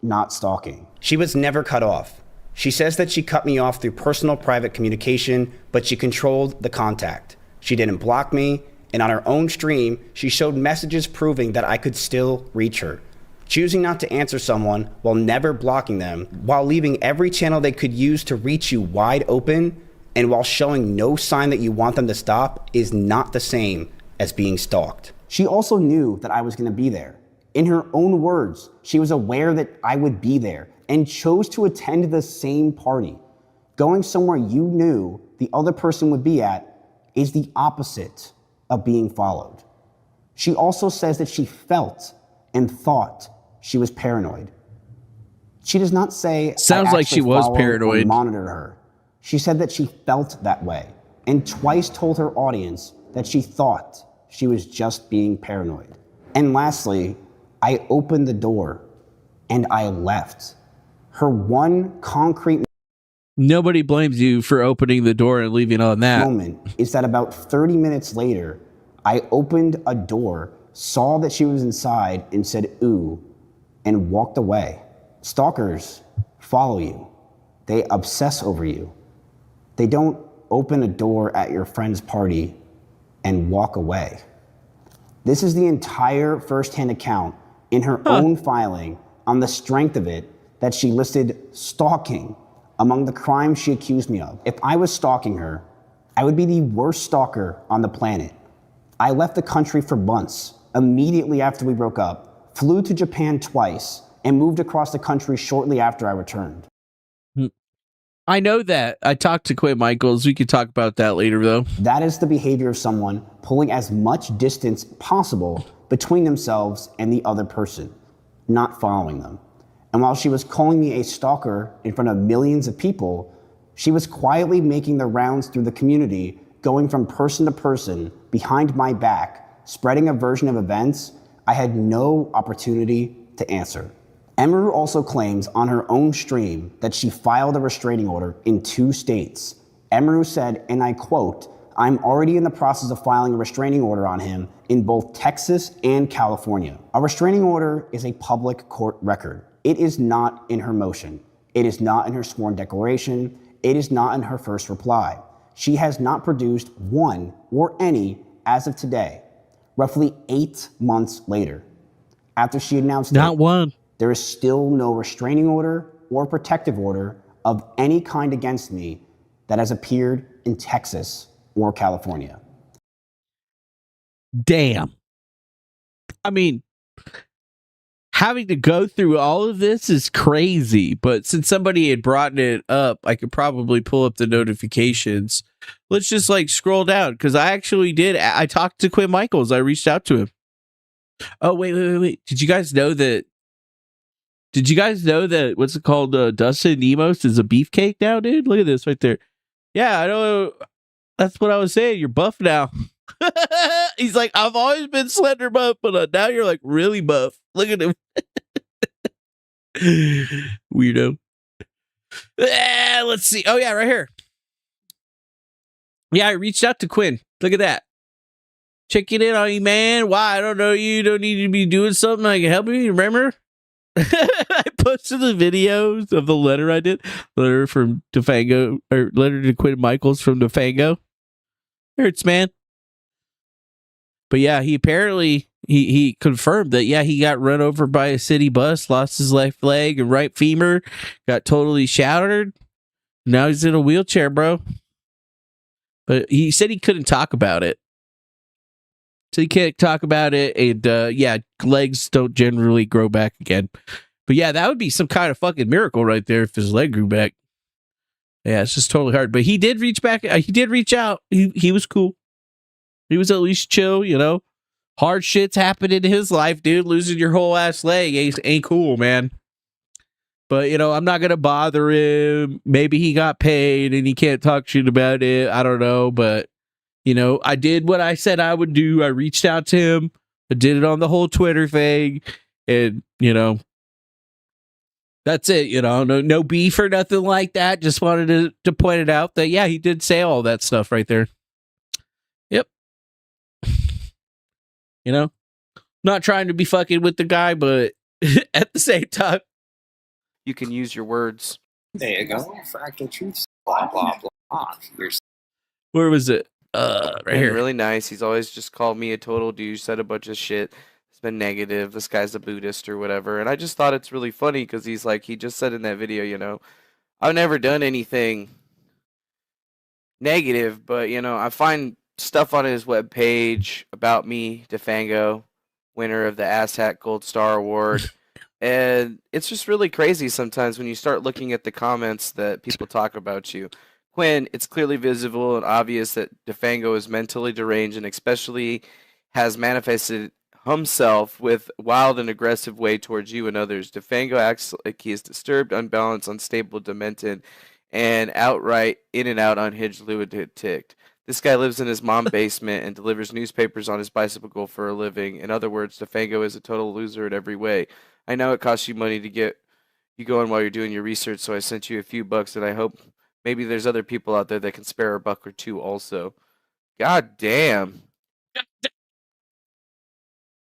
Not stalking. She was never cut off. She says that she cut me off through personal private communication, but she controlled the contact. She didn't block me, and on her own stream, she showed messages proving that I could still reach her. Choosing not to answer someone while never blocking them, while leaving every channel they could use to reach you wide open, and while showing no sign that you want them to stop is not the same as being stalked. She also knew that I was going to be there. In her own words, she was aware that I would be there and chose to attend the same party. Going somewhere you knew the other person would be at is the opposite of being followed. She also says that she felt and thought she was paranoid. She does not say sounds like she was paranoid. Monitored her. She said that she felt that way and twice told her audience that she thought she was just being paranoid. And lastly, I opened the door and I left. Her one concrete Nobody blames you for opening the door and leaving on that moment is that about 30 minutes later, I opened a door, saw that she was inside and said, ooh, and walked away. Stalkers follow you. They obsess over you. They don't open a door at your friend's party and walk away. This is the entire firsthand account in her own filing. On the strength of it, that she listed stalking among the crimes she accused me of. If I was stalking her, I would be the worst stalker on the planet. I left the country for months immediately after we broke up, flew to Japan twice, and moved across the country shortly after I returned. I know that. I talked to Quinn Michaels. We could talk about that later, though. That is the behavior of someone pulling as much distance possible between themselves and the other person, not following them. And while she was calling me a stalker in front of millions of people, she was quietly making the rounds through the community, going from person to person behind my back, spreading a version of events I had no opportunity to answer. Emeru also claims on her own stream that she filed a restraining order in 2 states. Emeru said, and I quote, "I'm already in the process of filing a restraining order on him in both Texas and California." A restraining order is a public court record. It is not in her motion. It is not in her sworn declaration. It is not in her first reply. She has not produced one or any as of today, roughly 8 months later. After she announced not one. There is still no restraining order or protective order of any kind against me that has appeared in Texas or California. Damn. I mean, having to go through all of this is crazy, but since somebody had brought it up, I could probably pull up the notifications. Let's just like scroll down, because I actually did. I talked to Quinn Michaels. I reached out to him. Oh, wait. Did you guys know that what's it called? Dustin Nemos is a beefcake now, dude? Look at this right there. Yeah, I know. That's what I was saying. You're buff now. He's like, I've always been slender buff, but now you're like really buff. Look at him. Weirdo. Let's see. Oh, yeah, right here. Yeah, I reached out to Quinn. Look at that. Checking in on you, man. Why? I don't know you. Don't need to be doing something. I can help you. Remember? I posted the videos of the letter I did. Letter from Defango, or letter to Quinn Michaels from Defango. Hurts, man. But yeah, he apparently he confirmed that he got run over by a city bus, lost his left leg and right femur, got totally shattered. Now he's in a wheelchair, bro. But he said he couldn't talk about it. So you can't talk about it, and legs don't generally grow back again. But yeah, that would be some kind of fucking miracle right there if his leg grew back. Yeah, it's just totally hard. But he did reach back. He did reach out. He was cool. He was at least chill, you know. Hard shit's happening in his life, dude. Losing your whole ass leg ain't cool, man. But, you know, I'm not going to bother him. Maybe he got paid and he can't talk shit about it. I don't know, but... You know, I did what I said I would do. I reached out to him. I did it on the whole Twitter thing. And, you know, that's it. You know, no beef or nothing like that. Just wanted to point it out that, he did say all that stuff right there. Yep. You know, not trying to be fucking with the guy, but at the same time, you can use your words. There you go. Fractal truths. Blah, blah, blah. Where was it? Right here. Really nice. He's always just called me a total douche, said a bunch of shit, It's been negative. This guy's a Buddhist or whatever. And I just thought it's really funny because he's like, he just said in that video, you know, I've never done anything negative, but, you know, I find stuff on his webpage about me, Defango, winner of the Asshat Gold Star Award. And it's just really crazy sometimes when you start looking at the comments that people talk about you. Quinn, it's clearly visible and obvious that Defango is mentally deranged and especially has manifested himself with wild and aggressive way towards you and others. Defango acts like he is disturbed, unbalanced, unstable, demented, and outright in and out unhinged lunatic. This guy lives in his mom's basement and delivers newspapers on his bicycle for a living. In other words, Defango is a total loser in every way. I know it costs you money to get you going while you're doing your research, so I sent you a few bucks, and I hope maybe there's other people out there that can spare a buck or two also. God damn.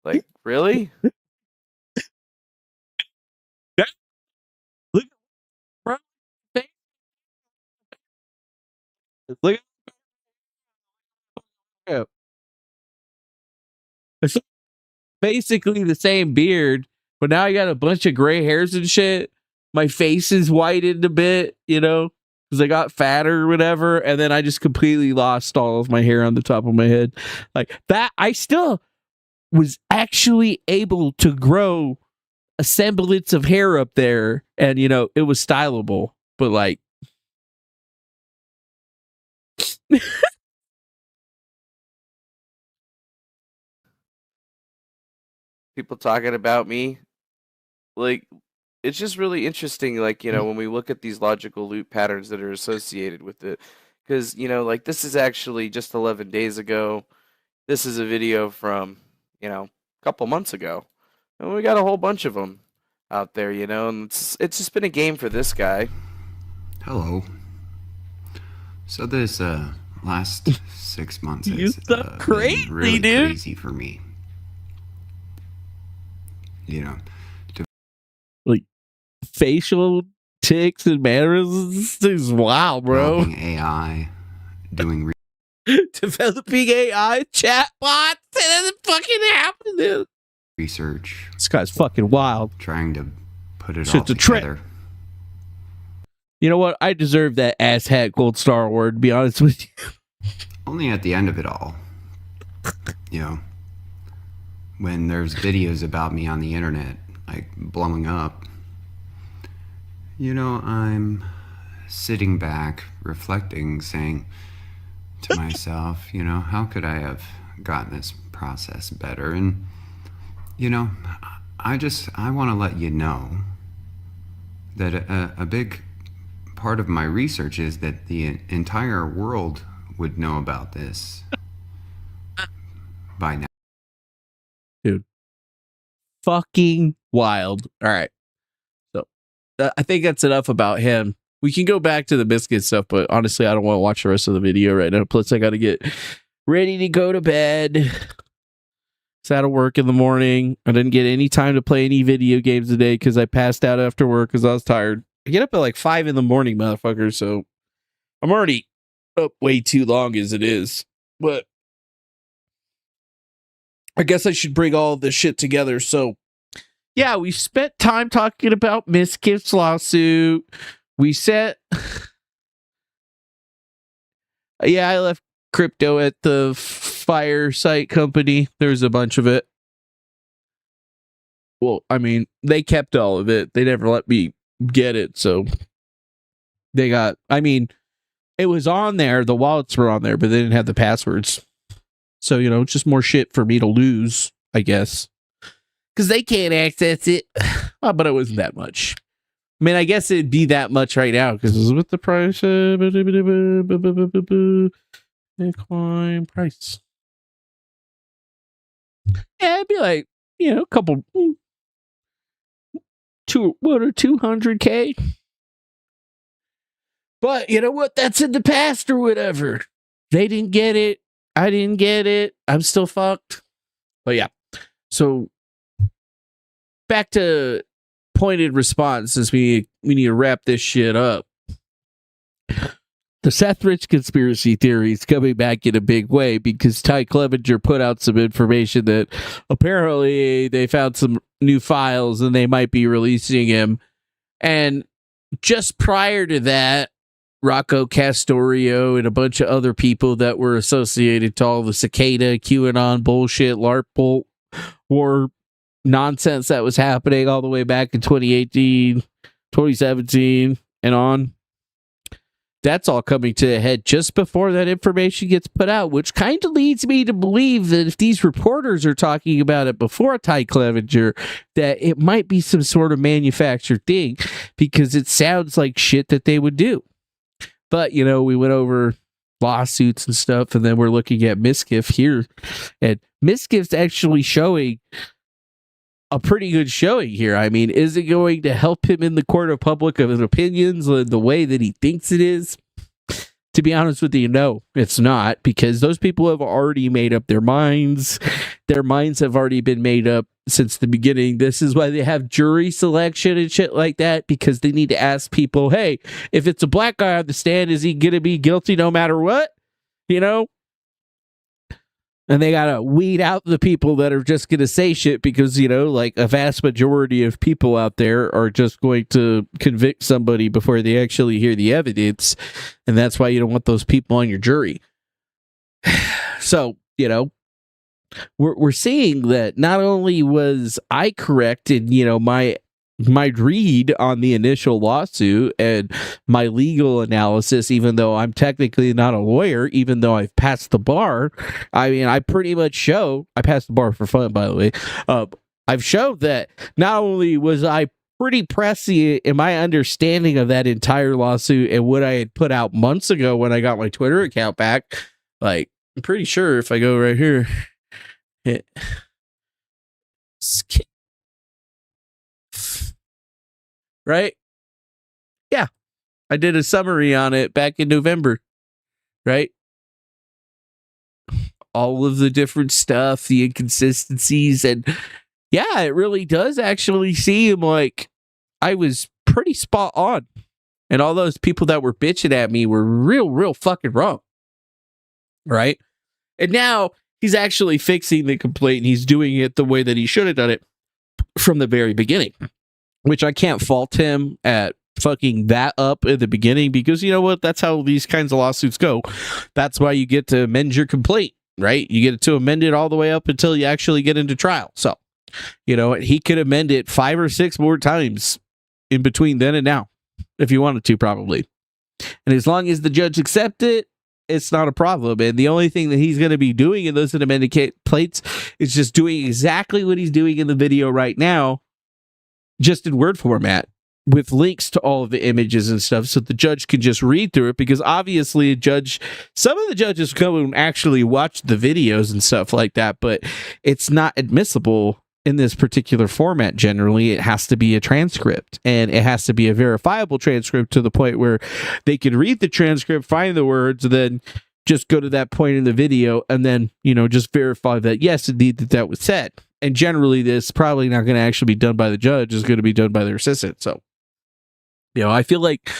Like, really? Look, bro. Look at it's basically the same beard, but now I got a bunch of gray hairs and shit. My face is whitened a bit, you know, because I got fatter or whatever, and then I just completely lost all of my hair on the top of my head. Like that, I still was actually able to grow a semblance of hair up there, and you know, it was stylable, but like people talking about me. Like, it's just really interesting, like, you know, when we look at these logical loop patterns that are associated with it. Because, you know, like, this is actually just 11 days ago. This is a video from, you know, a couple months ago. And we got a whole bunch of them out there, you know, and it's just been a game for this guy. Hello. So this last 6 months has crazy, been really dude. Crazy for me. You know, like facial tics and mannerisms. This is wild, bro. developing AI, doing Developing AI chatbots, and then it fucking happened, dude. research. This guy's fucking wild. Trying to put it Shit's all a trip. together. You know what? I deserve that asshat gold star award, to be honest with you. Only at the end of it all, you know, when there's videos about me on the internet, like blowing up, you know, I'm sitting back, reflecting, saying to myself, you know, how could I have gotten this process better? And, you know, I want to let you know that a big part of my research is that the entire world would know about this by now. Dude. Fucking wild. All right. So I think that's enough about him. We can go back to the biscuit stuff, but honestly, I don't want to watch the rest of the video right now. Plus, I got to get ready to go to bed. It's out of work in the morning. I didn't get any time to play any video games today because I passed out after work because I was tired. I get up at like 5 in the morning, motherfucker. So I'm already up way too long as it is. But I guess I should bring all this shit together. So, yeah, we spent time talking about Mizkif's lawsuit. We set... yeah, I left crypto at the fire site company. There's a bunch of it. Well, I mean, they kept all of it. They never let me get it, so... They got... I mean, it was on there. The wallets were on there, but they didn't have the passwords. So, you know, it's just more shit for me to lose, I guess. Because they can't access it. Well, but it wasn't that much. I mean, I guess it'd be that much right now because it's with the price. Bitcoin price. Yeah, it'd be like, you know, a couple, 200K. But you know what? That's in the past or whatever. They didn't get it. I didn't get it. I'm still fucked. But yeah. So back to pointed response, since we need to wrap this shit up. the Seth Rich conspiracy theory is coming back in a big way because Ty Clevenger put out some information that apparently they found some new files and they might be releasing him. And just prior to that, Rocco Castorio and a bunch of other people that were associated to all the cicada, QAnon bullshit, LARP war nonsense that was happening all the way back in 2018, 2017, and on. That's all coming to a head just before that information gets put out, which kind of leads me to believe that if these reporters are talking about it before Ty Clevenger, that it might be some sort of manufactured thing because it sounds like shit that they would do. But, you know, we went over lawsuits and stuff, and then we're looking at Mizkif here, and Mizkif's actually showing a pretty good showing here. I mean, is it going to help him in the court of public opinions in the way that he thinks it is? To be honest with you, no, it's not, because those people have already made up their minds. Their minds have already been made up since the beginning. This is why they have jury selection and shit like that, because they need to ask people, hey, if it's a black guy on the stand, is he going to be guilty no matter what? You know? And they got to weed out the people that are just going to say shit because, you know, like a vast majority of people out there are just going to convict somebody before they actually hear the evidence. And that's why you don't want those people on your jury. So, you know, we're seeing that not only was I correct in, you know, my read on the initial lawsuit and my legal analysis, even though I'm technically not a lawyer, even though I've passed the bar. I mean, I pretty much I passed the bar for fun, by the way. I've showed that not only was I pretty prescient in my understanding of that entire lawsuit and what I had put out months ago when I got my Twitter account back, like, I'm pretty sure if I go right here, right? Yeah. I did a summary on it back in November, right? All of the different stuff, the inconsistencies, and yeah, it really does actually seem like I was pretty spot on. And all those people that were bitching at me were real fucking wrong. Right? And now he's actually fixing the complaint and he's doing it the way that he should have done it from the very beginning. Which I can't fault him at fucking that up in the beginning because you know what? That's how these kinds of lawsuits go. That's why you get to amend your complaint, right? You get to amend it all the way up until you actually get into trial. So, you know, he could amend it 5 or 6 more times in between then and now if he wanted to, probably. And as long as the judge accepts it, it's not a problem. And the only thing that he's going to be doing in those amended complaints is just doing exactly what he's doing in the video right now, just in Word format with links to all of the images and stuff so the judge can just read through it, because obviously some of the judges come and actually watch the videos and stuff like that, but it's not admissible in this particular format. Generally, it has to be a transcript, and it has to be a verifiable transcript to the point where they can read the transcript, find the words, then just go to that point in the video and then, you know, just verify that yes, indeed, that was said. And generally, this is probably not going to actually be done by the judge. It's going to be done by their assistant. So, you know, I feel like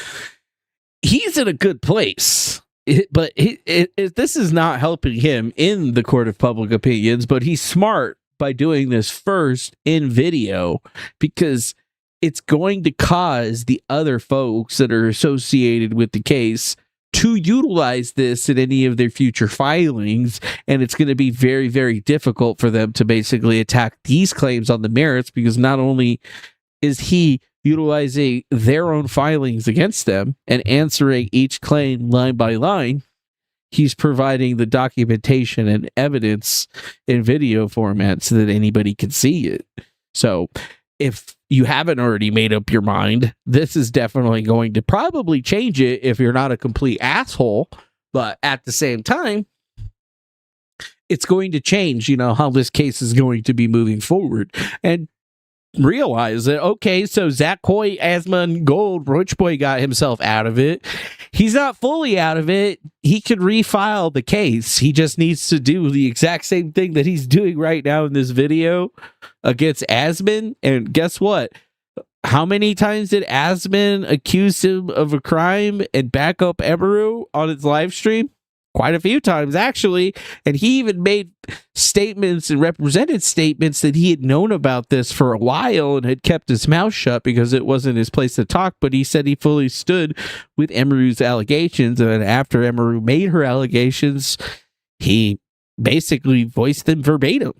he's in a good place. But this is not helping him in the court of public opinions. But he's smart by doing this first in video, because it's going to cause the other folks that are associated with the case to utilize this in any of their future filings, and it's going to be very, very difficult for them to basically attack these claims on the merits, because not only is he utilizing their own filings against them and answering each claim line by line, he's providing the documentation and evidence in video format so that anybody can see it. So if you haven't already made up your mind, this is definitely going to probably change it if you're not a complete asshole. But at the same time, it's going to change, you know, how this case is going to be moving forward. And realize that, okay, so Zach Coy, Asmund Gold, Roach Boy got himself out of it. He's not fully out of it. He could refile the case. He just needs to do the exact same thing that he's doing right now in this video against Asmund. And guess what? how many times did Asman accuse him of a crime and back up Emeru on his live stream? Quite a few times, actually. And he even made statements and represented statements that he had known about this for a while and had kept his mouth shut because it wasn't his place to talk. But he said he fully stood with Emeru's allegations. And after Emeru made her allegations, he basically voiced them verbatim,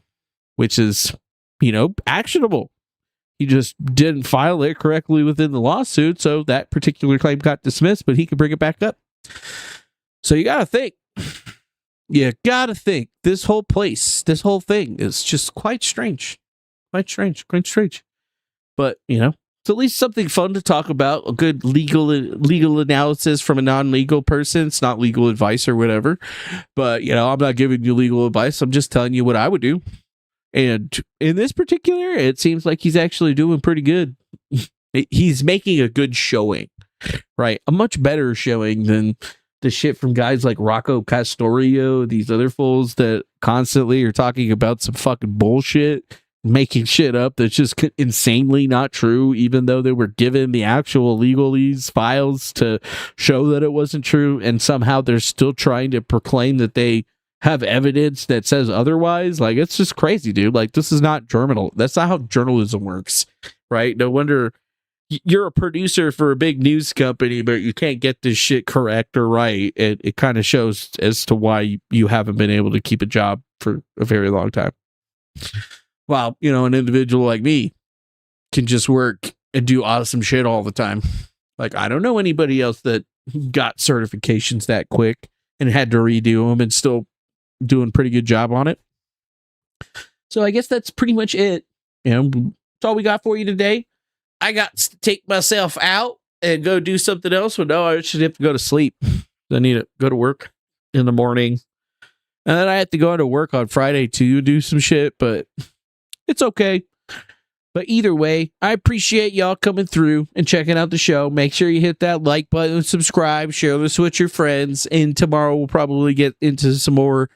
which is, actionable. He just didn't file it correctly within the lawsuit. So that particular claim got dismissed, but he could bring it back up. So you got to think. You gotta think this whole thing is just quite strange. But, it's at least something fun to talk about. A good legal analysis from a non-legal person. It's not legal advice or whatever. But, I'm not giving you legal advice. I'm just telling you what I would do. And in this particular, it seems like he's actually doing pretty good. He's making a good showing, right? A much better showing than the shit from guys like Rocco Castorio, these other fools that constantly are talking about some fucking bullshit, making shit up that's just insanely not true, even though they were given the actual legalese files to show that it wasn't true, and somehow they're still trying to proclaim that they have evidence that says otherwise. Like, it's just crazy, dude. Like, this is not journal. That's not how journalism works, right? No wonder you're a producer for a big news company, but you can't get this shit correct or right. It kind of shows as to why you haven't been able to keep a job for a very long time. While, an individual like me can just work and do awesome shit all the time. Like, I don't know anybody else that got certifications that quick and had to redo them and still doing a pretty good job on it. So I guess that's pretty much it. That's all we got for you today. I got to take myself out and go do something else. But no, I should have to go to sleep. I need to go to work in the morning. And then I have to go into work on Friday to do some shit, but it's okay. But either way, I appreciate y'all coming through and checking out the show. Make sure you hit that like button, subscribe, share this with your friends. And tomorrow we'll probably get into some more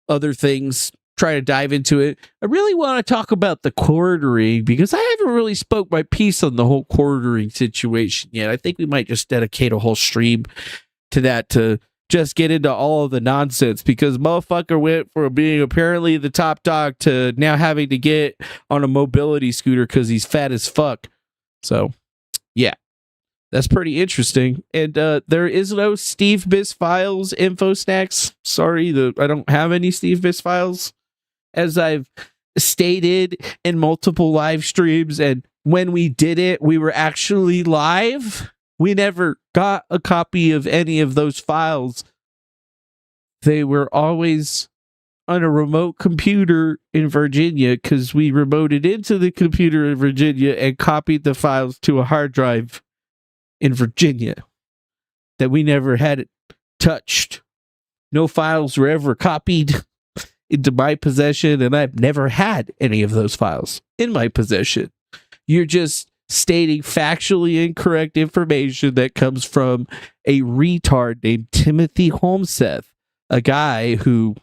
other things. Try to dive into it. I really want to talk about the quartering because I haven't really spoke my piece on the whole quartering situation yet. I think we might just dedicate a whole stream to that to just get into all of the nonsense because motherfucker went from being apparently the top dog to now having to get on a mobility scooter because he's fat as fuck. So, yeah. That's pretty interesting. And there is no Steve Biss Files info snacks. Sorry, I don't have any Steve Biss Files. As I've stated in multiple live streams, and when we did it, we were actually live. We never got a copy of any of those files. They were always on a remote computer in Virginia because we remoted into the computer in Virginia and copied the files to a hard drive in Virginia that we never had it touched. No files were ever copied into my possession, and I've never had any of those files in my possession. You're just stating factually incorrect information that comes from a retard named Timothy Holmseth, a guy who,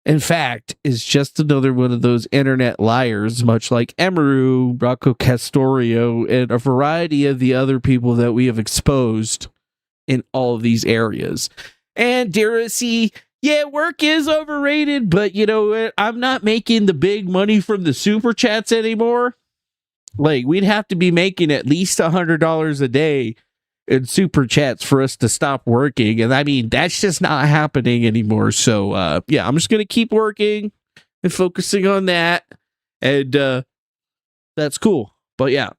in fact, is just another one of those internet liars, much like Emeru, Rocco Castorio, and a variety of the other people that we have exposed in all of these areas. And Diracy, yeah, work is overrated, but you know what? I'm not making the big money from the super chats anymore. Like, we'd have to be making at least $100 a day in super chats for us to stop working. And I mean, that's just not happening anymore. So, yeah, I'm just going to keep working and focusing on that. And that's cool. But yeah,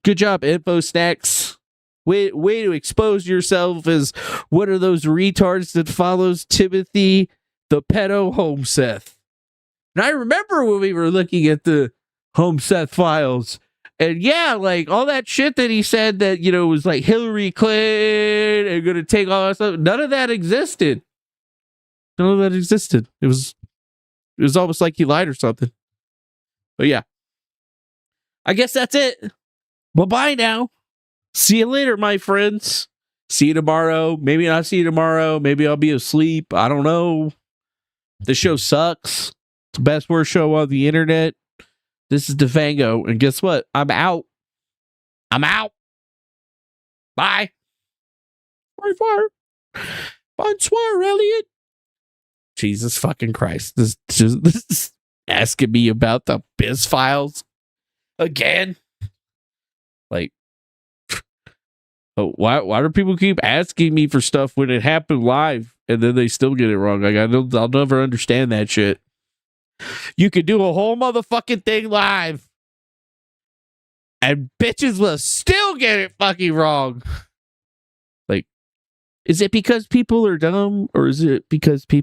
good job, Info Snacks. Way to expose yourself as one of those retards that follows Timothy the pedo Holmseth. And I remember when we were looking at the Holmseth files, and yeah, like all that shit that he said that, you know, was like Hillary Clinton and gonna take all that stuff. None of that existed. None of that existed. It was almost like he lied or something. But yeah, I guess that's it. Well, bye now. See you later, my friends. See you tomorrow. Maybe not see you tomorrow. Maybe I'll be asleep. I don't know. The show sucks. It's the best worst show on the internet. This is Defango. And guess what? I'm out. I'm out. Bye. Bonsoir, Elliot. Jesus fucking Christ. This is asking me about the Biz Files again. Like, why do people keep asking me for stuff when it happened live and then they still get it wrong? Like, I'll never understand that shit. You could do a whole motherfucking thing live and bitches will still get it fucking wrong. Like, is it because people are dumb or is it because people